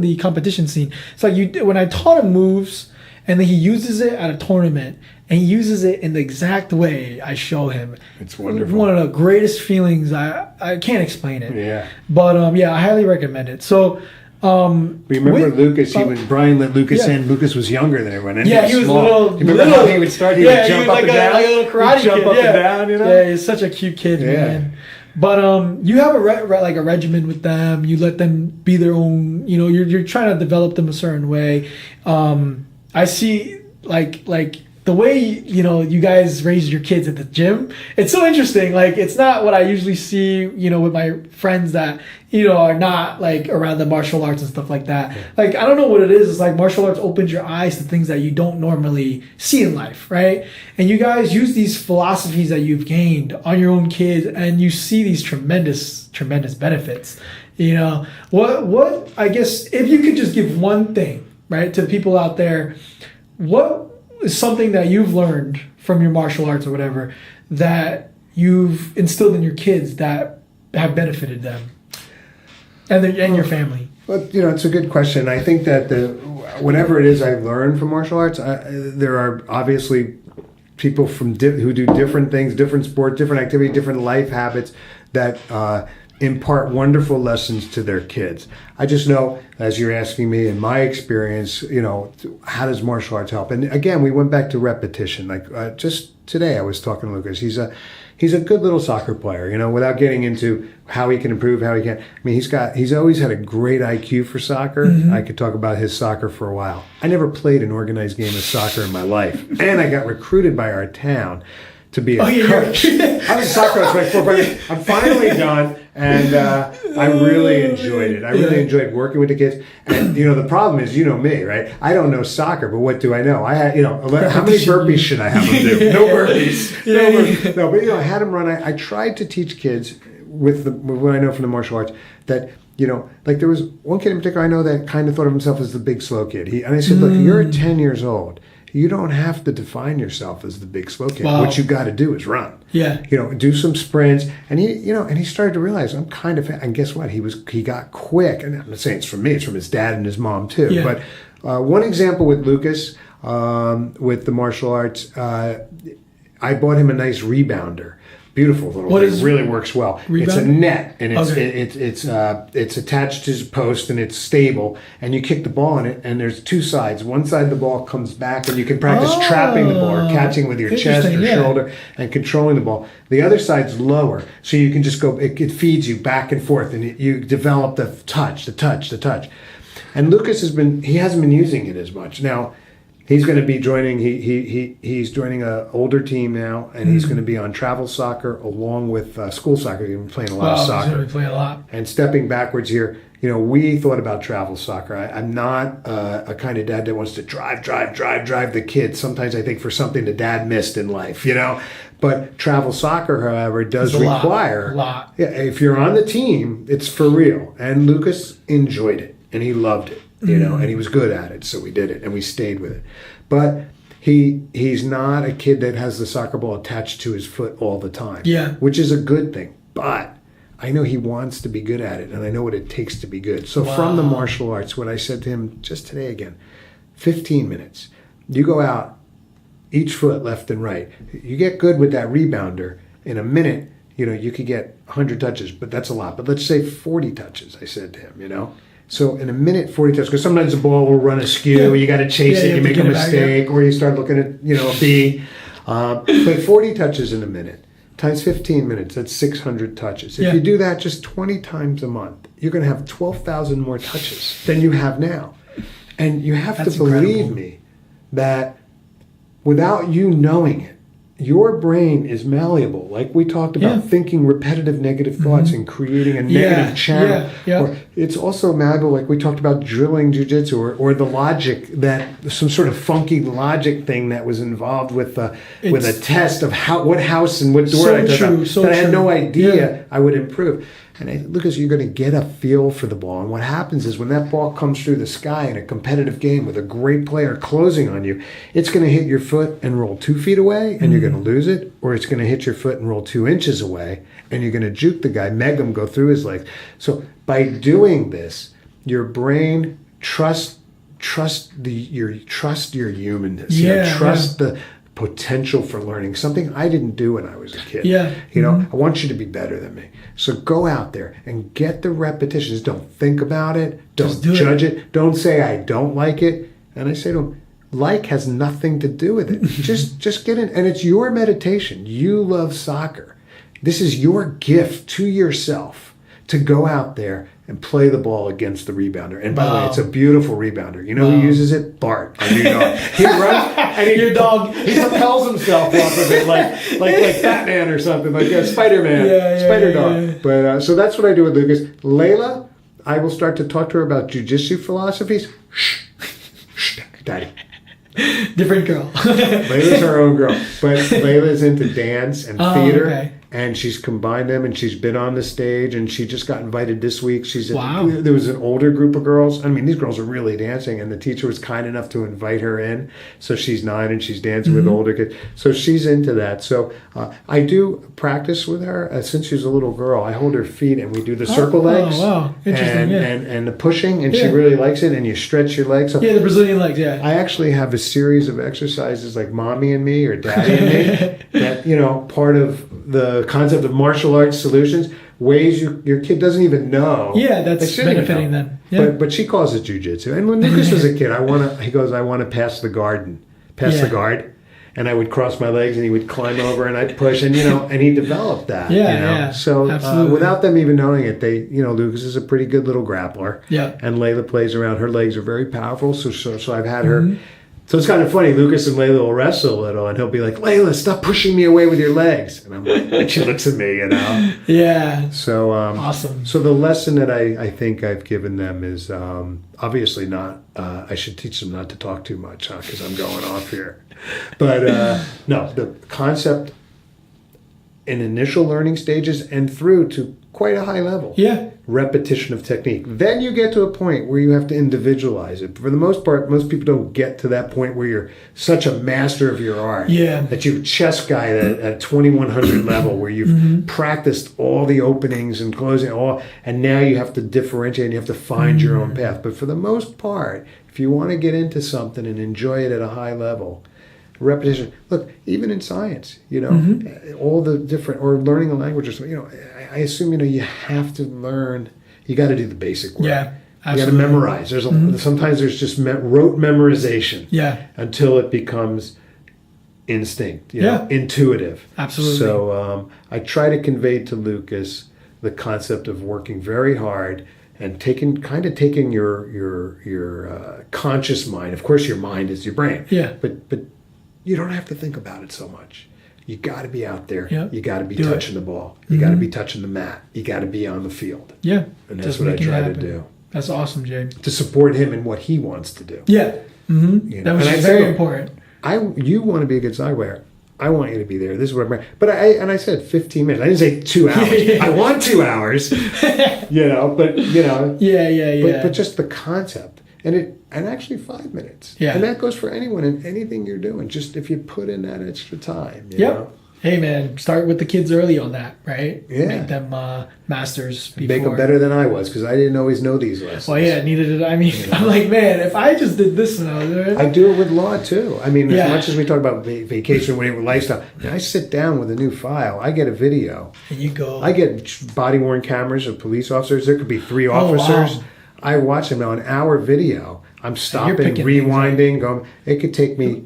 the competition scene. It's like when I taught him moves, and then he uses it at a tournament, and he uses it in the exact way I show him. It's wonderful. One of the greatest feelings. I can't explain it. Yeah. But I highly recommend it. So. Remember Lucas? Brian let Lucas in. Lucas was younger than everyone. And he was small. little. Remember how he would start? He would jump up and down. Like a little karate kid. Jump up and down. Yeah, he's such a cute kid, man. But you have a regimen with them. You let them be their own. You're trying to develop them a certain way. I see like the way you guys raise your kids at the gym. It's so interesting. Like it's not what I usually see. With my friends that are not like around the martial arts and stuff like that. Like I don't know what it is. It's like martial arts opens your eyes to things that you don't normally see in life, right? And you guys use these philosophies that you've gained on your own kids, and you see these tremendous benefits. What I guess if you could just give one thing, right, to people out there, what is something that you've learned from your martial arts or whatever that you've instilled in your kids that have benefited them and your family? Well, it's a good question. I think that whatever it is I've learned from martial arts, there are obviously people who do different things, different sport, different activity, different life habits that impart wonderful lessons to their kids. I just know, as you're asking me, in my experience, how does martial arts help? And again, we went back to repetition. Like just today, I was talking to Lucas. He's a good little soccer player. Without getting into how he can improve, how he can. I mean, he's always had a great IQ for soccer. Mm-hmm. I could talk about his soccer for a while. I never played an organized game of soccer in my life, and I got recruited by our town to be a coach. I was a soccer coach my 4 brothers. I'm finally done, and I really enjoyed it. I really enjoyed working with the kids. And the problem is, me, right? I don't know soccer, but what do I know? I had, how many burpees should I have them do? No burpees. No, but I had them run. I tried to teach kids with what I know from the martial arts that. Like there was one kid in particular I know that kind of thought of himself as the big slow kid. And I said, look, you're 10 years old. you don't have to define yourself as the big slow kid. Wow. What you got to do is run. Yeah. Do some sprints. And he started to realize I'm kind of, and guess what? He got quick. And I'm not saying it's from me, it's from his dad and his mom too. Yeah. But one example with Lucas, with the martial arts, I bought him a nice rebounder. Beautiful little thing. It really works well. Rebound? It's a net, and it's attached to his post, and it's stable. And you kick the ball in it, and there's two sides. One side of the ball comes back, and you can practice trapping the ball or catching with your chest or shoulder and controlling the ball. The other side's lower, so you can just go. It feeds you back and forth, and you develop the touch. And Lucas hasn't been using it as much now. He's going to be joining. He's joining an older team now, and he's going to be on travel soccer along with school soccer. He's been playing a lot of soccer. He's going to play a lot. And stepping backwards here, we thought about travel soccer. I'm not a kind of dad that wants to drive the kids. Sometimes I think for something the dad missed in life, But travel soccer, however, does require a lot. Yeah, if you're on the team, it's for real. And Lucas enjoyed it, and he loved it. And he was good at it, so we did it, and we stayed with it. But he's not a kid that has the soccer ball attached to his foot all the time, which is a good thing. But I know he wants to be good at it, and I know what it takes to be good. So from the martial arts, what I said to him just today again, 15 minutes. You go out, each foot left and right. You get good with that rebounder. In a minute, you could get 100 touches, but that's a lot. But let's say 40 touches, I said to him, So in a minute, 40 touches, because sometimes the ball will run askew, you got to chase it, you make a mistake, or you start looking at, a B. But 40 touches in a minute, times 15 minutes, that's 600 touches. If you do that just 20 times a month, you're going to have 12,000 more touches than you have now. And you have to believe me that without you knowing it, your brain is malleable, like we talked about, thinking repetitive negative thoughts and creating a negative channel. Or it's also malleable, like we talked about drilling jujitsu, or the logic, that some sort of funky logic thing that was involved with a test of what house and what door I took out, I had no idea I would improve. And Lucas, you're going to get a feel for the ball. And what happens is when that ball comes through the sky in a competitive game with a great player closing on you, it's going to hit your foot and roll 2 feet away, and you're going to lose it. Or it's going to hit your foot and roll 2 inches away, and you're going to juke the guy, meg him, go through his legs. So by doing this, your brain trusts your humanness. Trust the potential for learning, something I didn't do when I was a kid. I want you to be better than me. So go out there and get the repetitions. Don't think about it. Don't judge it. Don't say I don't like it. And I say to him, like has nothing to do with it. just get in. And it's your meditation. You love soccer. This is your gift to yourself to go out there and play the ball against the rebounder. And by the way, it's a beautiful rebounder. You know who uses it? Bart, our new dog. He runs, and your dog, he propels himself off of it like Batman or something, like Spider-Man, Spider-Dog. But so that's what I do with Lucas. Layla, I will start to talk to her about jiu-jitsu philosophies. Shh, Daddy. Different girl. Layla's her own girl. But Layla's into dance and theater. Okay. And she's combined them, and she's been on the stage, and she just got invited this week. There was an older group of girls. I mean, these girls are really dancing, and the teacher was kind enough to invite her in. So she's 9, and she's dancing with older kids. So she's into that. So I do practice with her since she's a little girl. I hold her feet, and we do the circle legs. Oh, wow. Interesting, and the pushing, and she really likes it, and you stretch your legs. So the Brazilian legs, I actually have a series of exercises like Mommy and Me or Daddy and Me that, part of the concept of martial arts solutions, ways your kid doesn't even know. That's benefiting them. But she calls it jiu-jitsu. And when Lucas was a kid, I want to pass the guard. And I would cross my legs, and he would climb over, and I'd push, and and he developed that. So without them even knowing it, Lucas is a pretty good little grappler. And Layla plays around. Her legs are very powerful. So I've had her. So it's kind of funny. Lucas and Layla will wrestle a little, and he'll be like, "Layla, stop pushing me away with your legs." And I'm like, and she looks at me, So awesome. So the lesson that I think I've given them is obviously not. I should teach them not to talk too much, because I'm going off here. But no, the concept in initial learning stages and through to quite a high level. Yeah. Repetition of technique. Then you get to a point where you have to individualize it. For the most part, most people don't get to that point where you're such a master of your art. Yeah. That you've chess guy at 2100 level where you've practiced all the openings and closing and now you have to differentiate and you have to find your own path. But for the most part, if you want to get into something and enjoy it at a high level, repetition. Look, even in science, all the different, or learning a language or something, I assume, you have to learn, you got to do the basic work. Yeah, absolutely. You got to memorize. There's sometimes there's just rote memorization. Yeah. Until it becomes instinct, intuitive. Absolutely. So I try to convey to Lucas the concept of working very hard and taking your conscious mind. Of course, your mind is your brain. Yeah. But you don't have to think about it so much. You got to be out there. Yep. You got to be touching the ball. You got to be touching the mat. You got to be on the field. Yeah. And that's what I try to do. That's awesome, Jay. To support him in what he wants to do. Yeah. That was very important. You want to be a good soccer player. I want you to be there. This is what I'm. But I said 15 minutes. I didn't say 2 hours. I want 2 hours. But Yeah. But just the concept. And actually 5 minutes. Yeah. And that goes for anyone and anything you're doing. Just if you put in that extra time. You know? Hey man, start with the kids early on that, right? Yeah. Make them masters before. Make them better than I was because I didn't always know these lessons. Well, yeah, neither did I. I mean, I'm like, man, if I just did this when I was there. I do it with law too. I mean, as much as we talk about vacation, whatever lifestyle, I sit down with a new file. I get a video. And you go. I get body worn cameras of police officers. There could be 3 officers. Wow. I watch them on an hour video. I'm stopping, rewinding, going. It could take me.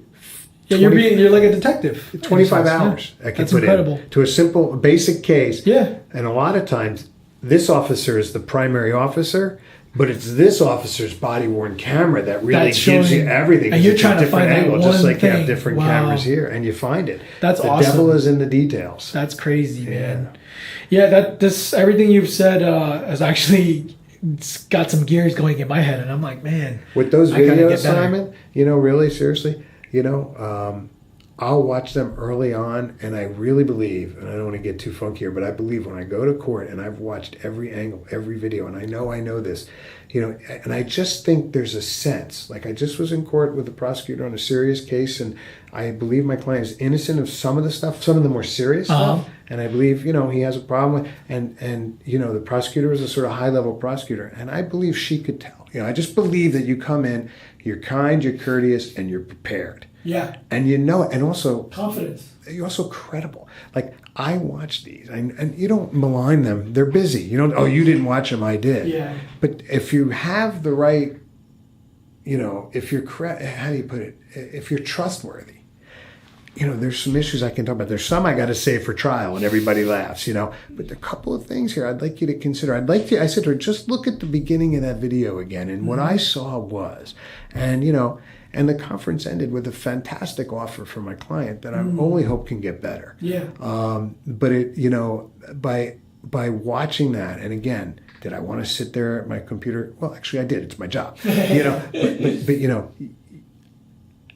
Yeah, you're like a detective. 25 hours. Yeah. That's incredible. To a simple, basic case. Yeah. And a lot of times, this officer is the primary officer, but it's this officer's body-worn camera that really gives you everything. And you're trying to find that one just like thing. you have different cameras here, and you find it. That's awesome. The devil is in the details. That's crazy, man. Yeah, everything you've said has actually got some gears going in my head, and I'm like, man. With those videos, Simon, really, seriously, I'll watch them early on, and I really believe, and I don't want to get too funky here, but I believe when I go to court and I've watched every angle, every video, and I know this, and I just think there's a sense, like I just was in court with the prosecutor on a serious case, and I believe my client is innocent of some of the stuff, some of the more serious stuff, and I believe, he has a problem with, and the prosecutor is a sort of high-level prosecutor, and I believe she could tell. I just believe that you come in, you're kind, you're courteous, and you're prepared. Yeah. And and also confidence. You're also credible. Like I watch these, and you don't malign them. They're busy. You don't. Oh, you didn't watch them. I did. Yeah. But if you have the right, if you're how do you put it? If you're trustworthy, there's some issues I can talk about. There's some I got to save for trial, and everybody laughs. But there are a couple of things here I'd like you to consider. I said to her, just look at the beginning of that video again, and what I saw was, and the conference ended with a fantastic offer for my client that I only hope can get better. Yeah. But it, by watching that, and again, did I want to sit there at my computer? Well, actually, I did. It's my job. But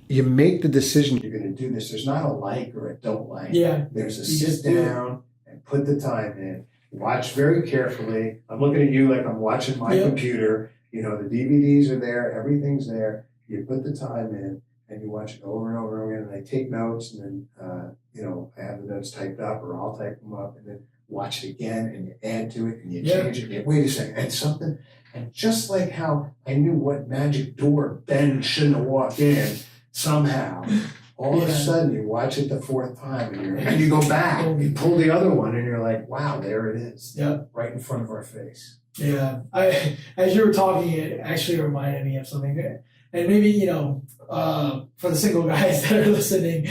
you make the decision you're going to do this. There's not a like or a don't like. Yeah. There's a sit down and put the time in. Watch very carefully. I'm looking at you like I'm watching my computer. The DVDs are there. Everything's there. You put the time in and you watch it over and over and over again. And I take notes and then, I have the notes typed up or I'll type them up and then watch it again and you add to it and you change it. And wait a second, and something. And just like how I knew what magic door Ben shouldn't have walked in, somehow, all of a sudden you watch it the 4th time and you go back and you pull the other one and you're like, wow, there it is. Yep. Right in front of our face. Yeah. As you were talking, it actually reminded me of something. And maybe, for the single guys that are listening,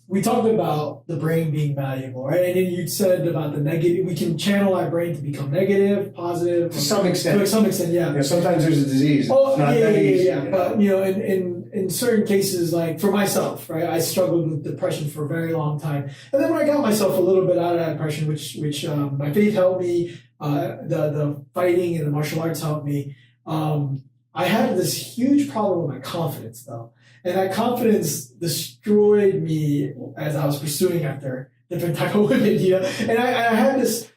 we talked about the brain being malleable, right? And then you said about the negative, we can channel our brain to become negative, positive. To some extent. To some extent, yeah. Sometimes there's a disease. Oh, yeah. But, in certain cases, like for myself, right, I struggled with depression for a very long time. And then when I got myself a little bit out of that depression, which my faith helped me, the fighting and the martial arts helped me, I had this huge problem with my confidence, though. And that confidence destroyed me as I was pursuing after different type of women, And I had this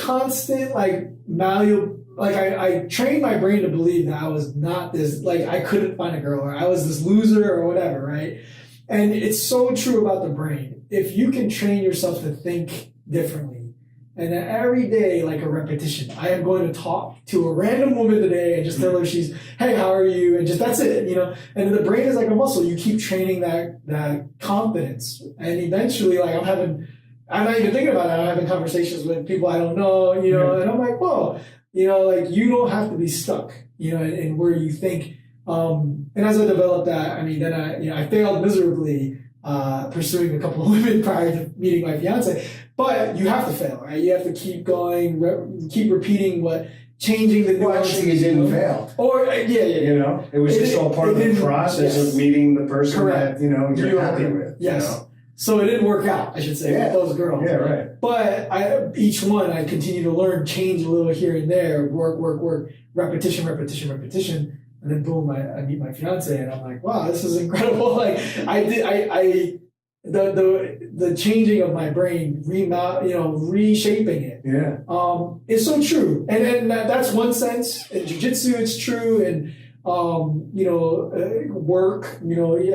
constant like malleable. Like I trained my brain to believe that I was not this, like I couldn't find a girl or I was this loser or whatever, right? And it's so true about the brain. If you can train yourself to think differently, and then every day, like a repetition, I am going to talk to a random woman today and just tell her hey, how are you? And just, that's it, you know? And the brain is like a muscle. You keep training that confidence. And eventually, like I'm not even thinking about it. I'm having conversations with people I don't know, you know, and I'm like, whoa. You know, like you don't have to be stuck, you know, in where you think. And as I developed that, I mean, then I failed miserably pursuing a couple of women prior to meeting my fiance. But you have to fail, right? You have to keep going, keep repeating changing the nuances. Actually, you didn't fail. Or yeah. You know, it was just all part of the process of meeting the person that you're happy with. Yes. You know? So it didn't work out, I should say, with those girls. Yeah, right. But each one, I continue to learn, change a little here and there, work, repetition. And then boom, I meet my fiance and I'm like, wow, this is incredible. Like the changing of my brain, reshaping it. Yeah. Is so true. And that's one sense. In jiu-jitsu, it's true. And, work,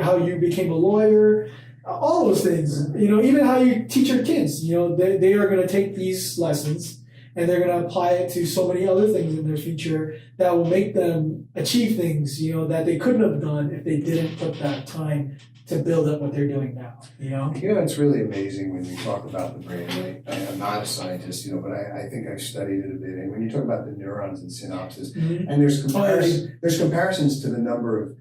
how you became a lawyer. All those things, even how you teach your kids, they are going to take these lessons and they're going to apply it to so many other things in their future that will make them achieve things, that they couldn't have done if they didn't put that time to build up what they're doing now, it's really amazing when you talk about the brain. I'm not a scientist, but I think I've studied it a bit. And when you talk about the neurons and synapses, and there's comparisons to the number of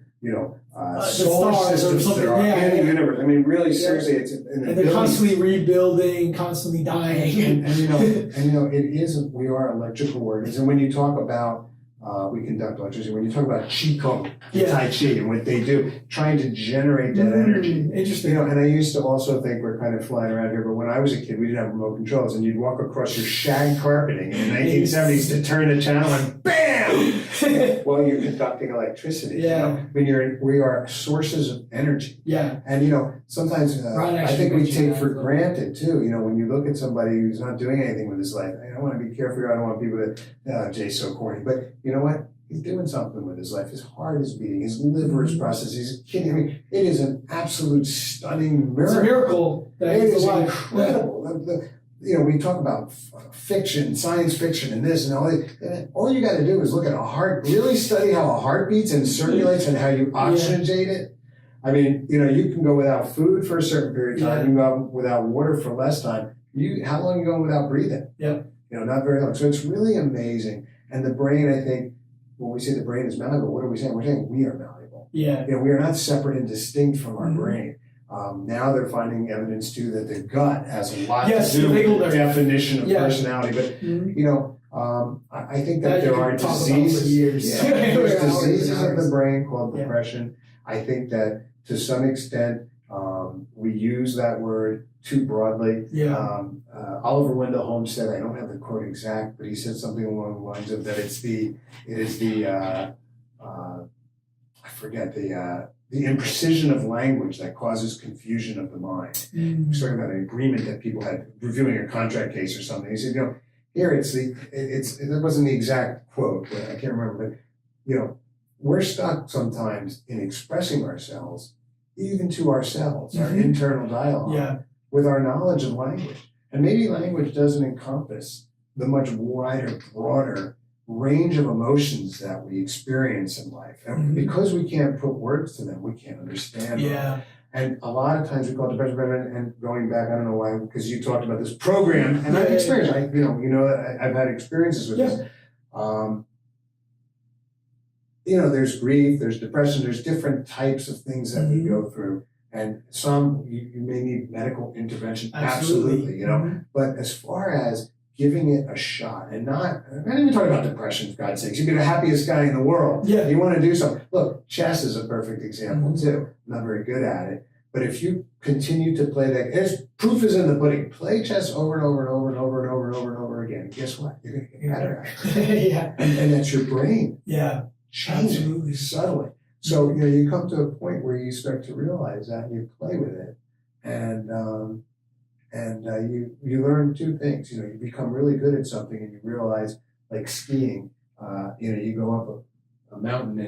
solar systems that are in the universe. I mean, really, seriously, it's and they're constantly rebuilding, constantly dying. We are electrical organisms. And when you talk about, we conduct electricity, when you talk about Qigong, Tai Chi, and what they do, trying to generate that energy. Interesting. And I used to also think we're kind of flying around here, but when I was a kid, we didn't have remote controls, and you'd walk across your shag carpeting in the 1970s to turn the channel, and bam! Well, you're conducting electricity. Yeah. We are sources of energy. Yeah. And, sometimes I think we take for granted, too, when you look at somebody who's not doing anything with his life. I want to be careful here. I don't want people to, Jay's so corny. But you know what? He's doing something with his life. His heart is beating. His liver is processing. He's kidney. I mean, it is an absolute stunning miracle. It's a miracle. It is incredible. We talk about fiction, science fiction, and this and all that. And all you got to do is look at a heart, really study how a heart beats and circulates and how you oxygenate it. I mean, you can go without food for a certain period of time. You can go without water for less time. How long are you going without breathing? Yeah. Not very long. So it's really amazing. And the brain, I think, when we say the brain is malleable, what are we saying? We're saying we are malleable. Yeah. We are not separate and distinct from our brain. Now they're finding evidence too that the gut has a lot to do with the definition of personality. But I think that there are diseases. There's diseases of the brain called depression. I think that to some extent we use that word too broadly. Oliver Wendell Holmes said, I don't have the quote exact, but he said something along the lines of that the imprecision of language that causes confusion of the mind. He was talking about an agreement that people had reviewing a contract case or something. He said, here it wasn't the exact quote, but I can't remember, but we're stuck sometimes in expressing ourselves, even to ourselves, our internal dialogue, with our knowledge of language. And maybe language doesn't encompass the much wider, broader range of emotions that we experience in life. And because we can't put words to them, we can't understand them. And a lot of times we call it depression, and going back, I don't know why, because you talked about this program, and I've experienced, I've had experiences with this. There's grief, there's depression, there's different types of things that we go through. And some, you may need medical intervention, absolutely. But as far as giving it a shot, and I'm not even talking about depression, for God's sakes. You can be the happiest guy in the world. Yeah. You want to do something. Look, chess is a perfect example, too. I'm not very good at it. But if you continue to play that, proof is in the pudding. Play chess over and over and over and over and over and over and over again. Guess what? You're going to get better at it. And that's your brain. Changing subtly. So, you come to a point where you start to realize that and you play with it. And and you learn two things. You know, you become really good at something, and you realize, like skiing. You know, you go up a mountain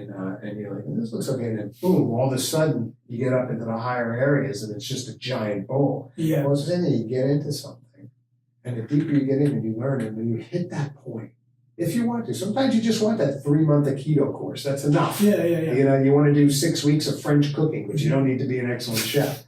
and you're like, this looks okay, and then boom, all of a sudden you get up into the higher areas, and it's just a giant bowl. Yeah. Well, then you get into something, and the deeper you get in, and you learn, and when you hit that point. If you want to. Sometimes you just want that 3-month keto course. That's enough. Yeah. You know, you want to do 6 weeks of French cooking, but you don't need to be an excellent chef.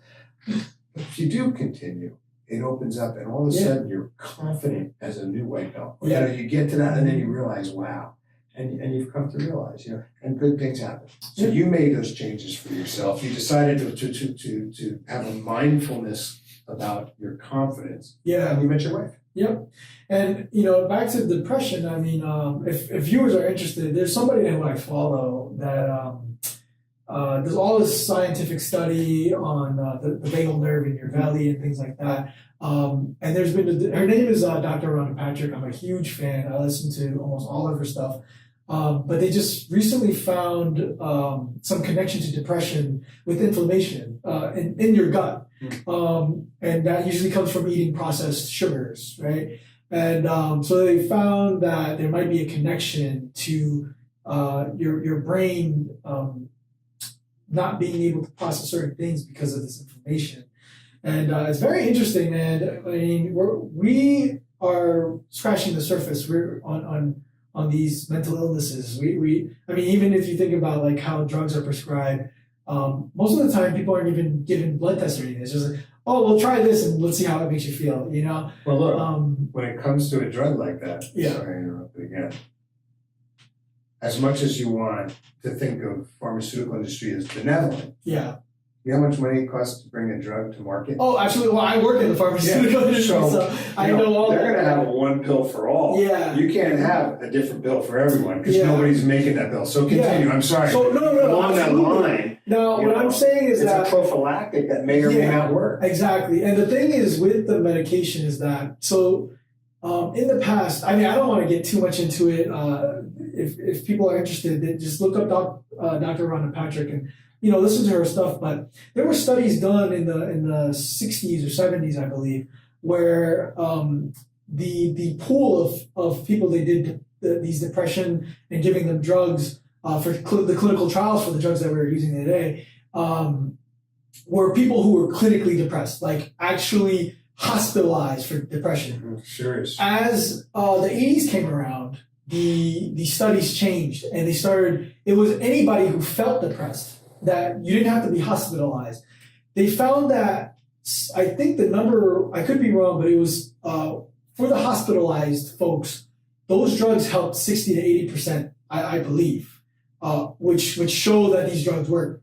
But if you do continue, it opens up, and all of a sudden you're confident as a new white belt. Yeah. You know, you get to that, and then you realize, wow. And you've come to realize, you know, and good things happen. So you made those changes for yourself. You decided to have a mindfulness about your confidence. Yeah. And you met your wife. Yep. And, you know, back to depression, I mean, if viewers are interested, there's somebody who I follow that does all this scientific study on the vagal nerve in your belly and things like that. And there's been, her name is Dr. Rhonda Patrick. I'm a huge fan. I listen to almost all of her stuff. But they just recently found some connection to depression with inflammation in your gut. And that usually comes from eating processed sugars, right? And so they found that there might be a connection to your brain not being able to process certain things because of this inflammation. And it's very interesting, and I mean, we are scratching the surface. We're on these mental illnesses. I mean, even if you think about like how drugs are prescribed, most of the time people aren't even given blood tests or anything. It's just like, oh, we'll try this and let's see how it makes you feel, you know? Well, look, when it comes to a drug like that, yeah. Sorry to interrupt again, as much as you want to think of pharmaceutical industry as benevolent, yeah. You know how much money it costs to bring a drug to market? Oh, absolutely. Well, I work in the pharmaceutical industry, so I know all they're that. They're going to have a one pill for all. Yeah. You can't have a different pill for everyone because nobody's making that pill. So continue. Yeah. I'm sorry. So, no, along absolutely. that line. Now, what I'm saying is that it's a prophylactic that may or may not work. Exactly. And the thing is with the medication is that, so in the past, I mean, I don't want to get too much into it. If people are interested, they just look up Dr. Rhonda Patrick and, you know, listen to her stuff. But there were studies done in the 60s or 70s, I believe, where the pool of people they did these depression and giving them drugs for the clinical trials for the drugs that we're using today were people who were clinically depressed, like actually hospitalized for depression. Sure is. As the 80s came around, the studies changed, and they started. It was anybody who felt depressed, that you didn't have to be hospitalized. They found that, I think the number, I could be wrong, but it was for the hospitalized folks, those drugs helped 60 to 80%, I believe, which show that these drugs work.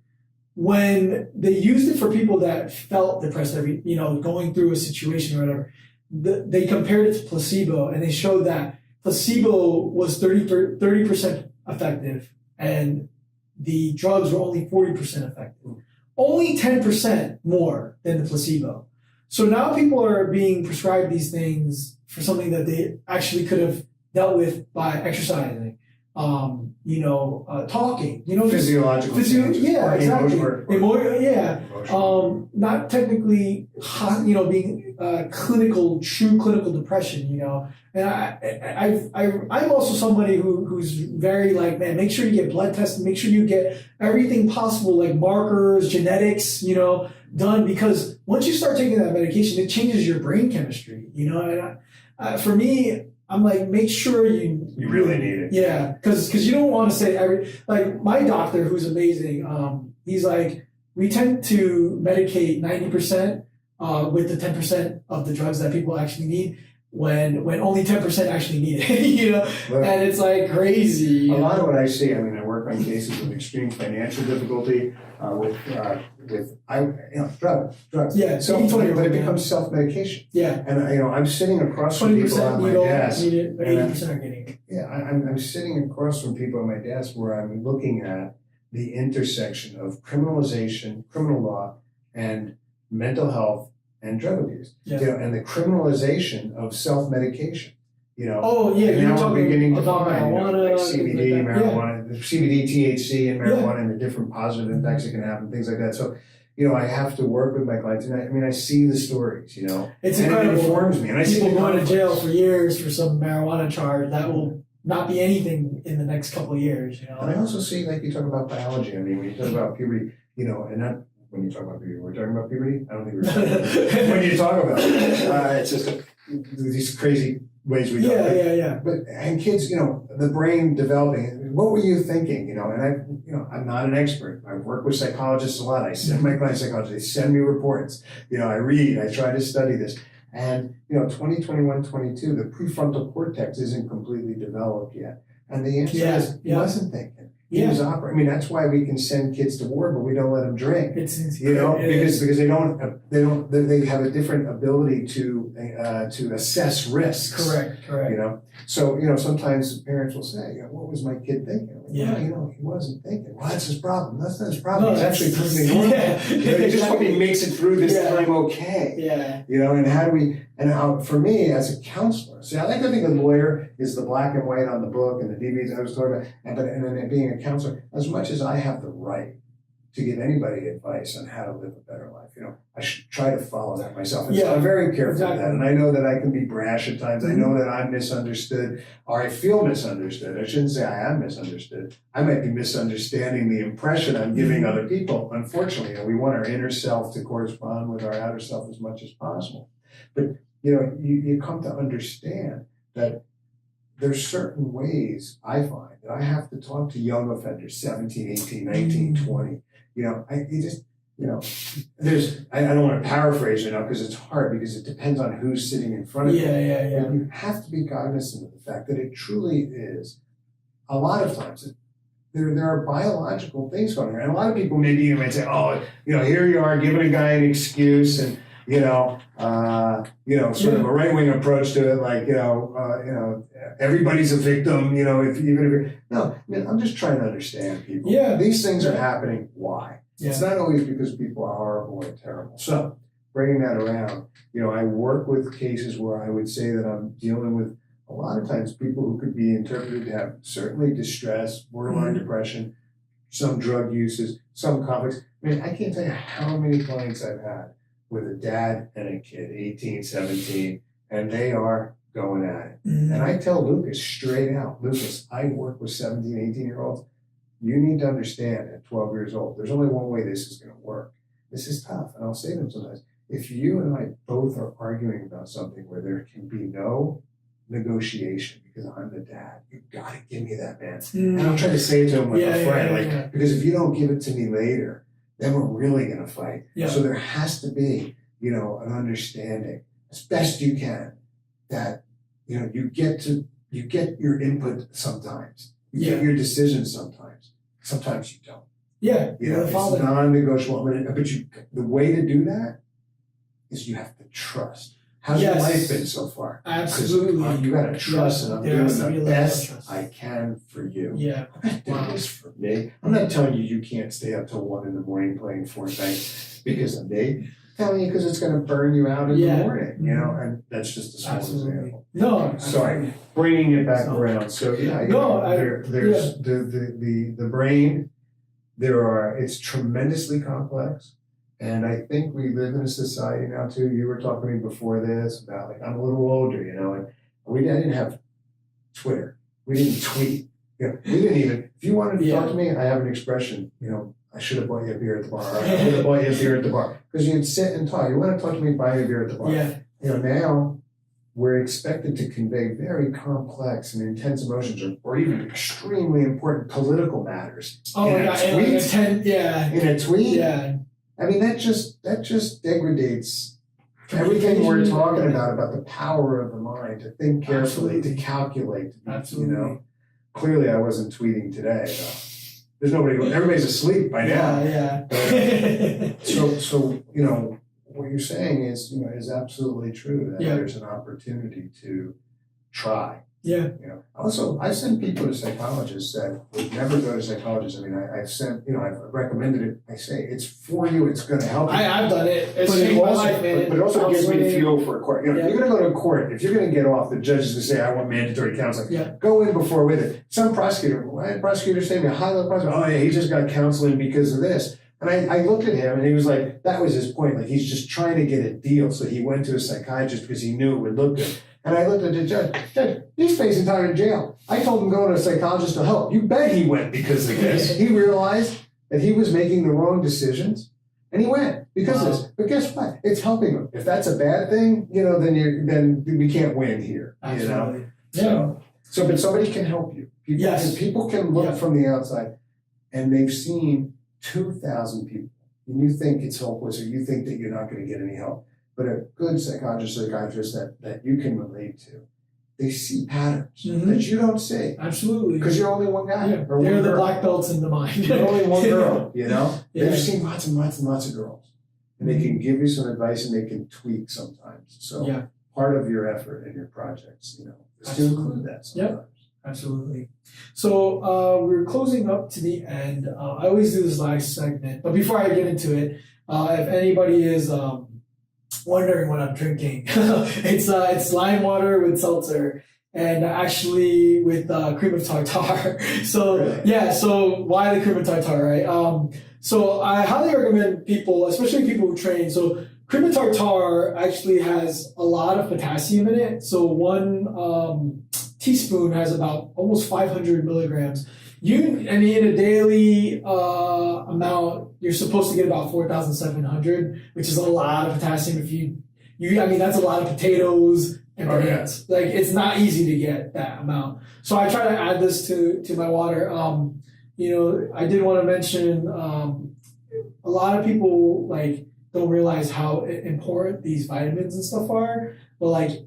When they used it for people that felt depressed, going through a situation or whatever, they compared it to placebo, and they showed that placebo was 30% effective, and the drugs were only 40% effective. Only 10% more than the placebo. So now people are being prescribed these things for something that they actually could have dealt with by exercising, talking, physiological changes. Yeah, exactly. Emotional. Not technically, being true clinical depression, And I'm also somebody who's very like, man, make sure you get blood tests, make sure you get everything possible, like markers, genetics, done, because once you start taking that medication, it changes your brain chemistry, And for me, I'm like, make sure you really need it. Yeah, because you don't want to say like my doctor, who's amazing. He's like, we tend to medicate 90% with the 10% of the drugs that people actually need, when only 10% actually need it. Look, and it's like crazy. A lot of what I see, I mean, I work on cases with extreme financial difficulty, with drugs. Yeah, so but it becomes self-medication. Yeah, and I'm sitting across from people on my desk. 80% are getting it. Yeah, I'm sitting across from people on my desk where I'm looking at the intersection of criminalization, criminal law, and mental health and drug abuse. Yeah. And the criminalization of self-medication. Oh yeah, and you're now we're beginning to about find marijuana, like CBD, like marijuana, CBD, THC, and marijuana, and the different positive impacts it can have, and things like that. So, I have to work with my clients, and I see the stories, It's and incredible. it informs me. And I see people going to jail for years for some marijuana charge that will not be anything in the next couple of years, And I also see, like you talk about biology. I mean, when you talk about puberty, and not when you talk about puberty, we're talking about puberty. I don't think we're talking about puberty. When you talk about it, it's just these crazy ways we do it. Yeah. And kids, the brain developing. What were you thinking? And I'm not an expert. I work with psychologists a lot. I send my clients psychologists. They send me reports. I read. I try to study this. And 2021, 22, the prefrontal cortex isn't completely developed yet. And the answer is he wasn't thinking. He was operating. I mean, that's why we can send kids to war, but we don't let them drink. Because they have a different ability to assess risks. Correct. So sometimes parents will say, what was my kid thinking? Well, he wasn't thinking. Well, that's his problem. That's not his problem. He's actually perfectly normal. He just hope he makes it through this time okay. And how do we? And how, for me as a counselor, see, I like to think a lawyer is the black and white on the book and the DVDs I was talking about, and then being a counselor, as much as I have the right to give anybody advice on how to live a better life, I should try to follow that myself. And so I'm very careful of that. And I know that I can be brash at times. I know that I'm misunderstood, or I feel misunderstood. I shouldn't say I am misunderstood. I might be misunderstanding the impression I'm giving other people. Unfortunately, we want our inner self to correspond with our outer self as much as possible. But you come to understand that there's certain ways I find that I have to talk to young offenders, 17, 18, 19, 20. I don't want to paraphrase because it's hard, because it depends on who's sitting in front of you. But you have to be cognizant of the fact that it truly is, a lot of times, there are biological things going on. And a lot of people might say, here you are giving a guy an excuse, and sort of a right-wing approach to it, like, everybody's a victim, I'm just trying to understand people. These things are happening. Why? It's not always because people are horrible or terrible. So, bringing that around, I work with cases where I would say that I'm dealing with, a lot of times, people who could be interpreted to have certainly distress, borderline depression, some drug uses, some conflicts. I mean, I can't tell you how many clients I've had with a dad and a kid, 18, 17, and they are going at it. And I tell Lucas straight out, Lucas, I work with 17, 18-year-olds. You need to understand at 12 years old, there's only one way this is going to work. This is tough. And I'll say to them sometimes, if you and I both are arguing about something where there can be no negotiation because I'm the dad, you got to give me that, man. And I'll try to say it to him like a friend, because if you don't give it to me later, then we're really going to fight. So there has to be, an understanding as best you can that, you get your input sometimes. You get your decisions sometimes. Sometimes you don't. It's non-negotiable. But the way to do that is you have to trust. How's your life been so far? Absolutely. You got to trust, and I'm doing the best I can for you. I'm not doing this for me. I'm not telling you you can't stay up till 1 a.m. playing Fortnite because of me. I'm telling you because it's going to burn you out in the morning, and that's just a small example. Sorry, bringing it back around. So there's the brain. It's tremendously complex. And I think we live in a society now too. You were talking to me before this about, like, I'm a little older, and I didn't have Twitter. We didn't tweet. We didn't even, if you wanted to talk to me, I have an expression, I should have bought you a beer at the bar. Or I should have bought you a beer at the bar. Because you'd sit and talk. You want to talk to me, buy you a beer at the bar. Now we're expected to convey very complex and intense emotions, or even extremely important political matters. In a tweet. I mean, that just degrades everything we're talking about the power of the mind, to think carefully, to calculate. Clearly I wasn't tweeting today. There's nobody, everybody's asleep by now. So what you're saying is absolutely true, that there's an opportunity to try. Also, I send people to psychologists that would never go to psychologists. I mean, I've sent, I've recommended it. I say, it's for you. It's going to help you. I've done it. It's changed my life, man. But it also gives me fuel for a court. If you're going to go to court, if you're going to get off, the judge is going to say, I want mandatory counseling. Go in before with it. Some prosecutors say to me, a high-level prosecutor, he just got counseling because of this. And I looked at him and he was like, that was his point. Like, he's just trying to get a deal. So he went to a psychiatrist because he knew it would look good. And I looked at the judge, he's facing time in jail. I told him going to a psychologist to help. You bet he went because of this. He realized that he was making the wrong decisions. And he went because of this. But guess what? It's helping him. If that's a bad thing, then we can't win here. Absolutely. But somebody can help you. People can look from the outside, and they've seen 2,000 people, and you think it's hopeless, or you think that you're not going to get any help. But a good psychiatrist that you can relate to, they see patterns that you don't see. Absolutely. Because you're only one guy. Yeah. They're the black belts in the mind. You're only one girl, They've seen lots and lots and lots of girls. And they can give you some advice, and they can tweak sometimes. So part of your effort and your projects, is to include that sometimes. Yep. Absolutely. So we're closing up to the end. I always do this last segment, but before I get into it, if anybody is wondering what I'm drinking, it's lime water with seltzer, and actually with cream of tartar. So really? So why the cream of tartar, right? So I highly recommend people, especially people who train. So cream of tartar actually has a lot of potassium in it. So one teaspoon has about almost 500 milligrams. In a daily amount, you're supposed to get about 4,700, which is a lot of potassium. That's a lot of potatoes and bananas. Like, it's not easy to get that amount. So I try to add this to my water. I did want to mention a lot of people don't realize how important these vitamins and stuff are. But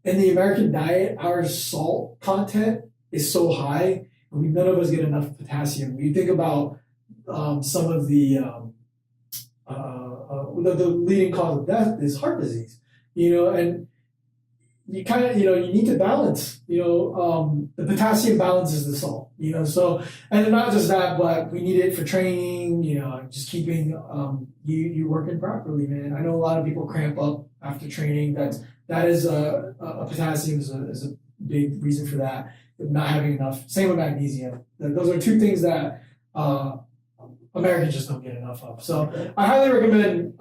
in the American diet, our salt content is so high, and none of us get enough potassium. When you think about some of the leading cause of death is heart disease, and you kind of, you need to balance, the potassium balances the salt, so, and not just that, but we need it for training, just keeping you working properly, man. I know a lot of people cramp up after training. That is a potassium is a big reason for that. Not having enough. Same with magnesium. Those are two things that Americans just don't get enough of. So I highly recommend.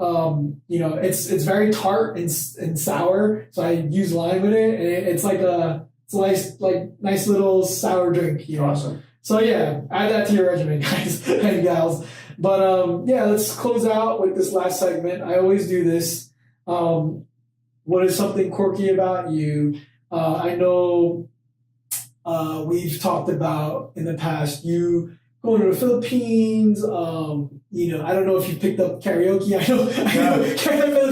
It's very tart and sour. So I use lime in it, and it's a nice little sour drink. Awesome. So add that to your regimen, guys and gals. But let's close out with this last segment. I always do this. What is something quirky about you? I know we've talked about in the past you going to the Philippines. I don't know if you picked up karaoke. I know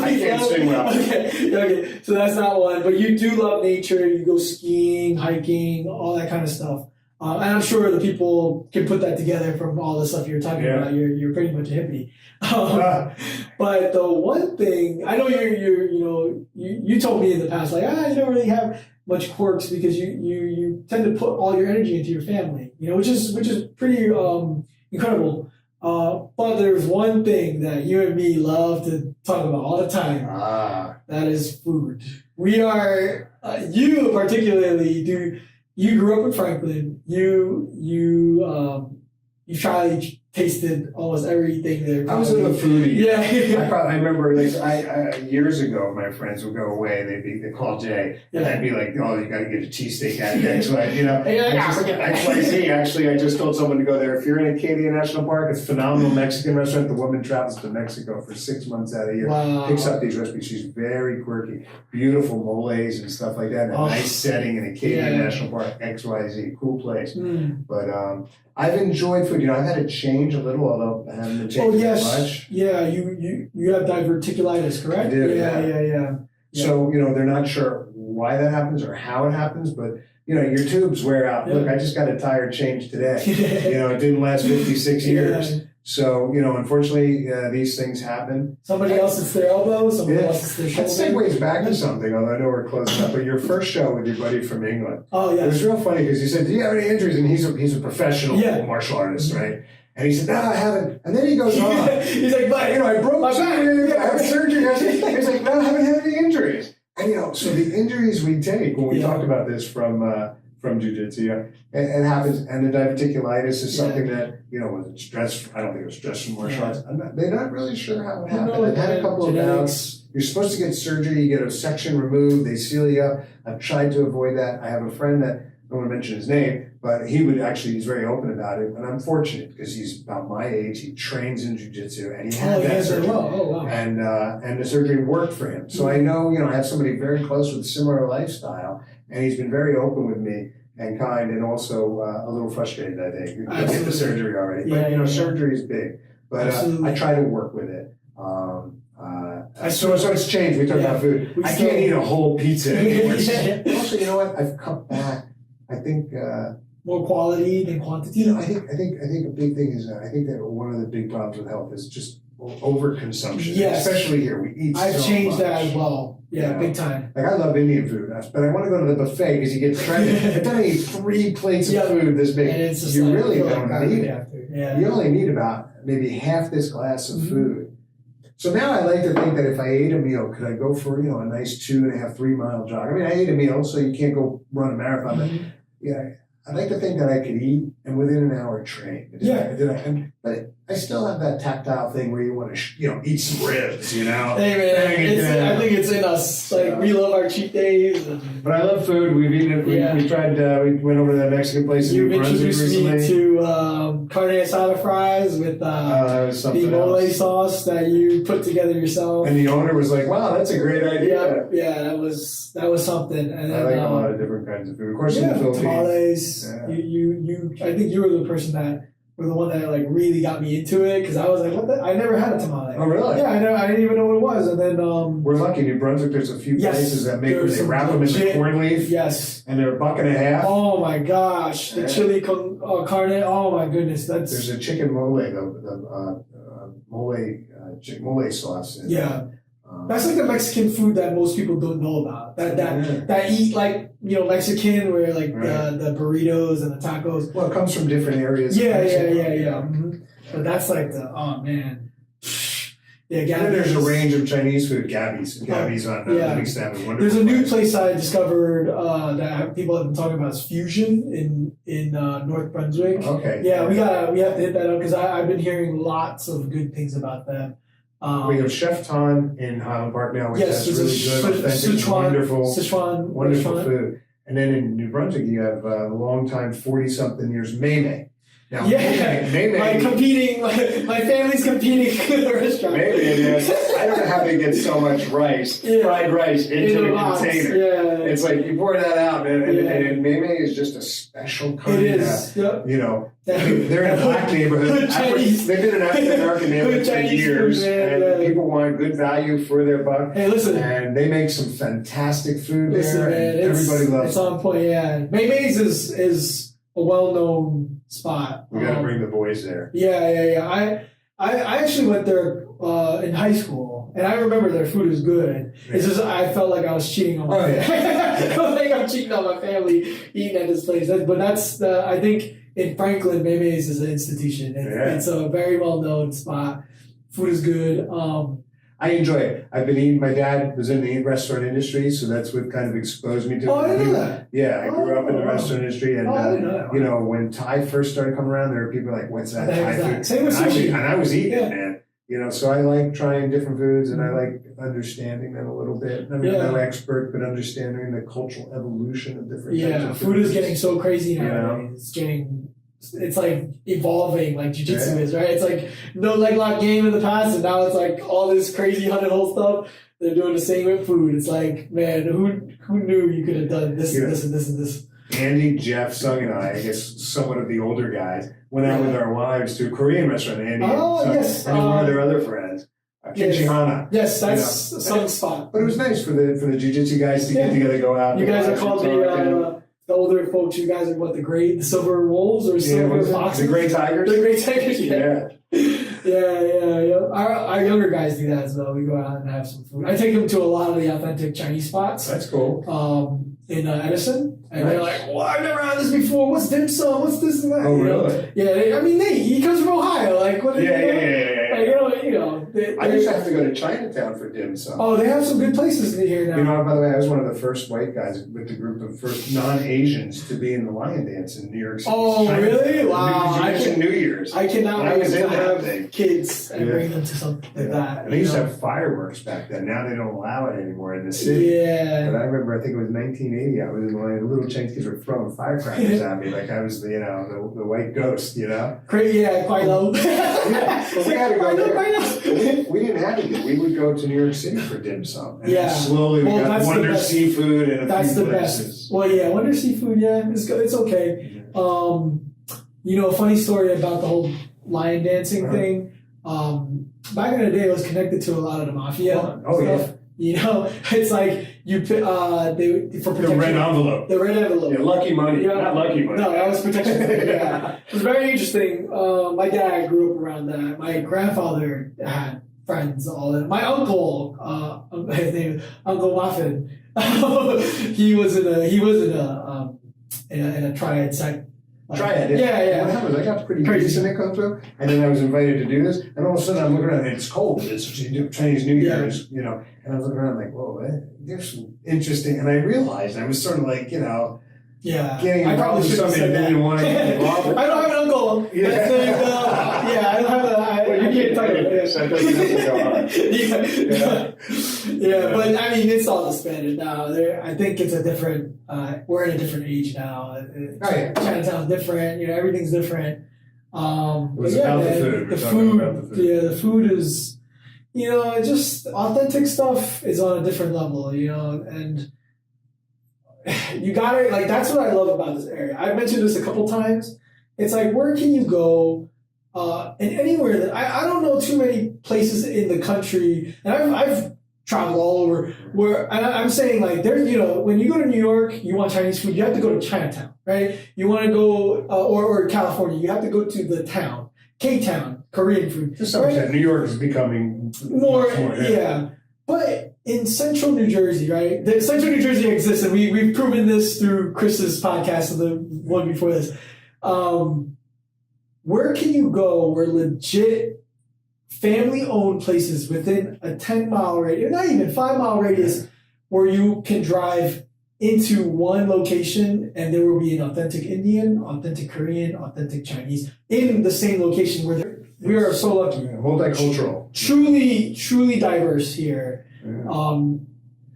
I can't sing well. Okay. So that's not one. But you do love nature. You go skiing, hiking, all that kind of stuff. And I'm sure the people can put that together from all the stuff you're talking about. You're pretty much a hippie. But the one thing I know you told me in the past, you don't really have much quirks because you tend to put all your energy into your family, which is pretty incredible. But there's one thing that you and me love to talk about all the time. That is food. We are you particularly do. You grew up in Franklin. You probably tasted almost everything there. I was a foodie. Yeah. I remember years ago, my friends would go away. They'd call Jay, and I'd be like, "Oh, you got to get a cheesesteak out of there." So XYZ. Actually, I just told someone to go there. If you're in Acadia National Park, it's a phenomenal Mexican restaurant. The woman travels to Mexico for 6 months out of the year. Wow. Picks up these recipes. She's very quirky, beautiful moles and stuff like that. A nice setting in Acadia National Park. XYZ, cool place. But I've enjoyed food. I've had to change a little, although I haven't been changing that much. Yeah, you have diverticulitis, correct? I do. Yeah. So, they're not sure why that happens or how it happens, but, your tubes wear out. Yeah. Look, I just got a tire change today. It didn't last 56 years. So, unfortunately, these things happen. Somebody else hits their elbow, somebody else hits their shoulder. That segues back to something, although I know we're closing up, but your first show with your buddy from England. Oh, yeah. It was real funny because he said, "Do you have any injuries?" And he's a professional martial artist, right? And he said, "No, I haven't." And then he goes on. He's like, "But, I broke my back. I had surgery." He's like, "No, I haven't had any injuries." And, so the injuries we take, when we talked about this from from jiu-jitsu. Yeah. It happens, and the diverticulitis is something that, you know, was stress. I don't think it was stress from martial arts. They're not really sure how it happened. I've had a couple of bouts. You're supposed to get surgery. You get a section removed. They seal you up. I've tried to avoid that. I have a friend that, I don't want to mention his name, but he's very open about it. And I'm fortunate because he's about my age. He trains in jiu-jitsu, and he had that surgery. Wow. And the surgery worked for him. So I know, you know, I have somebody very close with similar lifestyle, and he's been very open with me and kind, and also a little frustrated, I think. You get the surgery already. But, you know, surgery is big. But I try to work with it. So it's changed. We talk about food. I can't eat a whole pizza anymore. Also, you know what? I've cut back. I think more quality than quantity. You know, I think a big thing is I think that one of the big problems with health is just overconsumption. Yes, especially here we eat. I've changed much. That as well. Yeah, big time. Like I love Indian food, but I want to go to the buffet because you get pregnant. I've done to eat 3 plates of food this big. And it's just you really don't need it. Yeah. You only need about maybe half this glass of food. So now I like to think that if I ate a meal, could I go for, you know, a nice 2.5, 3 mile jog? I mean, I ate a meal, so you can't go run a marathon. But yeah, I'd like to think that I could eat and within an hour train. But I still have that tactile thing where you want to, you know, eat some ribs, you know. Hey man, I think it's in us. Like we love our cheat days. But I love food. We've eaten it. We tried. We went over to that Mexican place in New Brunswick recently. You introduced me to carne asada fries with the mole sauce that you put together yourself. And the owner was like, "Wow, that's a great idea." Yeah, that was something. And I like a lot of different kinds of food. Of course, in the Philippines. Tamales. Yeah. I think you were the person that. Were the one that like really got me into it because I was like, what the? I never had a tamale. Oh really? Yeah, I didn't even know what it was. And then we're lucky in New Brunswick. There's a few places that make where they wrap them in the corn leaf. Yes. And they're $1.50. Oh my gosh, the chili con carne. Oh my goodness, there's a chicken mole, the mole sauce. And, that's like the Mexican food that most people don't know about. That eat like, you know, Mexican where like the burritos and the tacos. Well, it comes from different areas. Yeah. Mm-hmm. But that's like oh man. Yeah, Gabby's. And then there's a range of Chinese food. Gabby's on Livingston. Wonderful. There's a new place I discovered that people have been talking about is Fusion in North Brunswick. Okay. Yeah, we have to hit that up because I've been hearing lots of good things about them. We have Chef Tan in Highland Park now, which has really good, authentic, wonderful food. And then in New Brunswick, you have a long time, 40-something years, Mei. Now, my family's competing in the restaurant. I don't know how they get so much rice, fried rice, into the container. Yeah. It's like you pour that out, and Mei is just a special kind of, you know, they're in a black neighborhood. They've been in African American neighborhood for years, and people want good value for their buck. Hey, listen. And they make some fantastic food there. Man, everybody loves it. It's on point, yeah. Mei's is a well-known spot. We got to bring the boys there. Yeah. I actually went there in high school, and I remember their food was good. It's just I felt like I was cheating on my family. I felt like I'm cheating on my family eating at this place. But that's I think in Franklin, Mei's is an institution. It's a very well-known spot. Food is good. I enjoy it. I've been eating. My dad was in the restaurant industry, so that's what kind of exposed me to it. I didn't know that. Yeah, I grew up in the restaurant industry, and you know, when Thai first started coming around, there were people like, "What's that Thai food?" Same with sushi. And I was eating it, man. You know, so I like trying different foods, and I like understanding them a little bit. I mean, I'm no expert, but understanding the cultural evolution of different. Yeah, types of food is getting so crazy now. It's like evolving like jiu-jitsu is, right? It's like no leg lock game in the past, and now it's like all this crazy 100-hole stuff. They're doing the same with food. It's like, man, who knew you could have done this and this and this and this? Andy, Jeff, Sung, and I guess somewhat of the older guys, went out with our wives to a Korean restaurant. Andy and one of their other friends. Kimchi Hana. Yes, that's Sung's spot. But it was nice for the jiu-jitsu guys to get together, go out. You guys are called the older folks, you guys are what, the silver wolves or silver foxes? The gray tigers? The gray tigers, yeah. Our younger guys do that as well. We go out and have some food. I take them to a lot of the authentic Chinese spots. That's cool. In Edison. And they're like, well, I've never had this before. What's dim sum? What's this and that? Oh, really? Yeah, he comes from Ohio. Like, what? Yeah. I used to have to go to Chinatown for dim sum. Oh, they have some good places here now. By the way, I was one of the first white guys with the group of first non-Asians to be in the lion dance in New York City. Oh, really? Wow. New Year's. I cannot wait to have kids and bring them to something like that. And they used to have fireworks back then. Now they don't allow it anymore in the city. Yeah. But I remember, I think it was 1980, I was in the line, the little Chinese kids were throwing firecrackers at me like I was the white ghost, Yeah, quite low. Yeah, we had to go there. We didn't have to do. We would go to New York City for dim sum. And slowly we got Wonder Seafood and a few places. Best. Well, yeah, Wonder Seafood, it's okay. Funny story about the whole lion dancing thing. Back in the day, it was connected to a lot of the mafia stuff. Yeah. It's like you for protection. The red envelope. The red envelope. Yeah, lucky money. Yeah. Not lucky money. No, that was protection. Yeah. It was very interesting. My dad grew up around that. My grandfather had friends, all that. My uncle, his name is Uncle Muffin. he was in a triad sect. Triad. Yeah. What happened? I got pretty decent income through, and then I was invited to do this, and all of a sudden I'm looking around, and it's cold. It's Chinese New Year, and I was looking around like, whoa, there's some interesting, and I realized I was sort of like, getting involved with somebody that didn't want to get involved with. I don't have an uncle. I don't have I can't talk about it. So that doesn't go on. But I mean, it's all disbanded now. I think it's a different. We're in a different age now. Chinatown's different. Everything's different. It was about the food. The food is, just authentic stuff is on a different level. And you got it. Like, that's what I love about this area. I've mentioned this a couple times. It's like, where can you go? And anywhere that I don't know too many places in the country, and I've traveled all over where I'm saying, like, there's, when you go to New York, you want Chinese food, you have to go to Chinatown, right? You want to go, or California, you have to go to the town, K-Town, Korean food. To some extent, New York is becoming more. But in central New Jersey, right? Central New Jersey exists, and we've proven this through Chris's podcast and the one before this. Where can you go where legit family-owned places within a 10-mile radius, not even 5-mile radius, where you can drive into one location and there will be an authentic Indian, authentic Korean, authentic Chinese in the same location where we are so lucky. Multicultural. Truly diverse here. And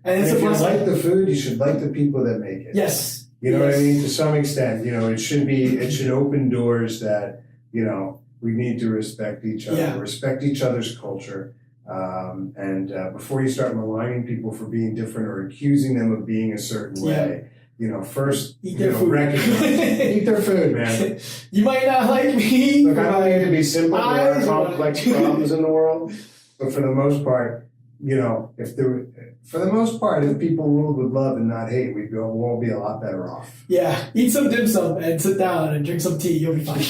it's if you like the food, you should like the people that make it. Yes. What I mean? To some extent, it should open doors that, we need to respect each other, respect each other's culture. And before you start maligning people for being different or accusing them of being a certain way, first, eat their food. Eat their food, man. You might not like me. Look, I don't need to be simple. There are complex problems in the world, but for the most part, if people ruled with love and not hate, we'll all be a lot better off. Yeah, eat some dim sum and sit down and drink some tea. You'll be fine.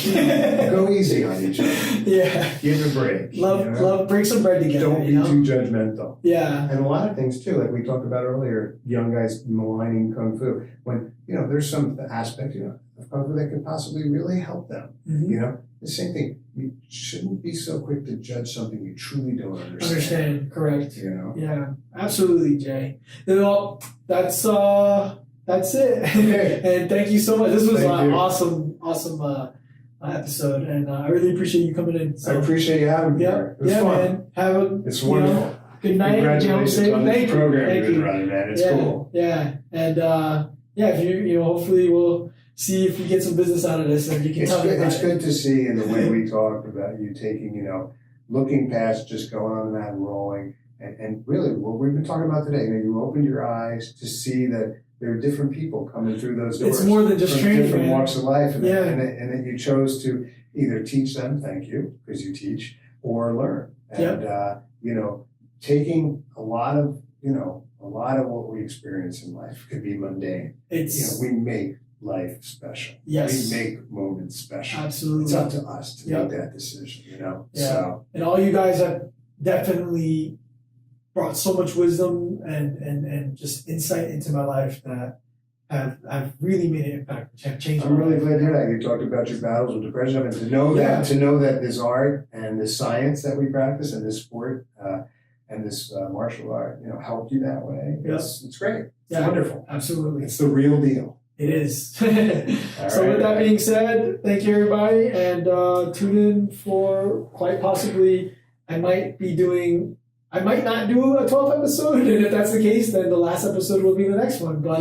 Go easy on each other. Yeah, give a break. Love. Break some bread together. Don't be too judgmental. Yeah, and a lot of things too, like we talked about earlier, young guys maligning kung fu. When there's some aspect of kung fu that could possibly really help them. Mm-hmm. The same thing. You shouldn't be so quick to judge something you truly don't understand. Correct. Yeah, absolutely, Jay. That's it. Okay. And thank you so much. This was an awesome episode, and I really appreciate you coming in. So. I appreciate you having me here. It was fun. Man. It's wonderful. Good night. Congratulations on this program you've been running, man. It's cool. Yeah, and if you hopefully we'll see if we get some business out of this, and you can tell me about It's good to see in the way we talk about you taking, looking past just going on that and rolling, and really what we've been talking about today. You opened your eyes to see that there are different people coming through those doors. It's more than just from training, different man. walks of life, and that you chose to either teach them, thank you, because you teach, or learn. And taking a lot of what we experience in life could be mundane. We make life special. Yes. We make moments special. Absolutely. It's up to us to make that decision, Yeah. So. And all you guys have definitely brought so much wisdom and just insight into my life that have really made an impact, have changed. I'm really glad to hear that. You talked about your battles with depression, and to know that this art and this science that we practice and this sport and this martial art, helped you that way. It's great. It's wonderful. Absolutely. It's the real deal. It is. So with that being said, thank you everybody, and tune in for quite possibly, I might not do a 12th episode, and if that's the case, then the last episode will be the next one. But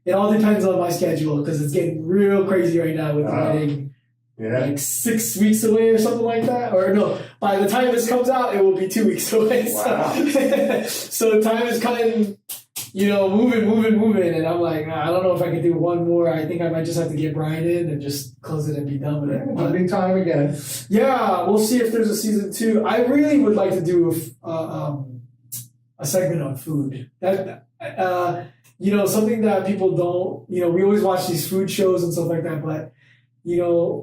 it all depends on my schedule, because it's getting real crazy right now with the wedding. Like 6 weeks away or something like that. Or no, by the time this comes out, it will be 2 weeks away. Wow. So time is cutting, moving. And I'm like, I don't know if I can do one more. I think I might just have to get Brian in and just close it and be done with it. It'll be time again. Yeah, we'll see if there's a season 2. I really would like to do a segment on food. Something that people don't, we always watch these food shows and stuff like that, but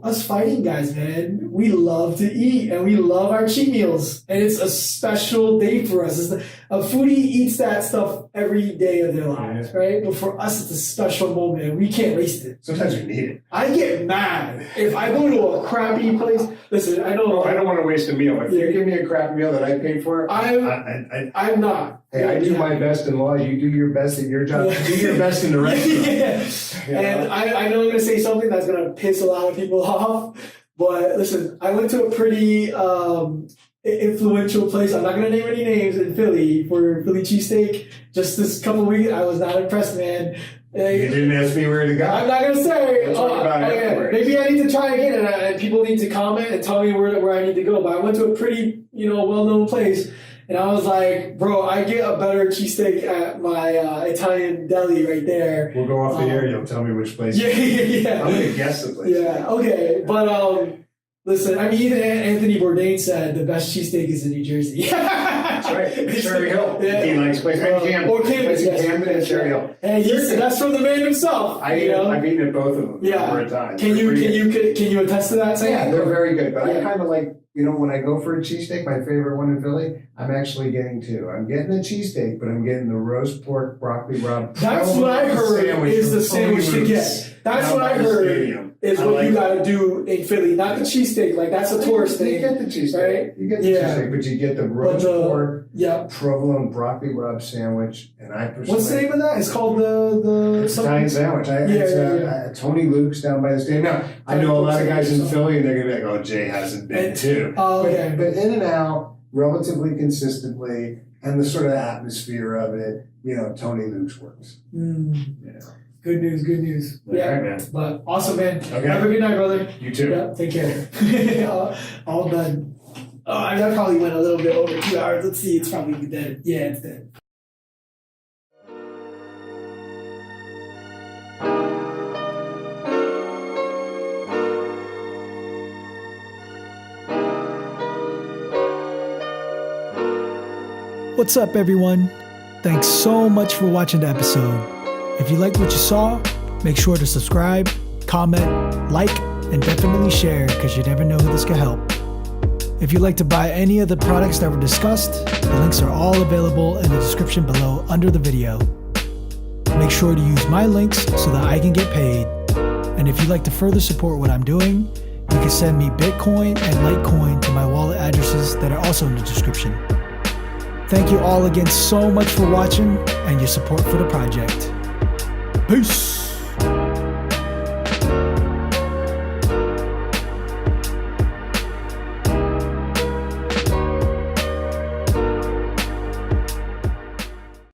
us fighting guys, man, we love to eat and we love our cheat meals, and it's a special day for us. A foodie eats that stuff every day of their lives, right? But for us, it's a special moment and we can't waste it. Sometimes we need it. I get mad if I go to a crappy place. Listen, I don't want to waste a meal. If you give me a crap meal that I paid for, I'm not. Hey, I do my best in law. You do your best at your job. Do your best in the restaurant. And I know I'm going to say something that's going to piss a lot of people off. But listen, I went to a pretty influential place. I'm not going to name any names in Philly for Philly cheesesteak. Just this couple of weeks, I was not impressed, man. You didn't ask me where to go. I'm not going to say. We'll talk about it afterwards. Maybe I need to try again, and people need to comment and tell me where I need to go. But I went to a pretty, well-known place. And I was like, bro, I get a better cheesesteak at my Italian deli right there. We'll go off the air. You'll tell me which place. Yeah. I'm going to guess the place. Yeah, okay. But listen, even Anthony Bourdain said the best cheesesteak is in New Jersey. That's right. Cherry Hill. Yeah. He likes place. Camden. Or Camden. Yes. Camden and Cherry Hill. And that's from the man himself. I've eaten at both of them over a time. Can you attest to that? Yeah, they're very good. But I kind of like, when I go for a cheesesteak, my favorite one in Philly, I'm actually getting two. I'm getting the cheesesteak, but I'm getting the roast pork broccoli rub. That's what I heard is the sandwich to get. That's what I heard is what you got to do in Philly. Not the cheesesteak. Like, that's a tourist thing. You get the cheesesteak. Right? You get the cheesesteak, but you get the roast pork, provolone broccoli rub sandwich. And I personally... What's the name of that? It's called the Italian sandwich. It's Tony Luke's down by the stadium. Now, I know a lot of guys in Philly, and they're going to be like, oh, Jay hasn't been too. Oh, okay. But in and out, relatively consistently, and the sort of atmosphere of it, Tony Luke's works. Good news. All right, man. But awesome, man. Okay. Have a good night, brother. You too. Yeah, take care. All done. I probably went a little bit over 2 hours. Let's see. It's probably dead. Yeah, it's dead. What's up, everyone? Thanks so much for watching the episode. If you liked what you saw, make sure to subscribe, comment, like, and definitely share, because you never know who this could help. If you'd like to buy any of the products that were discussed, the links are all available in the description below under the video. Make sure to use my links so that I can get paid. And if you'd like to further support what I'm doing, you can send me Bitcoin and Litecoin to my wallet addresses that are also in the description. Thank you all again so much for watching and your support for the project. Peace!